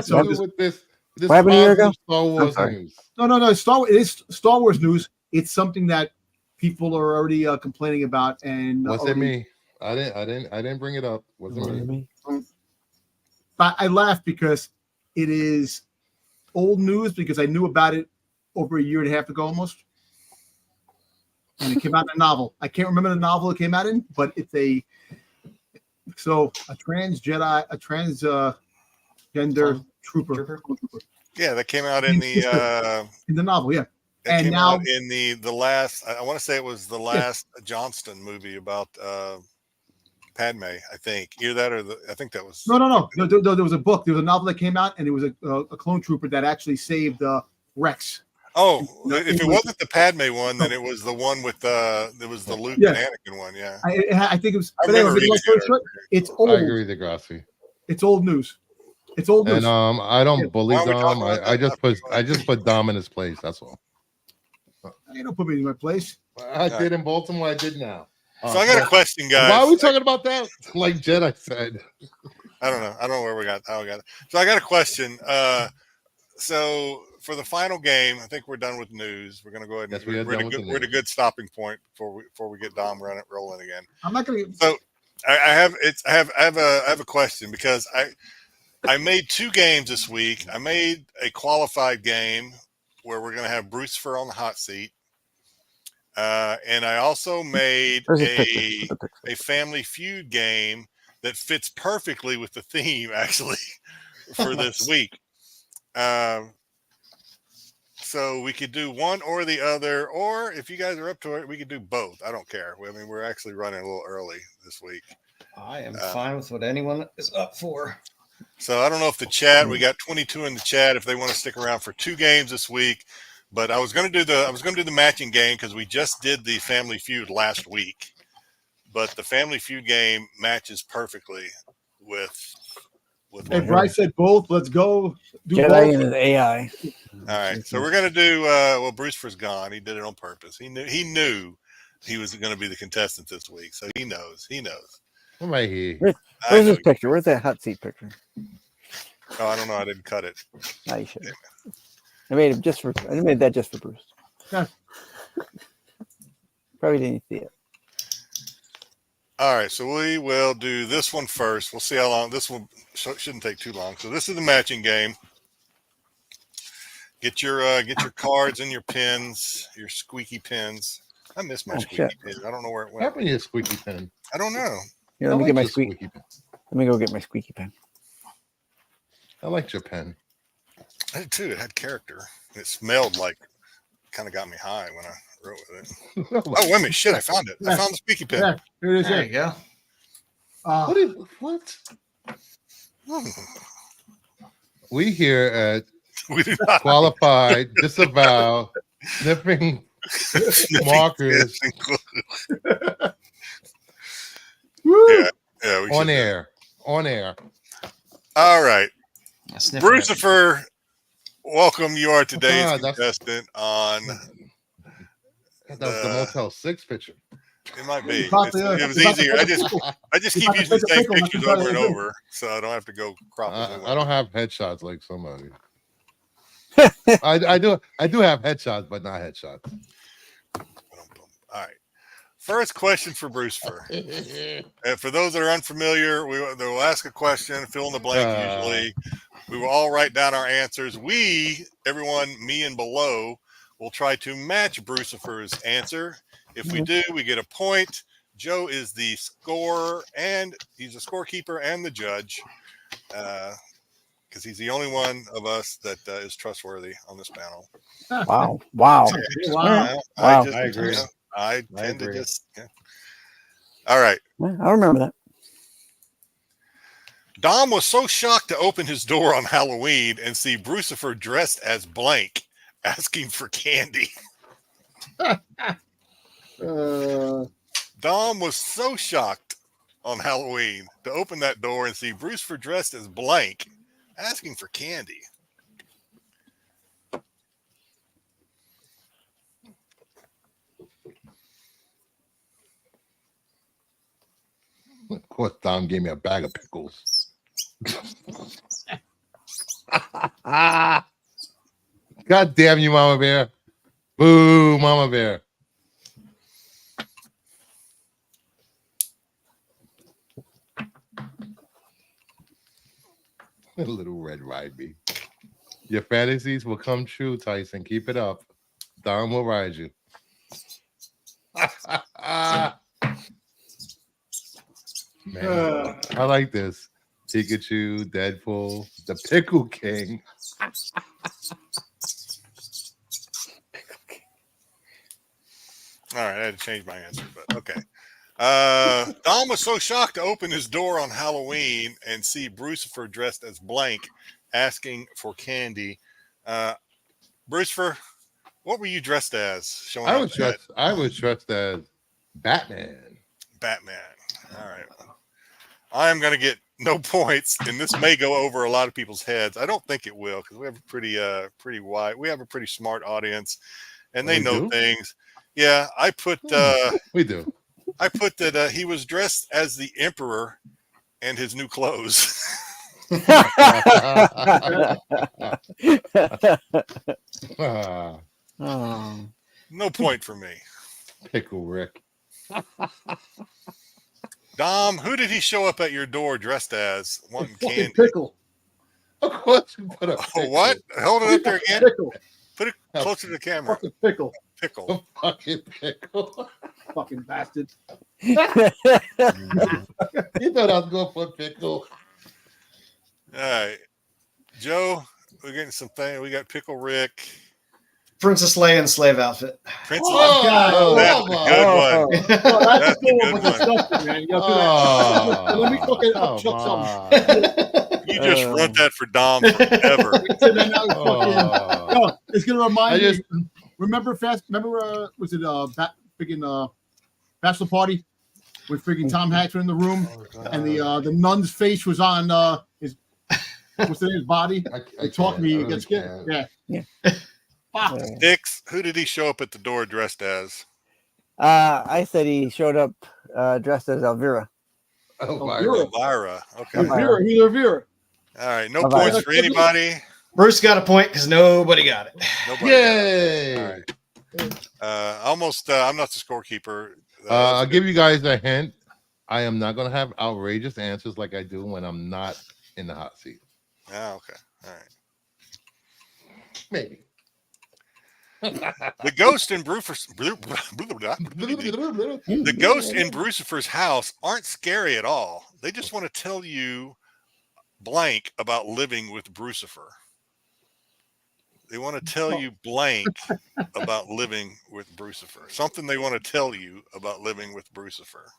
So with this what happened a year ago? Star Wars news. No. It is Star Wars news. It's something that people are already complaining about. And what's it me? I didn't bring it up. Wasn't me. But I laughed because it is old news because I knew about it over a year and a half ago almost. And it came out in a novel. I can't remember the novel it came out in, but it's a trans Jedi, a transgender trooper. Yeah, that came out in the novel. Yeah, and now in the last, I want to say it was the last Johnston movie about Padme. I think either that or I think that was no. There was a book. There was a novel that came out, and it was a clone trooper that actually saved Rex. Oh, if it wasn't the Padme one, then it was the one with it was the Luke and Anakin one. Yeah, I think it was. But anyway, it's old. I agree with Degrassi. It's old news. It's old news. And I don't bully Dom. I just put Dom in his place. That's all. You don't put me in my place. I did in Baltimore. I did now. So I got a question, guys. Why are we talking about that? Like Jedi said. I don't know. I don't know where we got. How we got it. So I got a question. So for the final game, I think we're done with news. We're going to go ahead and we're at a good stopping point before we get Dom rolling again. I'm not going to. So I have a question because I made 2 games this week. I made a qualified game where we're going to have Bruce Fur on the hot seat, and I also made a Family Feud game that fits perfectly with the theme actually for this week. So we could do one or the other, or if you guys are up to it, we could do both. I don't care. I mean, we're actually running a little early this week. I am fine with what anyone is up for. So I don't know if the chat, we got 22 in the chat, if they want to stick around for 2 games this week. But I was going to do the matching game because we just did the Family Feud last week. But the Family Feud game matches perfectly with Hey, Bryce said both. Let's go. Jedi and his AI. All right, so we're gonna do. Bruce Fur's gone. He did it on purpose. He knew he was going to be the contestant this week, so he knows. I'm right here. Where's this picture? Where's that hot seat picture? Oh, I don't know. I didn't cut it. No, you should. I made that just for Bruce. Yeah. Probably didn't see it. All right, so we will do this one first. We'll see how long. This one shouldn't take too long. So this is the matching game. Get your cards and your pins, your squeaky pins. I miss my squeaky pen. I don't know where it went. Happened to your squeaky pen? I don't know. Here, let me I get my your squeaky pen. Let me go get my squeaky pen. I liked your pen. I did too. It had character. It smelled like, kind of got me high when I wrote with it. Oh, wait a minute. Shit, I found it. I found the squeaky pen. Yeah, here it is. There you go. What? We here at We do not Qualified Disavow Sniffing Markers yeah, we on should. air. On air. All right. Brucifer, welcome. You are today's contestant on That was the Motel 6 picture. It might be. It was easier. I just keep using the same pictures over and over, so I don't have to go crop. I don't have headshots like somebody. I do have headshots, but not headshots. All right. First question for Brucifer. And for those that are unfamiliar, they'll ask a question, fill in the blank. Usually, we will all write down our answers. Everyone, me and below, will try to match Brucifer's answer. If we do, we get a point. Joe is the scorer, and he's a scorekeeper and the judge, because he's the only one of us that is trustworthy on this panel. Wow. I agree. I tend to just. Yeah. All right. I remember that. Dom was so shocked to open his door on Halloween and see Brucifer dressed as blank, asking for candy. Dom was so shocked on Halloween to open that door and see Brucifer dressed as blank, asking for candy. Of course, Dom gave me a bag of pickles. God damn you, Mama Bear. Boo, Mama Bear. Little Red Riding. Your fantasies will come true, Tyson. Keep it up. Dom will ride you. Man, I like this. Pikachu, Deadpool, the Pickle King. All right, I had to change my answer, but okay. Dom was so shocked to open his door on Halloween and see Brucifer dressed as blank, asking for candy. Brucifer, what were you dressed as? I was dressed as Batman. Batman. All right. I am going to get no points, and this may go over a lot of people's heads. I don't think it will, because we have a pretty wide. We have a pretty smart audience, and they know things. Yeah, I put. We do. I put that he was dressed as the Emperor and his new clothes. No point for me. Pickle Rick. Dom, who did he show up at your door dressed as? Wanting candy. Pickle. Of course you put a pickle. What? Hold it up there again. Pickle. Put it closer to the camera. Fucking pickle. Pickle. Fucking pickle. Fucking bastard. You thought I was going for pickle. All right. Joe, we're getting some things. We got Pickle Rick. Princess Leia in slave outfit. Princess Oh, that's a good one. That's a good with one. disgusting, man. You gotta do that. Let me fucking upchuck something. You just run that for Dom forever. It's gonna remind me. Remember, was it freaking bachelor party with freaking Tom Hanks in the room, and the nun's face was on his body. He talked to me. He gets scared. Yeah. Styx, who did he show up at the door dressed as? I said he showed up dressed as Elvira. Elvira. Okay. Elvira. All right. No points for anybody. Bruce got a point because nobody got it. Yay! All right. I'm not the scorekeeper. I'll give you guys a hint. I am not going to have outrageous answers like I do when I'm not in the hot seat. Oh, okay. All right. Maybe. The ghost in Brucifer's house aren't scary at all. They just want to tell you blank about living with Brucifer. They want to tell you blank about living with Brucifer. Something they want to tell you about living with Brucifer.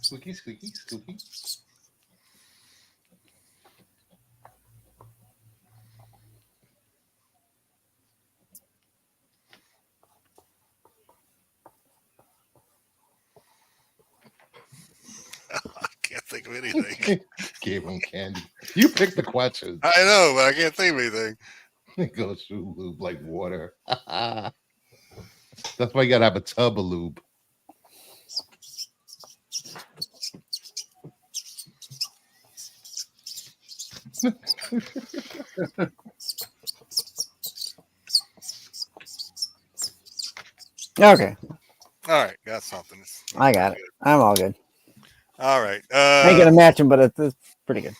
Squeaky, squeaky, squeaky. I can't think of anything. Gave him candy. You picked the questions. I know, but I can't think of anything. It goes through lube like water. That's why you gotta have a tub of lube. Okay, All right, got something. I got it. I'm all good. All right. I ain't gonna match him, but it's pretty good.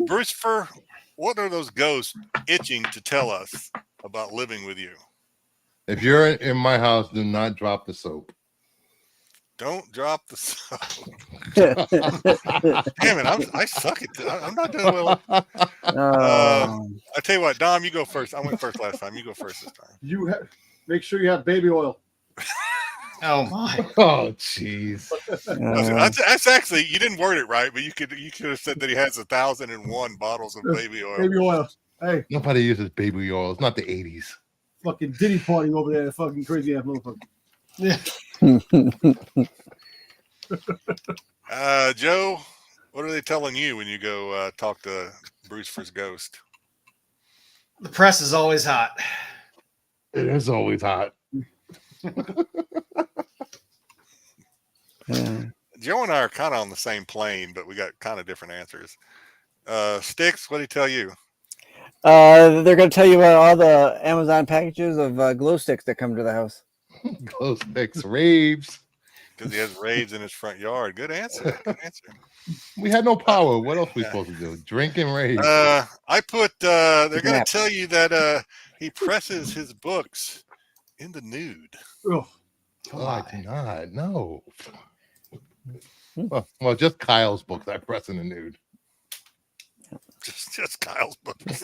Brucifer, what are those ghosts itching to tell us about living with you? If you're in my house, do not drop the soap. Don't drop the soap. Damn it, I suck at this. I'm not doing well. I tell you what, Dom, you go first. I went first last time. You go first this time. Make sure you have baby oil. Oh my! Oh jeez. That's actually, you didn't word it right, but you could have said that he has 1,001 bottles of baby oil. Baby oil. Hey, Nobody uses baby oil. It's not the 80s. fucking Diddy partying over there, fucking crazy ass motherfucker. Yeah. Joe, what are they telling you when you go talk to Brucifer's ghost? The press is always hot. It is always hot. Joe and I are kind of on the same plane, but we got kind of different answers. Styx, what did he tell you? They're gonna tell you about all the Amazon packages of glow sticks that come to the house. Glow sticks, raves. Because he has raves in his front yard. Good answer. Good answer. We had no power. What else are we supposed to do? Drink and rave. I put. They're going to tell you that he presses his books in the nude. Oh, I do not. No. Well, just Kyle's books. I press in the nude. Just Kyle's books.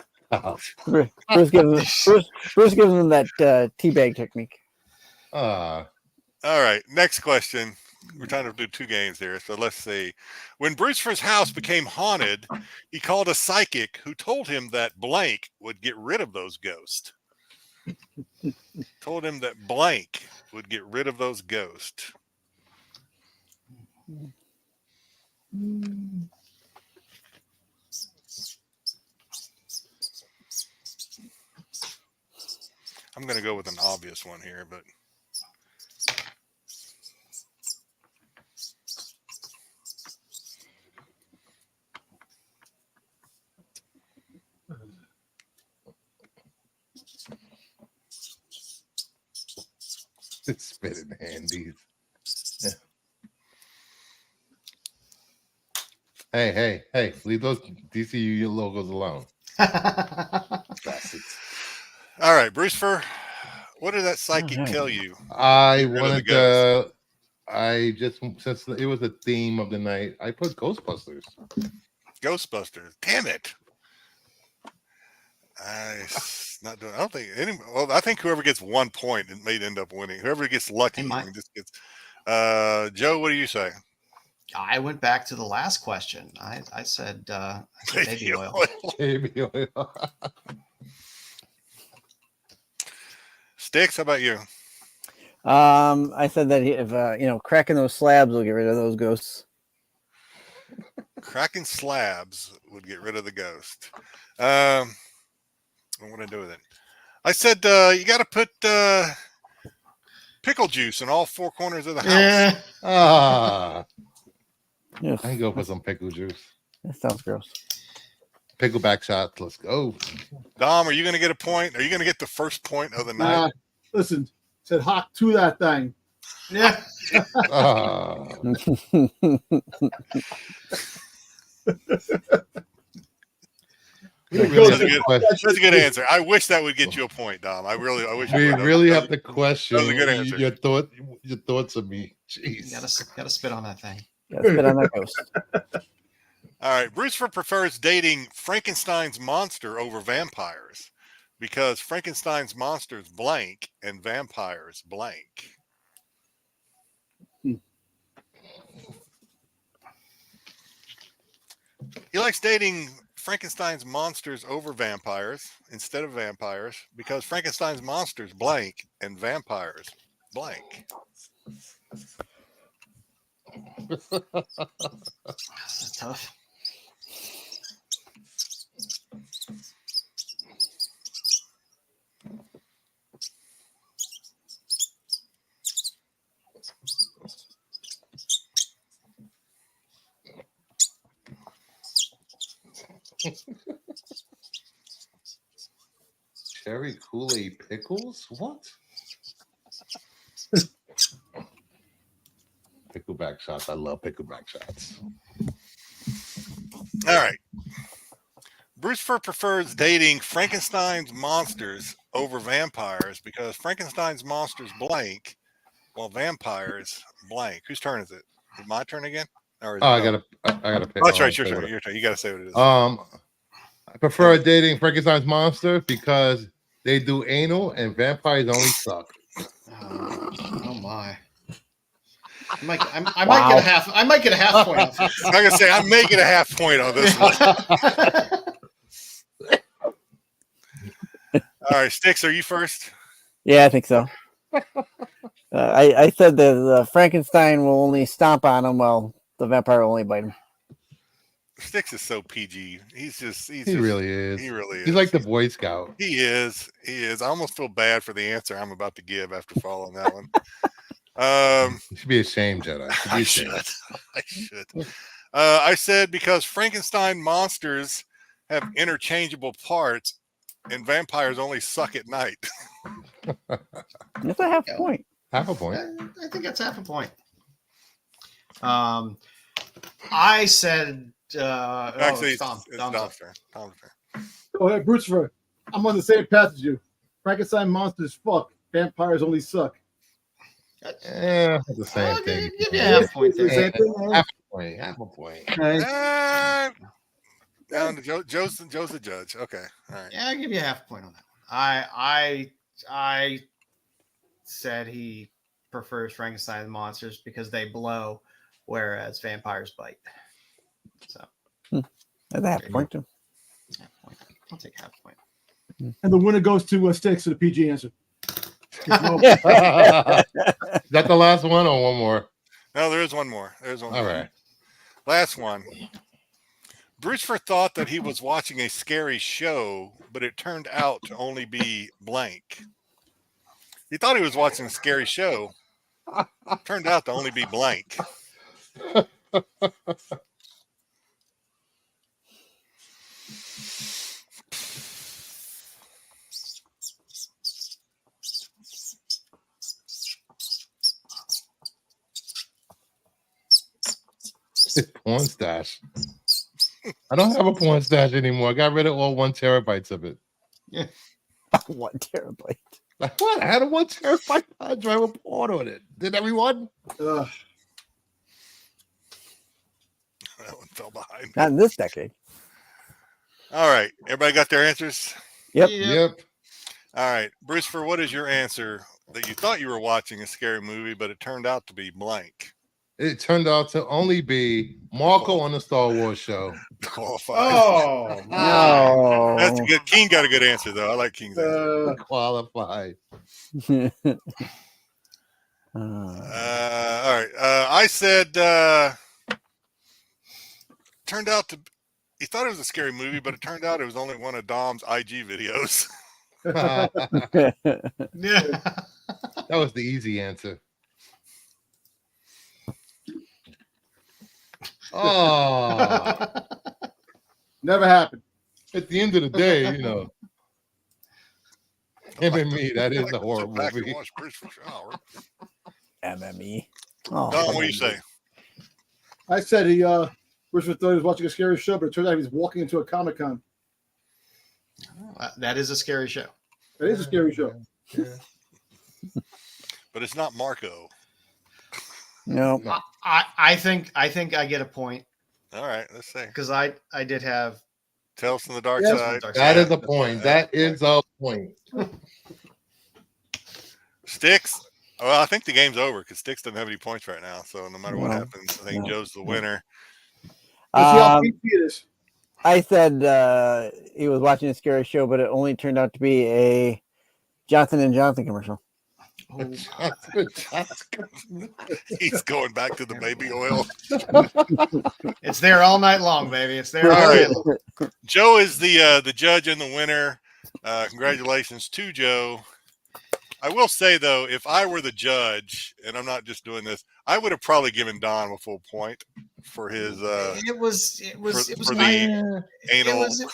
Bruce gives them that teabag technique. All right, next question. We're trying to do two games here, so let's see. When Brucifer's house became haunted, he called a psychic who told him that blank would get rid of those ghosts. Told him that blank would get rid of those ghosts. I'm going to go with an obvious one here, but It's spitting handies. Hey, leave those DCU logos alone. Bastards. all right, Brucifer, what did that psychic tell you? I wanted to. I just, since it was the theme of the night, I put Ghostbusters. Ghostbusters. Damn it. Not doing. I don't think any. Well, I think whoever gets 1 point may end up winning. Whoever gets lucky just gets. Joe, what do you say? I went back to the last question. I said baby oil. Baby oil. Styx, how about you? I said that if cracking those slabs will get rid of those ghosts. Cracking slabs would get rid of the ghost. What would I do with it? I said you got to put pickle juice in all four corners of the house. I Ugh, can go for some pickle juice. that sounds gross. Pickleback shots. Let's go. Dom, are you going to get a point? Are you going to get the first point of the night? Listen, said hawk to that thing. Yeah. That's a good answer. I wish that would get you a point, Dom. I wish we really have to question that was a good answer. Your thoughts of me. Jeez. You gotta spit on that thing. Spit on that ghost. All right. Bruce prefers dating Frankenstein's monster over vampires because Frankenstein's monster is blank and vampires blank. He likes dating Frankenstein's monsters over vampires instead of vampires because Frankenstein's monsters blank and vampires blank. That's tough. Cherry Kool-Aid pickles? What? Pickleback shots. I love pickleback shots. All right. Bruce prefers dating Frankenstein's monsters over vampires because Frankenstein's monsters blank while vampires blank. Whose turn is it? Is it my turn again? Or I gotta pick. Oh, that's right. Your turn. Your turn. You gotta say what it is. I prefer dating Frankenstein's monster because they do anal and vampires only suck. Oh my! I might get a half. I might get a half point. I'm gonna say I'm making a half point on this one. All right, Styx, are you first? Yeah, I think so. I said that the Frankenstein will only stomp on him while the vampire will only bite him. Styx is so PG. He really is. He really is. He's like the Boy Scout. He is. I almost feel bad for the answer I'm about to give after following that one. You should be ashamed, Jedi. I should. I said because Frankenstein monsters have interchangeable parts and vampires only suck at night. That's a half point. Half a point. I think that's half a point. I said Actually, it's Tom's turn. Go ahead, Bruce. I'm on the same path as you. Frankenstein monsters fuck. Vampires only suck. Yeah, the same thing. Give you a half point there. Half a point. Half a point. Down to Joe's the judge. Okay. All right. Yeah, I'll give you a half point on that one. I said he prefers Frankenstein monsters because they blow, whereas vampires bite. So that's a half point too. Half point. I'll take half point. And the winner goes to Styx for the PG answer. Is that the last one or one more? No, there is one more. All right. Last one. Bruce thought that he was watching a scary show, but it turned out to only be blank. He thought he was watching a scary show. Turned out to only be blank. Porn stash. I don't have a porn stash anymore. I got rid of all 1 terabyte of it. Yeah. 1 terabyte. What? I had a 1 terabyte hard drive with porn on it. Did everyone? That one fell behind. Not in this decade. All right. Everybody got their answers? Yep. All right. Bruce, what is your answer that you thought you were watching a scary movie, but it turned out to be blank? It turned out to only be Marco on the Star Wars show. Qualified. Oh, no. That's a good. King got a good answer, though. I like King's answer. Qualified. All right. I said turned out to. He thought it was a scary movie, but it turned out it was only one of Dom's IG videos. yeah. That was the easy answer. Oh, never happened. At the end of the day, him and me, that is a horror Back and movie. watch Christopher Shower. MME. Oh, Don, what do you say? I said Christopher thought he was watching a scary show, but it turned out he was walking into a Comic-Con. That is a scary show. That is a scary show. Yeah. But it's not Marco. no. I think I get a point All right, let's see. because I did have Tales from the Dark Yes. Side. That is a point. That is a point. Styx. Well, I think the game's over because Styx doesn't have any points right now. So no matter what No. happens, I think Joe's the winner. Let's see how PC it is. I said he was watching a scary show, but it only turned out to be a Johnson & Johnson commercial. He's going back to the baby oil. it's there all night long, baby. It's there all All night right. long. Joe is the judge and the winner. Congratulations to Joe. I will say though, if I were the judge, and I'm not just doing this, I would have probably given Don a full point for his It was for the anal. It was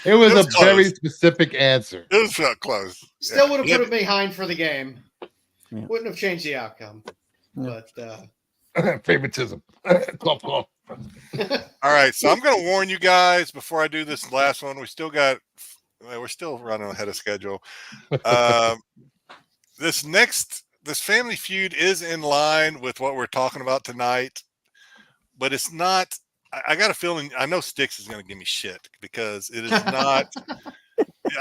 It was a very close. specific answer. It was not close. Still would have Yeah. put it behind for the game. Yeah. Wouldn't have changed the outcome. Yeah. But Favoritism. Clop, clop. All right, so I'm going to warn you guys before I do this last one. We're still running ahead of schedule. This Family Feud is in line with what we're talking about tonight, but it's not. I got a feeling. I know Styx is going to give me shit because it is not.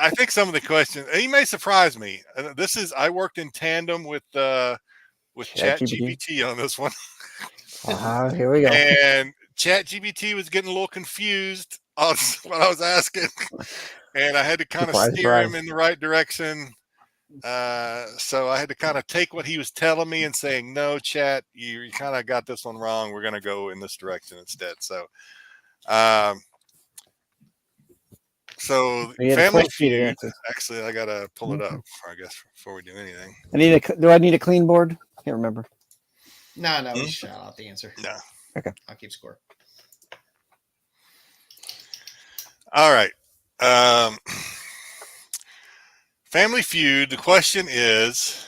I think some of the questions he may surprise me. I worked in tandem with ChatGPT on this one. Here we go. And ChatGPT was getting a little confused on what I was asking, and I had to kind of steer him in the right direction. So I had to kind of take what he was telling me and saying, "No, Chat, you kind of got this one wrong. We're going to go in this direction instead." So, Family Feud. Actually, I got to pull it up, I guess, before we do anything. Do I need a clean board? Can't remember. no, we shout out the answer. No. Okay. I'll keep score. All right. Family Feud. The question is,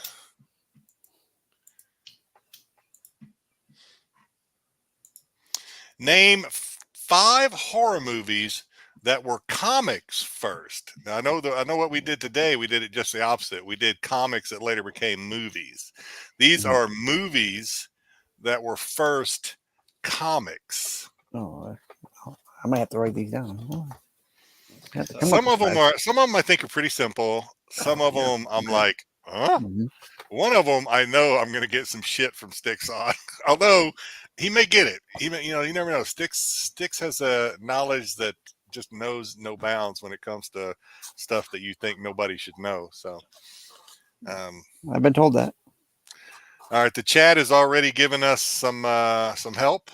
name 5 horror movies that were comics first. Now I know what we did today. We did it just the opposite. We did comics that later became movies. These are movies that were first comics. Oh, I might have to write these down. Some of them I think are pretty simple. Some of them I'm like, huh? Mhm. One of them I know I'm going to get some shit from Styx on. Although he may get it. He may, you never know. Styx has a knowledge that just knows no bounds when it comes to stuff that you think nobody should know. So I've been told that. All right, the chat has already given us some help.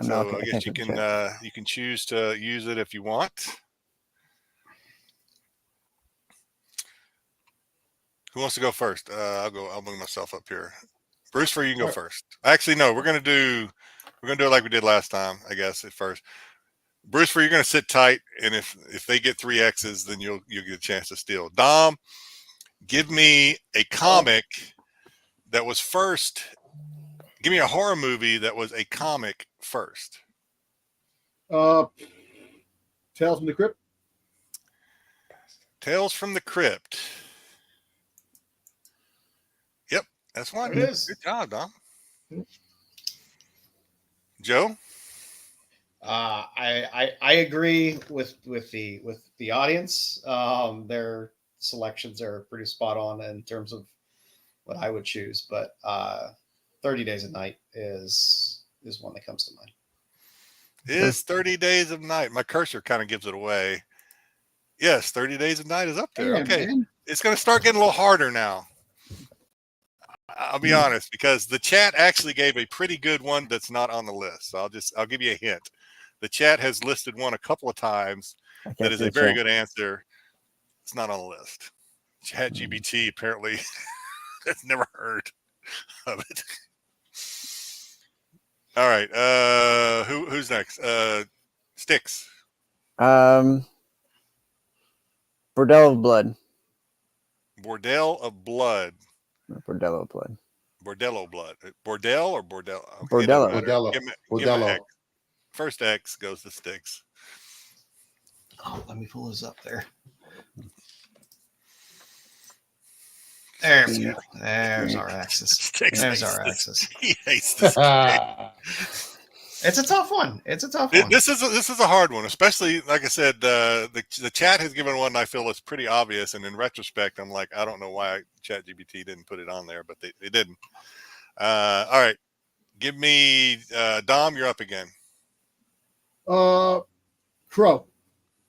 So I guess you can choose to use it if you want. Who wants to go first? I'll go. I'll move myself up here. Bruce, you can go first. Actually, no. We're gonna do it like we did last time. I guess at first. Bruce, you're gonna sit tight, and if they get 3 X's, then you'll get a chance to steal. Dom, give me a comic that was first. Give me a horror movie that was a comic first. Tales from the Crypt. Tales from the Crypt. Yep, that's one. There it is. Good job, Dom. Joe. I agree with the audience. Their selections are pretty spot on in terms of what I would choose, but 30 Days of Night is one that comes to mind. Is 30 Days of Night. My cursor kind of gives it away. Yes, 30 Days of Night is up there. Okay. Man. It's going to start getting a little harder now. I'll be honest, because the chat actually gave a pretty good one that's not on the list. So I'll give you a hint. The chat has listed one a couple of times that is a very good answer. It's not on the list. ChatGPT apparently has never heard of it. All right. Who's next? Styx. Bordello of Blood. Bordel of Blood. Bordello of Blood. Bordello blood. Bordel or Bordel? Bordello. Bordello. Give me Bordello. X. First X goes to Styx. Oh, let me pull those up there. There we go. There's our axis. Styx There's hates our this. axis. He hates this. It's a tough one. It's a tough one. This is a hard one, especially like I said. The chat has given one I feel is pretty obvious, and in retrospect, I'm like, I don't know why ChatGPT didn't put it on there, but they didn't. All right, give me Dom. You're up again. Crow.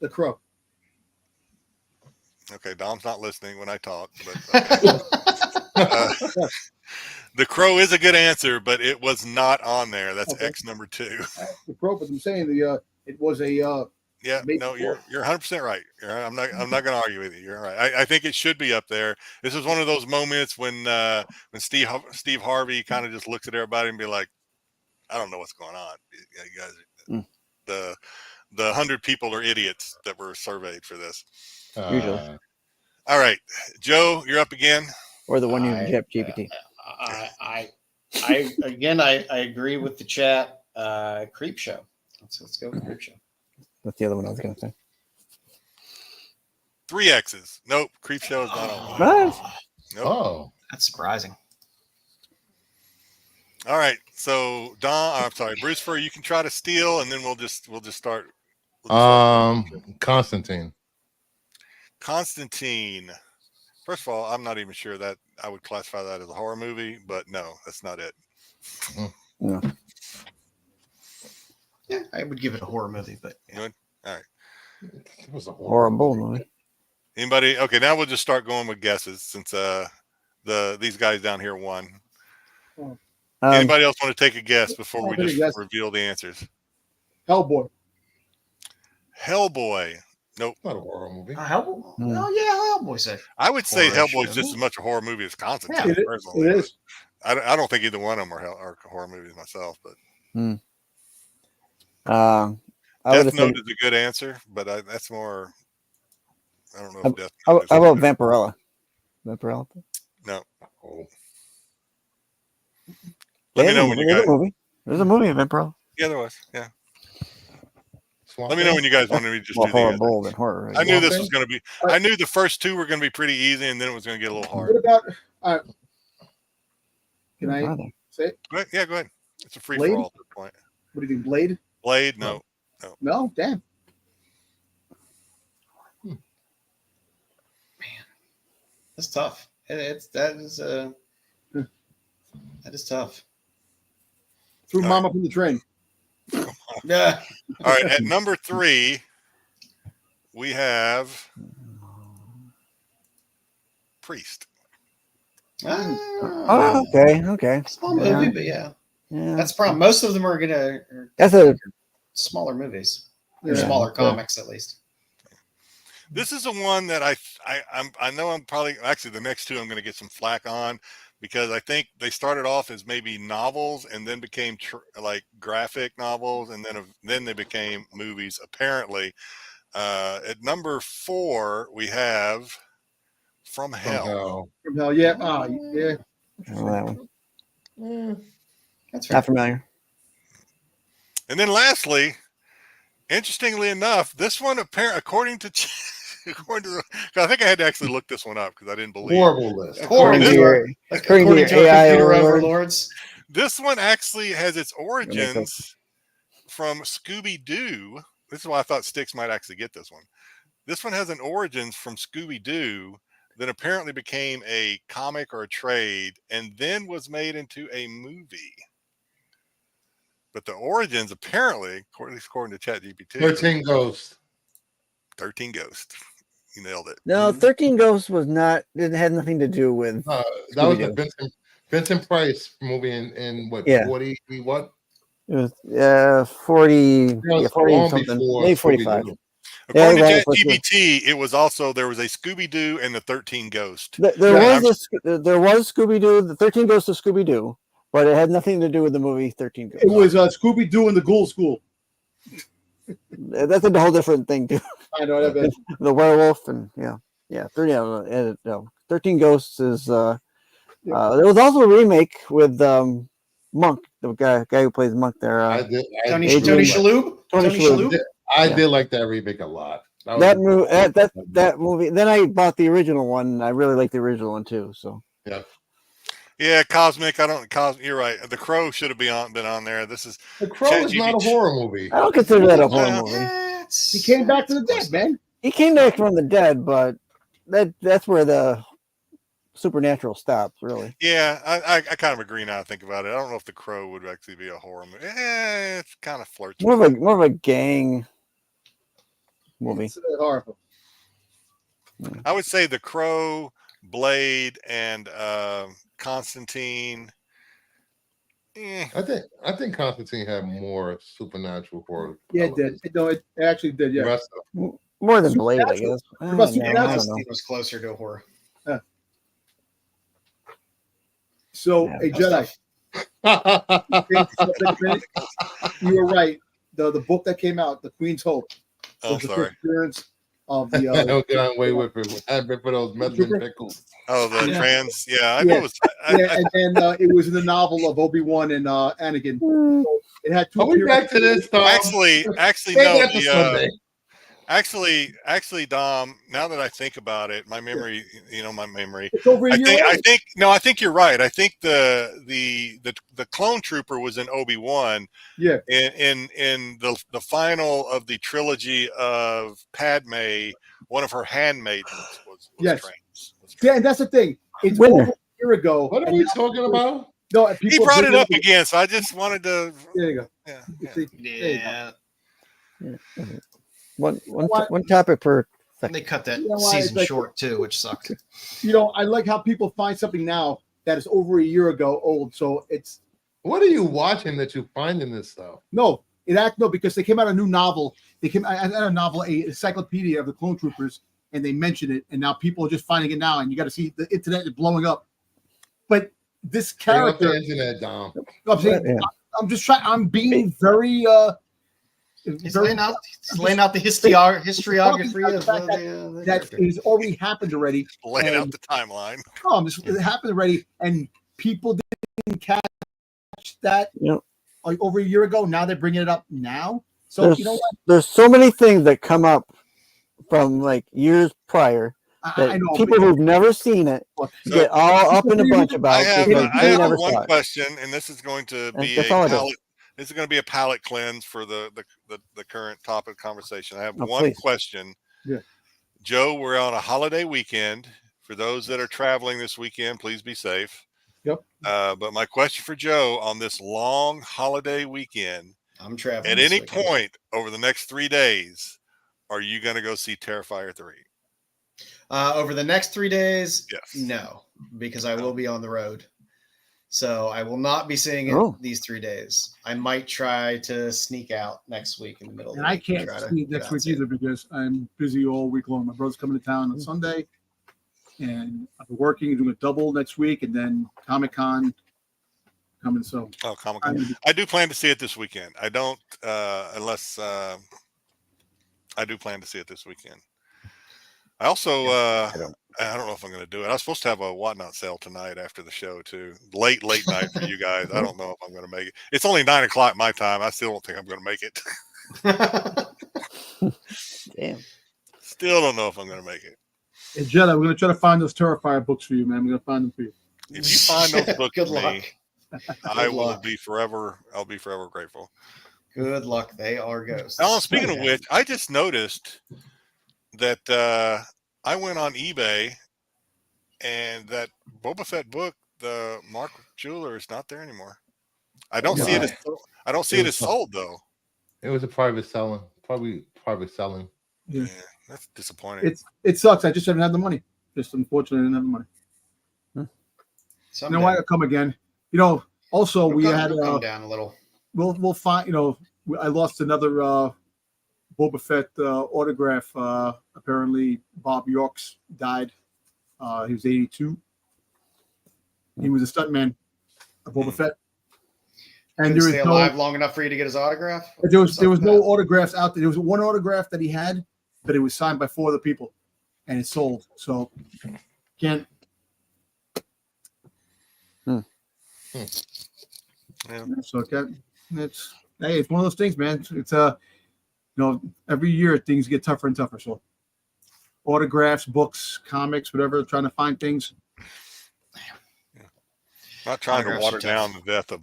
The Crow. Okay, Dom's not listening when I talk, but okay. The Crow is a good answer, but it was not on there. That's Okay. X number 2. The Crow, but I'm saying it was a Yeah, no, you're 100% right. I'm not going to argue with you. You're right. I think it should be up there. This is one of those moments when Steve Harvey kind of just looks at everybody and be like, I don't know what's going on. You guys, the 100 people are idiots that were surveyed for this. Usually. All right, Joe, you're up again. Or the one using GPT. I agree with the chat. Creep Show. Let's go with Creep Show. That's the other one I was going to say. 3 X's. Nope, Creep Show is not on. What? Nope. Oh, That's surprising. All right, so Bruce Fur, you can try to steal, and then we'll just start. Constantine. Constantine. First of all, I'm not even sure that I would classify that as a horror movie, but no, that's not it. No. Yeah, I would give it a horror movie, but yeah. Good. All right. It was a Horrible movie. Anybody? Okay, now we'll just start going with guesses since these guys down here won. Anybody else want to take a guess before we just reveal the answers? Hellboy. Hellboy. Nope. Not a horror movie. Hellboy? Oh, yeah, Hellboy said. I would say Horror Hellboy is show. just as much a horror movie as Constantine. Yeah, personally. it is. I don't think either one of them are horror movies myself, but Death Note is a good answer, but that's more. I don't know if Death Note is how about Vampirella? Vampirella? No. Oh. Let me know when you guys. There's a movie of Vampirella. Yeah, there was. Yeah. Swamp Let me know Thing? when you guys want me to just Well, do the answer. horrible than horror. Right? I knew Swamp this Thing? was going to be. I knew the first 2 were going to be pretty easy, and then it was going to get a little hard. What about? Can I Brother. say it? Go ahead. Yeah, go ahead. It's a free Blade? for all at this point. What do you think? Blade? Blade? No. No, damn. That's tough. That is tough. Threw All Mama from the train. Yeah. All right. At number 3, we have Priest. Oh, okay. Small movie, but yeah. Yeah. That's the problem. Most of them are That's a smaller movies. Or Yeah. smaller comics, at least. This is the one that I know I'm probably actually the next 2 I'm going to get some flack on because I think they started off as maybe novels and then became like graphic novels and then they became movies. Apparently, at number 4 we have From Hell. From Hell, yeah. Yeah. oh, that one. That's right. Not familiar. And then lastly, interestingly enough, this one according to I think I had to actually look this one up because I didn't believe. Horrible list. According According to to your, according to your according to AI computer overlord. overlords. This one actually has its origins from Scooby-Doo. This is why I thought Styx might actually get this one. This one has an origins from Scooby-Doo that apparently became a comic or a trade and then was made into a movie. But the origins apparently, at least according to ChatGPT, 13 Ghosts. 13 Ghosts. You nailed it. No, 13 Ghosts was not. It had nothing to do with. That was the Scooby-Doo. Vincent Price movie in what? Yeah. 40 what? It was 40, was 40 long something, before maybe 45. Scooby-Doo. According right, to for sure. ChatGPT, it was also there was a Scooby-Doo and the 13 Ghost. There was Scooby-Doo, the 13 Ghosts of Scooby-Doo, but it had nothing to do with the movie 13 Ghosts. It was Scooby Doo and the Ghoul School. That's a whole different thing too. I know that. The werewolf and 13 Ghosts is. There was also a remake with Monk, the guy who plays Monk there. Tony Shalhoub. I did like that remake a lot. That movie. Then I bought the original one. And I really like the original one too. So yeah, Cosmic. You're right. The Crow should have been on there. The Crow is not a horror movie. I don't consider that a horror movie. He came back to the dead, man. He came back from the dead, but that's where the supernatural stops, really. Yeah, I kind of agree now. I think about it. I don't know if The Crow would actually be a horror movie. It's kind of flirty. More of a gang movie. It's horrible. I would say The Crow, Blade, and Constantine. I think Constantine had more supernatural horror. Yeah, it did. No, it actually did. Yeah, more than Blade, I guess. Constantine was closer to a horror. So, a Jedi. You were right. The book that came out, The Queen's Hope. Oh, sorry. Appearance of the. Don't get away with it. Had been for those meddling pickles. Oh, the trans. Yeah, I know. It And it was in the novel of Obi-Wan and Anakin. So it had two. Are we back to this, Tom? Actually, no. Actually, Dom. Now that I think about it, my memory. It's over a year. I think you're right. I think the clone trooper was in Obi-Wan. Yeah. In the final of the trilogy of Padme, one of her handmaidens was trans. Yeah, and that's the thing. It's over a year ago. What are we talking about? No, he brought it up again, so I just wanted to. There you go. Yeah. One topic per second. They cut that season short too, which sucked. I like how people find something now that is over a year ago old. So it's. What are you watching that you find in this stuff? No, because they came out a new novel. They came out a novel, a encyclopedia of the clone troopers, and they mentioned it, and now people are just finding it now, and you got to see the internet is blowing up. But this character, the internet, Dom. I'm saying, I'm just trying. I'm being very. He's laying out the historiography of that has already happened already. Laying out the timeline. It happened already, and people didn't catch that like over a year ago. Now they're bringing it up now. So you know what? There's so many things that come up from like years prior. I know, people who've never seen it get all up in a bunch about. I have one question, and this is going to be This is going to be a palate cleanse for the current topic of conversation. I have one question. Yeah. Joe, we're on a holiday weekend. For those that are traveling this weekend, please be safe. Yep. But my question for Joe on this long holiday weekend, I'm traveling. At any point over the next 3 days, are you going to go see Terrifier 3? Over the next 3 days? Yes. No, because I will be on the road. So I will not be seeing it these 3 days. I might try to sneak out next week in the middle of the week. And I can't sneak next week either because I'm busy all week long. My brother's coming to town on Sunday, and I'll be working, doing a double next week, and then Comic-Con coming. So Comic-Con. I do plan to see it this weekend. I don't unless I do plan to see it this weekend. I also I don't know if I'm going to do it. I was supposed to have a Whatnot sale tonight after the show too. Late night for you guys. I don't know if I'm going to make it. It's only 9:00 my time. I still don't think I'm going to make it. Damn. Still don't know if I'm going to make it. Hey, Jedi, we're going to try to find those Terrifier books for you, man. We're going to find them for you. If you find those books Good for luck. me, I will be forever. I'll be forever grateful. Good luck. They are ghosts. Now, speaking of which, I just noticed that I went on eBay, and that Boba Fett book, the Mark Jeweler, is not there anymore. I don't see it. I don't see it as sold though. It was a private selling. Probably private selling. Yeah, that's disappointing. It sucks. I just haven't had the money. Just unfortunately, I didn't have the money. You know why? I'll come again. Also we had come down a little. We'll find. I lost another Boba Fett autograph. Apparently, Bob Yorks died. He was 82. He was a stuntman of Boba Fett. And Couldn't there stay is alive long enough for you to get his autograph. there was no autographs out there. There was one autograph that he had, but it was signed by 4 other people, and it sold. So can't. Yeah. So it's one of those things, man. It's every year things get tougher and tougher. So autographs, books, comics, whatever, trying to find things. Not trying to water down the death of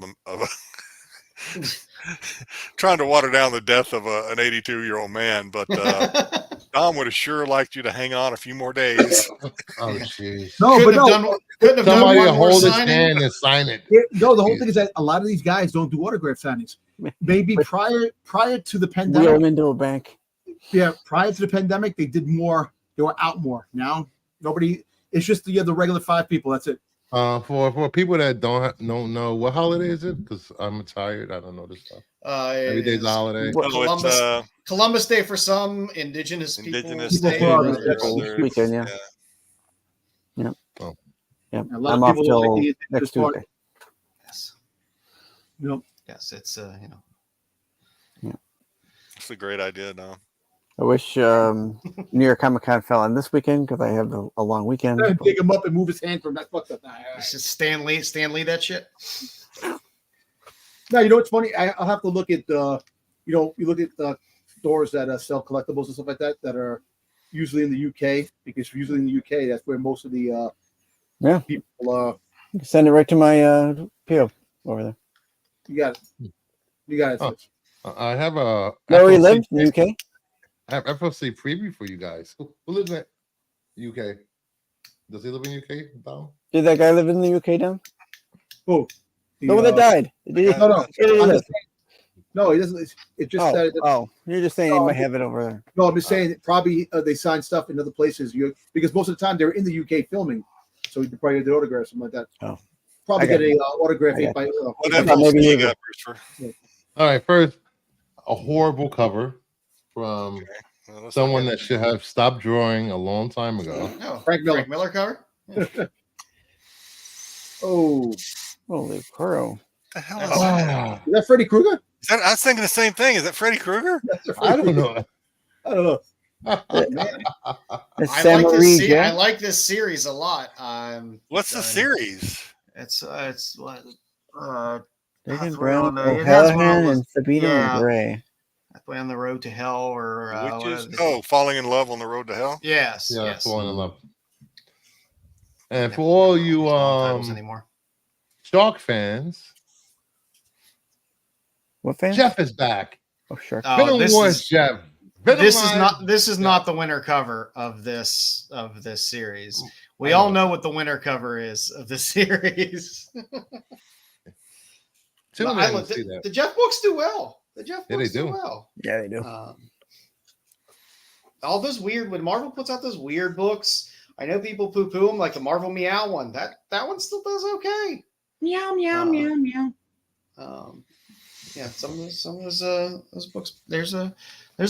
trying to water down the death of an 82-year-old man, but Tom would have sure liked you to hang on a few more days. Oh, jeez. No, couldn't have Somebody done one more hold his signing. hand and sign it. No, the whole thing is that a lot of these guys don't do autograph signings. Maybe prior to the Wheel pandemic, them into a bank. yeah, prior to the pandemic, they did more. They were out more. Now nobody. It's just the regular 5 people. That's it. For people that don't know, what holiday is it? Because I'm tired. I don't know this stuff. Every day's a holiday. Columbus Day for some, Indigenous Day for others. Weekend, yeah. A lot I'm of off people till like next Tuesday. Yes. Yep. Yes, it's It's a great idea, Dom. I wish New York Comic Con fell on this weekend because I have a long weekend. Dig him up and move his hand from that fucked up. it's just Stan Lee that shit. No, you know what's funny? I'll have to look at you look at the stores that sell collectibles and stuff like that are usually in the UK, because usually in the UK that's where most of the people Send it right to my PO over there. You got it. Oh. I have a. Where we live in the UK. I have FOC preview for you guys. Who lives in UK? Does he live in UK, Dom? Did that guy live in the UK, Dom? Who? The one that died. No, he doesn't. It just you're just saying he might have it over there. No, I'm just saying probably they sign stuff in other places. Because most of the time they're in the UK filming, so he could probably get the autograph, something like that. Oh, probably get a autograph by. Maybe you got, Christopher. All right, first a horrible cover from someone that should have stopped drawing a long time ago. No, Frank Miller cover. Yeah. Oh, holy crow! The hell is that? Is that Freddy Krueger? I was thinking the same thing. Is that Freddy Krueger? I don't know. I don't know. I like this series a lot. What's the series? It's what? Megan Brown, O'Hallahan, and Sabina Gray. Halfway on the Road to Hell, or Falling in Love on the Road to Hell. Yes, yeah, yes. Falling in Love. And for all you anymore. Shark fans, what fans? Jeff is back. Oh, sure. Jeff. This is not the winter cover of this series. We all know what the winter cover is of this series. The Jeff books do well. The Jeff books do well. Yeah, they do. All those weird, when Marvel puts out those weird books, I know people poo-poo them, like the Marvel Meow one. That one still does okay. Meow meow meow meow. Yeah, some of those books. There's a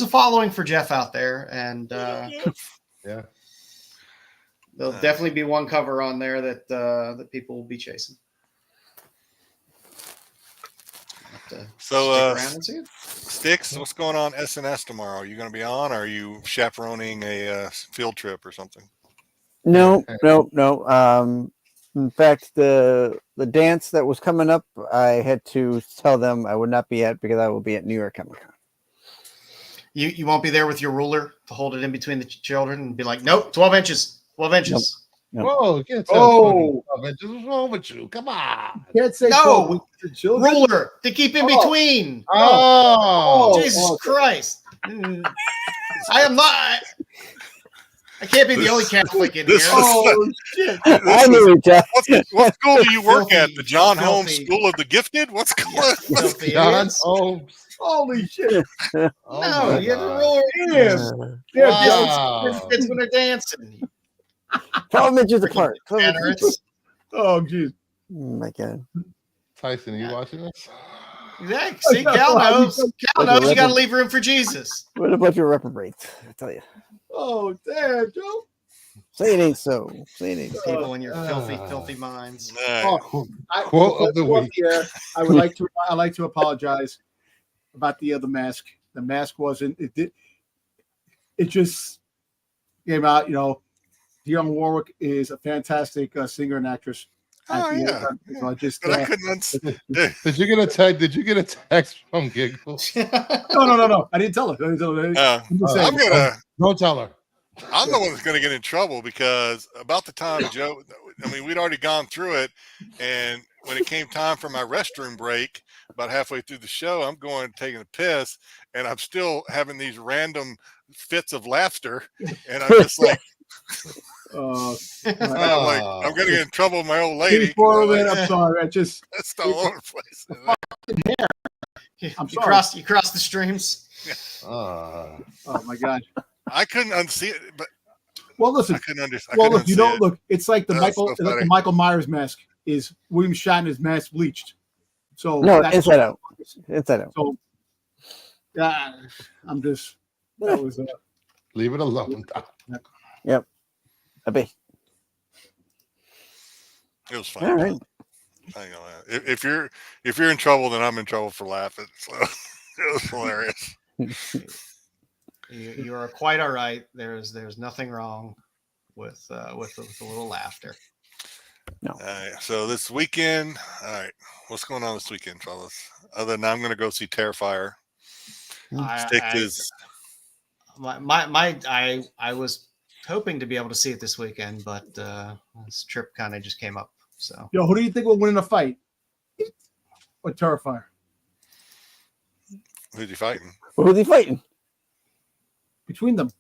following for Jeff out there, and yeah, there'll definitely be one cover on there that people will be chasing. So, Styx, what's going on SNS tomorrow? Are you going to be on, or are you chaperoning a field trip or something? No. In fact, the dance that was coming up, I had to tell them I would not be at because I will be at New York Comic Con. You won't be there with your ruler to hold it in between the children and be like, nope, 12 inches. Nope. Whoa, what's wrong with you? Come on. You can't say no ruler to keep in between. Jesus Christ. I am not. I can't be the only Catholic in here. Shit. I knew it, Jeff. What school do you work at? The John Holmes School of the Gifted? What's going on? John Holmes. Holy shit. No, you have to roll in. Kids when they're dancing. 12 inches apart. Oh, jeez. Oh, my God. Tyson, are you watching this? Exactly. See, Cal knows. Cal knows you got to leave room for Jesus. What a bunch of reprobates, I tell you. Oh, damn, Joe. Say it ain't so. Say it ain't so. People in your filthy minds. All right. Quote of the week. I would like to apologize about the mask. The mask wasn't. It just came out. You know, Dionne Warwick is a fantastic singer and actress. Oh yeah. So I just. But I couldn't. Did you get a text? Did you get a text from Giggles? No. I didn't tell her. I'm gonna. Don't tell her. I'm the one that's going to get in trouble because about the time Joe, I mean, we'd already gone through it. And when it came time for my restroom break, about halfway through the show, I'm going taking a piss and I'm still having these random fits of laughter. And I'm just like, I'm going to get in trouble with my old lady. I'm sorry. That's all over the place. I'm sorry. You crossed the streams. Oh my God. I couldn't unsee it, but listen. I couldn't understand. Well, look, look. It's like the Michael Myers mask is William Shatner's mask bleached. So no, inside out. So I'm just. That was. Leave it alone. Yep. I bet. It was fun. All right. If you're in trouble, then I'm in trouble for laughing. So it was hilarious. You are quite all right. There's nothing wrong with a little laughter. No. So this weekend, all right. What's going on this weekend, fellas? Other than I'm going to go see Terrifier. Styx I was hoping to be able to see it this weekend, but this trip kind of just came up. So, who do you think will win in a fight? Or Terrifier? Who's he fighting? Who's he fighting? Between them.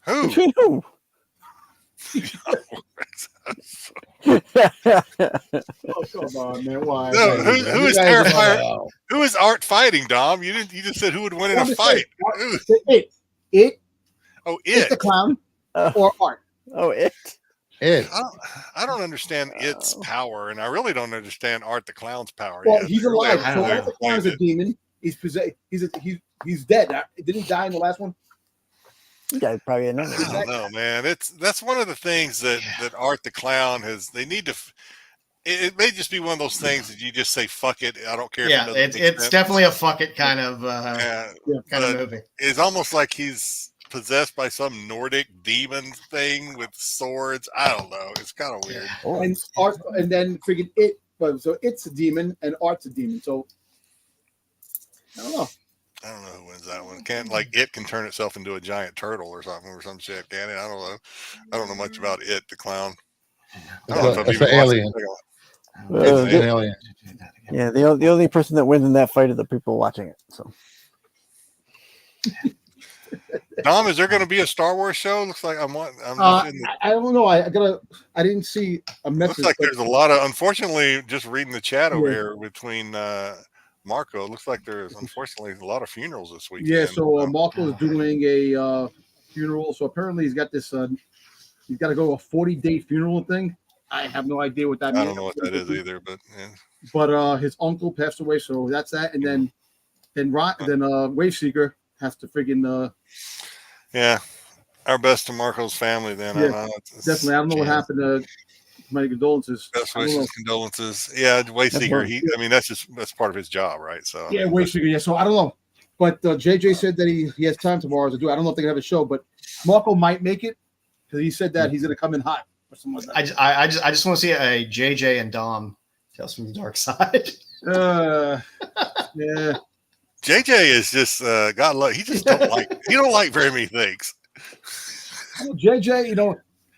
Who? Between who? Oh, come on, man. Why? No, who is Terrifier? Who is Art fighting, Dom? You just said who would win in a fight. It. Oh, It's the clown or Art. Oh, it. I don't understand its power, and I really don't understand Art the Clown's power. Well, yet. he's alive. Really So Art the Clown's a demon. He's possessed. He's dead. Didn't he die in the last one? Yeah, probably another. I don't know, man. That's one of the things that Art the Clown has. They need to. It may just be one of those things that you just say "fuck it." I don't care. Yeah, it's definitely a fuck it kind of kind of movie. It's almost like he's possessed by some Nordic demon thing with swords. I don't know. It's kind of weird. Oh. And Art, and then freaking it. So it's a demon and Art's a demon. So I don't know. I don't know who wins that one. It can turn itself into a giant turtle or something or some shit, can it? I don't know. I don't know much about it, the clown. I don't know if it's an alien. It's an alien. Yeah, the only person that wins in that fight are the people watching it. So, Dom, is there going to be a Star Wars show? Looks like I don't know. I didn't see a message. Looks like there's a lot of. Unfortunately, just reading the chat over here between Marco, it looks like there's unfortunately a lot of funerals this weekend. Yeah, so Marco is doing a funeral. So apparently he's got this. He's got to go a 40-day funeral thing. I have no idea what that means. I don't know what that is either, but yeah. But his uncle passed away, so that's that. And then Wave Seeker has to friggin' yeah. Our best to Marco's family. Then yeah, definitely. I don't know what happened to. My condolences. Best wishes, condolences. Yeah, Wave Seeker. That's part of his job, right? So yeah, Wave Seeker. Yeah, so I don't know, but JJ said that he has time tomorrow to do. I don't know if they can have a show, but Marco might make it because he said that he's going to come in hot or something like that. I just want to see a JJ and Dom Tales from the Dark Side. Yeah. JJ is just God love. He just don't like very many things. JJ,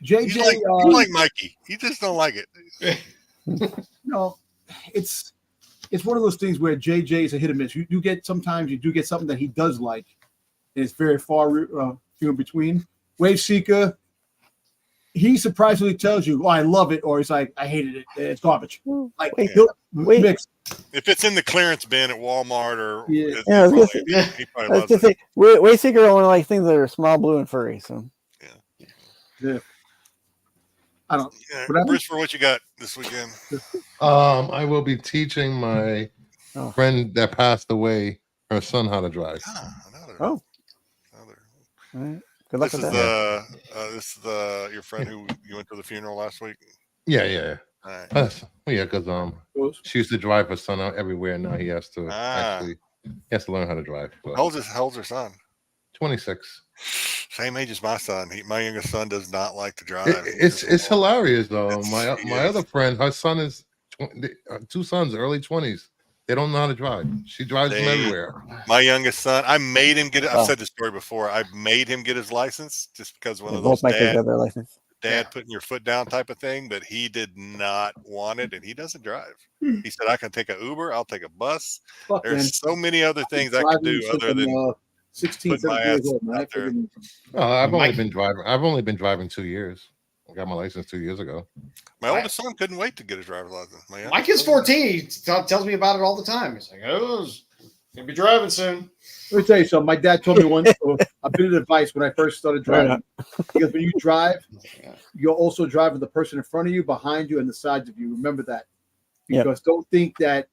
JJ, he's like Mikey. He just don't like it. It's one of those things where JJ is a hit or miss. Sometimes you do get something that he does like, and it's very far few in between. Wave Seeker, he surprisingly tells you, "Oh, I love it," or he's like, "I hated it. It's garbage." Like mix. If it's in the clearance bin at Walmart or he probably loves it. Wave Seeker only like things that are small, blue, and furry. So yeah. I don't. Bruce, for what you got this weekend? I will be teaching my friend that passed away, her son, how to drive. All right. Good luck This with is that. this is the your friend who you went to the funeral last week. Yeah. All right. Yeah, because she used to drive her son out everywhere. Now he has to learn how to drive. But How old's her son? 26. Same age as my son. My youngest son does not like to drive. It's hilarious though. My other friend, her son is 2 sons, early 20s. They don't know how to drive. She drives them everywhere. My youngest son, I made him get it. I've said this story before. I made him get his license just because one of those dad putting your foot down type of thing, but he did not want it, and he doesn't drive. He said, I can take an Uber, I'll take a bus. There's so many other things I could do other than 16, 17 years old, man. I've only been driving 2 years. I got my license 2 years ago. My oldest son couldn't wait to get his driver's license. My kid's 14. He tells me about it all the time. He's like, oh, gonna be driving soon. Let me tell you something. My dad told me once a bit of advice when I first started driving. Because when you drive, you're also driving the person in front of you, behind you, and the sides of you. Remember that. Because don't think that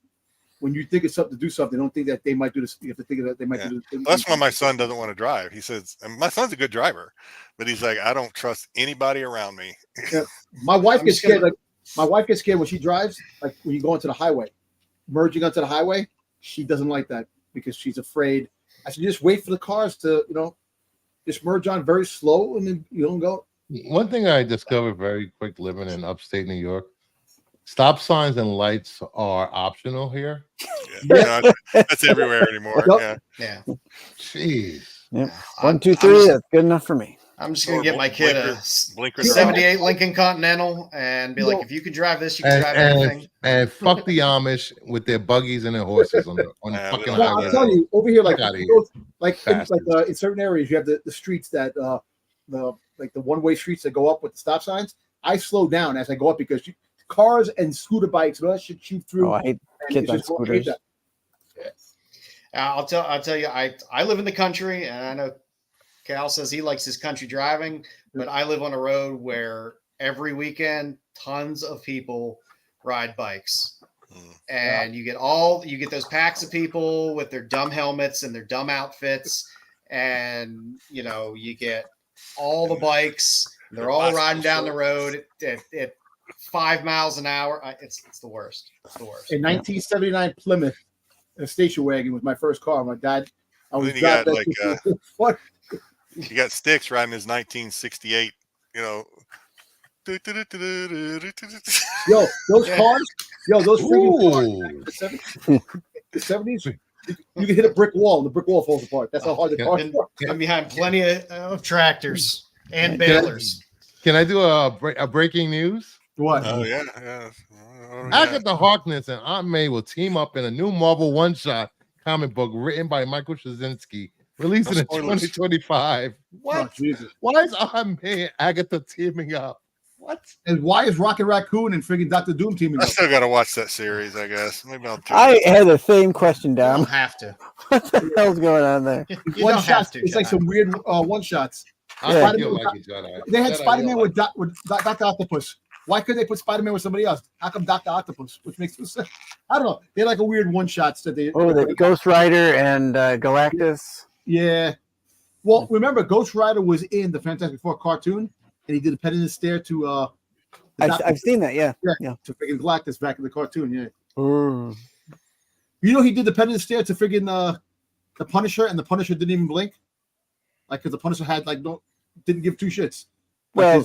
when you think of something to do something, don't think that they might do this. You have to think that they might do this. That's why my son doesn't want to drive. He says, and my son's a good driver, but he's like, I don't trust anybody around me. Yeah. My wife gets scared. My wife gets scared when she drives. Like when you go onto the highway, merging onto the highway, she doesn't like that because she's afraid. I should just wait for the cars to, just merge on very slow and then go. One thing I discovered very quick living in upstate New York. Stop signs and lights are optional here. Yeah. That's everywhere anymore. Yeah. Jeez. Yeah. 1, 2, 3. That's good enough for me. I'm just gonna get my kid a 78 Lincoln Continental and be like, if you can drive this, you can drive anything. And fuck the Amish with their buggies and their horses on the fucking highway. I'm telling you, over here, in certain areas, you have the streets that the one-way streets that go up with the stop signs. I slow down as I go up because cars and scooter bikes, that should shoot through. Oh, I hate kids on scooters. I'll tell you, I live in the country, and I know Cal says he likes his country driving, but I live on a road where every weekend tons of people ride bikes, and you get those packs of people with their dumb helmets and their dumb outfits, and you get all the bikes. They're all riding down the road at 5 miles an hour. It's the worst. It's the worst. In 1979 Plymouth, a station wagon was my first car. My dad, I was driving. You got Styx riding his 1968. Yo, those cars. Those freaking cars. The 70s. You can hit a brick wall, and the brick wall falls apart. That's how hard the cars are. I'm behind plenty of tractors and balers. Can I do a breaking news? What? Oh yeah. Agatha Harkness and Aunt May will team up in a new Marvel one-shot comic book written by Michael Straczynski, releasing in 2025. What? Oh, why is Aunt May and Agatha teaming up? What? And why is Rocket Raccoon and friggin' Dr. Doom teaming up? I still got to watch that series, I guess. Maybe I had the same question down. You don't have to. What the hell's going on there? One shots. It's like some weird one shots. They had Spider-Man with Dr. Octopus. Why couldn't they put Spider-Man with somebody else? How come Dr. Octopus? Which makes no sense. I don't know. They're like a weird one shots that they. Oh, the Ghost Rider and Galactus. Yeah. Well, remember, Ghost Rider was in the Fantastic Four cartoon, and he did a Pen and Stare to. I've seen that. Yeah. To friggin' Galactus back in the cartoon. Yeah. Mm. He did the Pen and Stare to friggin' the Punisher, and the Punisher didn't even blink. Like, because the Punisher had didn't give two shits. Well,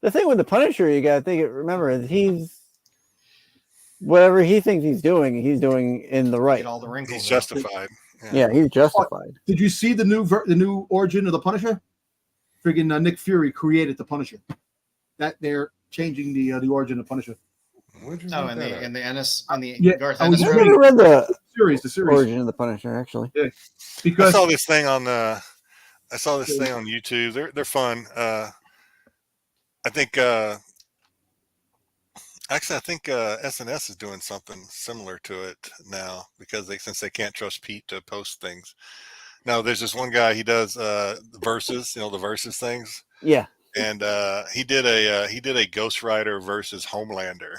the thing with the Punisher, you got to remember, he's whatever he thinks he's doing in the right. Get all the wrinkles. He's justified. Yeah, he's justified. Did you see the new origin of the Punisher? Friggin' Nick Fury created the Punisher. That they're changing the origin of Punisher. And the Ennis and the Garth I Ennis. never read the series origin of the Punisher actually. Yeah, because I saw this thing on YouTube. They're fun. I think SNS is doing something similar to it now because since they can't trust Pete to post things. Now there's this one guy, he does versus, the versus things. Yeah. And he did a Ghost Rider versus Homelander.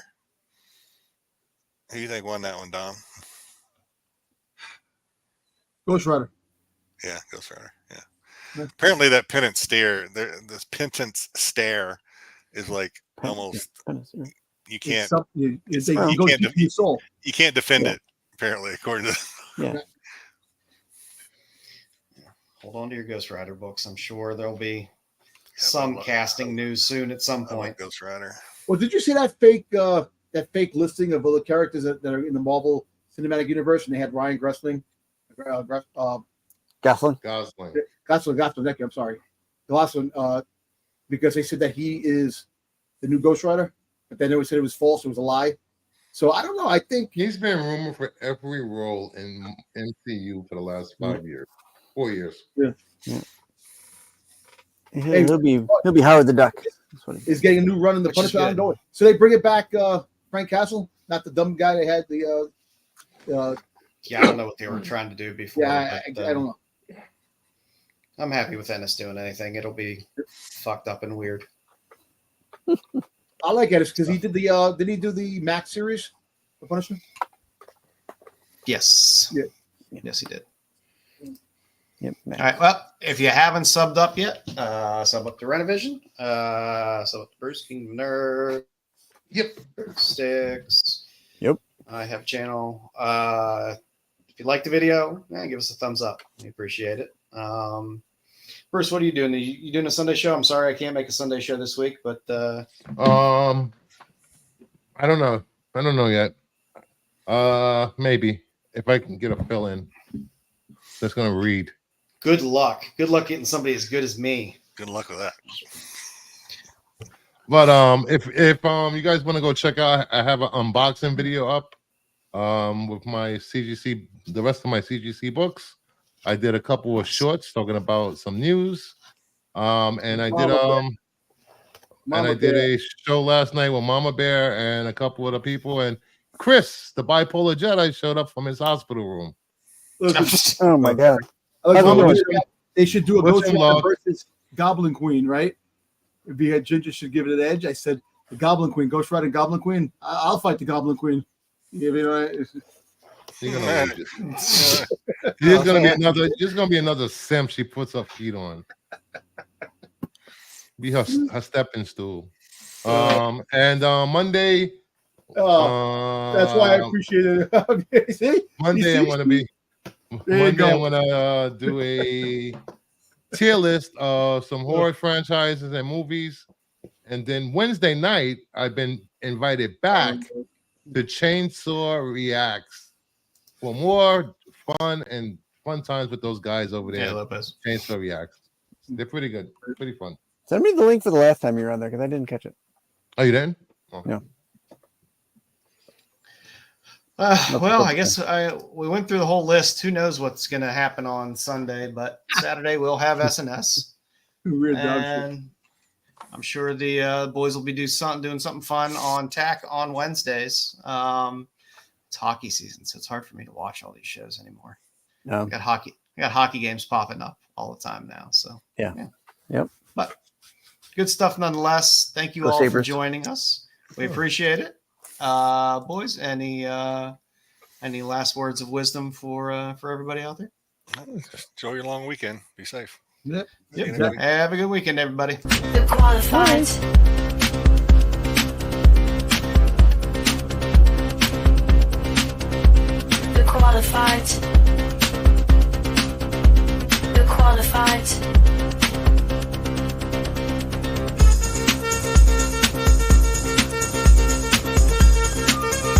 Who do you think won that one, Dom? Ghost Rider. Yeah, Ghost Rider. Yeah. Apparently, that penance stare, this penance stare, is like almost you can't. You can't defend it. Apparently, according to Hold on to your Ghost Rider books. I'm sure there'll be some casting news soon at some point. Ghost Rider. Well, did you see that fake listing of all the characters that are in the Marvel Cinematic Universe, and they had Ryan Gosling. Gosling. Thank you. I'm sorry, Gosling. Because they said that he is the new Ghost Rider, but then they said it was false. It was a lie. So I don't know. I think he's been rumored for every role in MCU for the last 4 years. Yeah. He'll be Howard the Duck. He's getting a new run in the Punisher. So they bring it back. Frank Castle, not the dumb guy they had. I don't know what they were trying to do before. Yeah, I don't know. I'm happy with Ennis doing anything. It'll be fucked up and weird. I like Ennis because he did the. Did he do the Max series, The Punisher? Yes. Yeah. Yes, he did. Yep. All right. Well, if you haven't subbed up yet, sub up to Renovision. Sub up to Bruce King of Nerd. Yep. Styx. Yep. I have a channel. If you like the video, give us a thumbs up. We appreciate it. Bruce, what are you doing? You doing a Sunday show? I'm sorry I can't make a Sunday show this week, but I don't know. I don't know yet. Maybe if I can get a fill in that's gonna read. Good luck. Good luck getting somebody as good as me. Good luck with that. But if you guys want to go check out, I have an unboxing video up with my CGC, the rest of my CGC books. I did a couple of shorts talking about some news. And I did a show last night with Mama Bear and a couple of the people, and Chris, the bipolar Jedi, showed up from his hospital room. Oh my god. They should do a Ghost Rider versus Goblin Queen, right? If you had Ginger should give it an edge. I said the Goblin Queen, Ghost Rider, Goblin Queen. I'll fight the Goblin Queen. There's gonna be another simp she puts her feet on. Be her stepping stool. And Monday. That's why I appreciate it. See? Monday I'm gonna do a tier list of some horror franchises and movies. And then Wednesday night, I've been invited back to Chainsaw Reacts for more fun times with those guys over there. Yeah, Lopez. Chainsaw Reacts. They're pretty good. Pretty fun. Send me the link for the last time you were on there because I didn't catch it. Oh, you didn't? Oh. No. Well, I guess we went through the whole list. Who knows what's going to happen on Sunday, but Saturday we'll have SNS. And I'm sure the boys will be doing something fun on TAC on Wednesdays. It's hockey season, so it's hard for me to watch all these shows anymore. No. I got hockey games popping up all the time now. So yeah. Yep. But good stuff nonetheless. Thank you all for joining us. We appreciate it. Boys, any last words of wisdom for everybody out there? Enjoy your long weekend. Be safe. Yep. Have a good weekend, everybody. The qualified. The qualified. The qualified.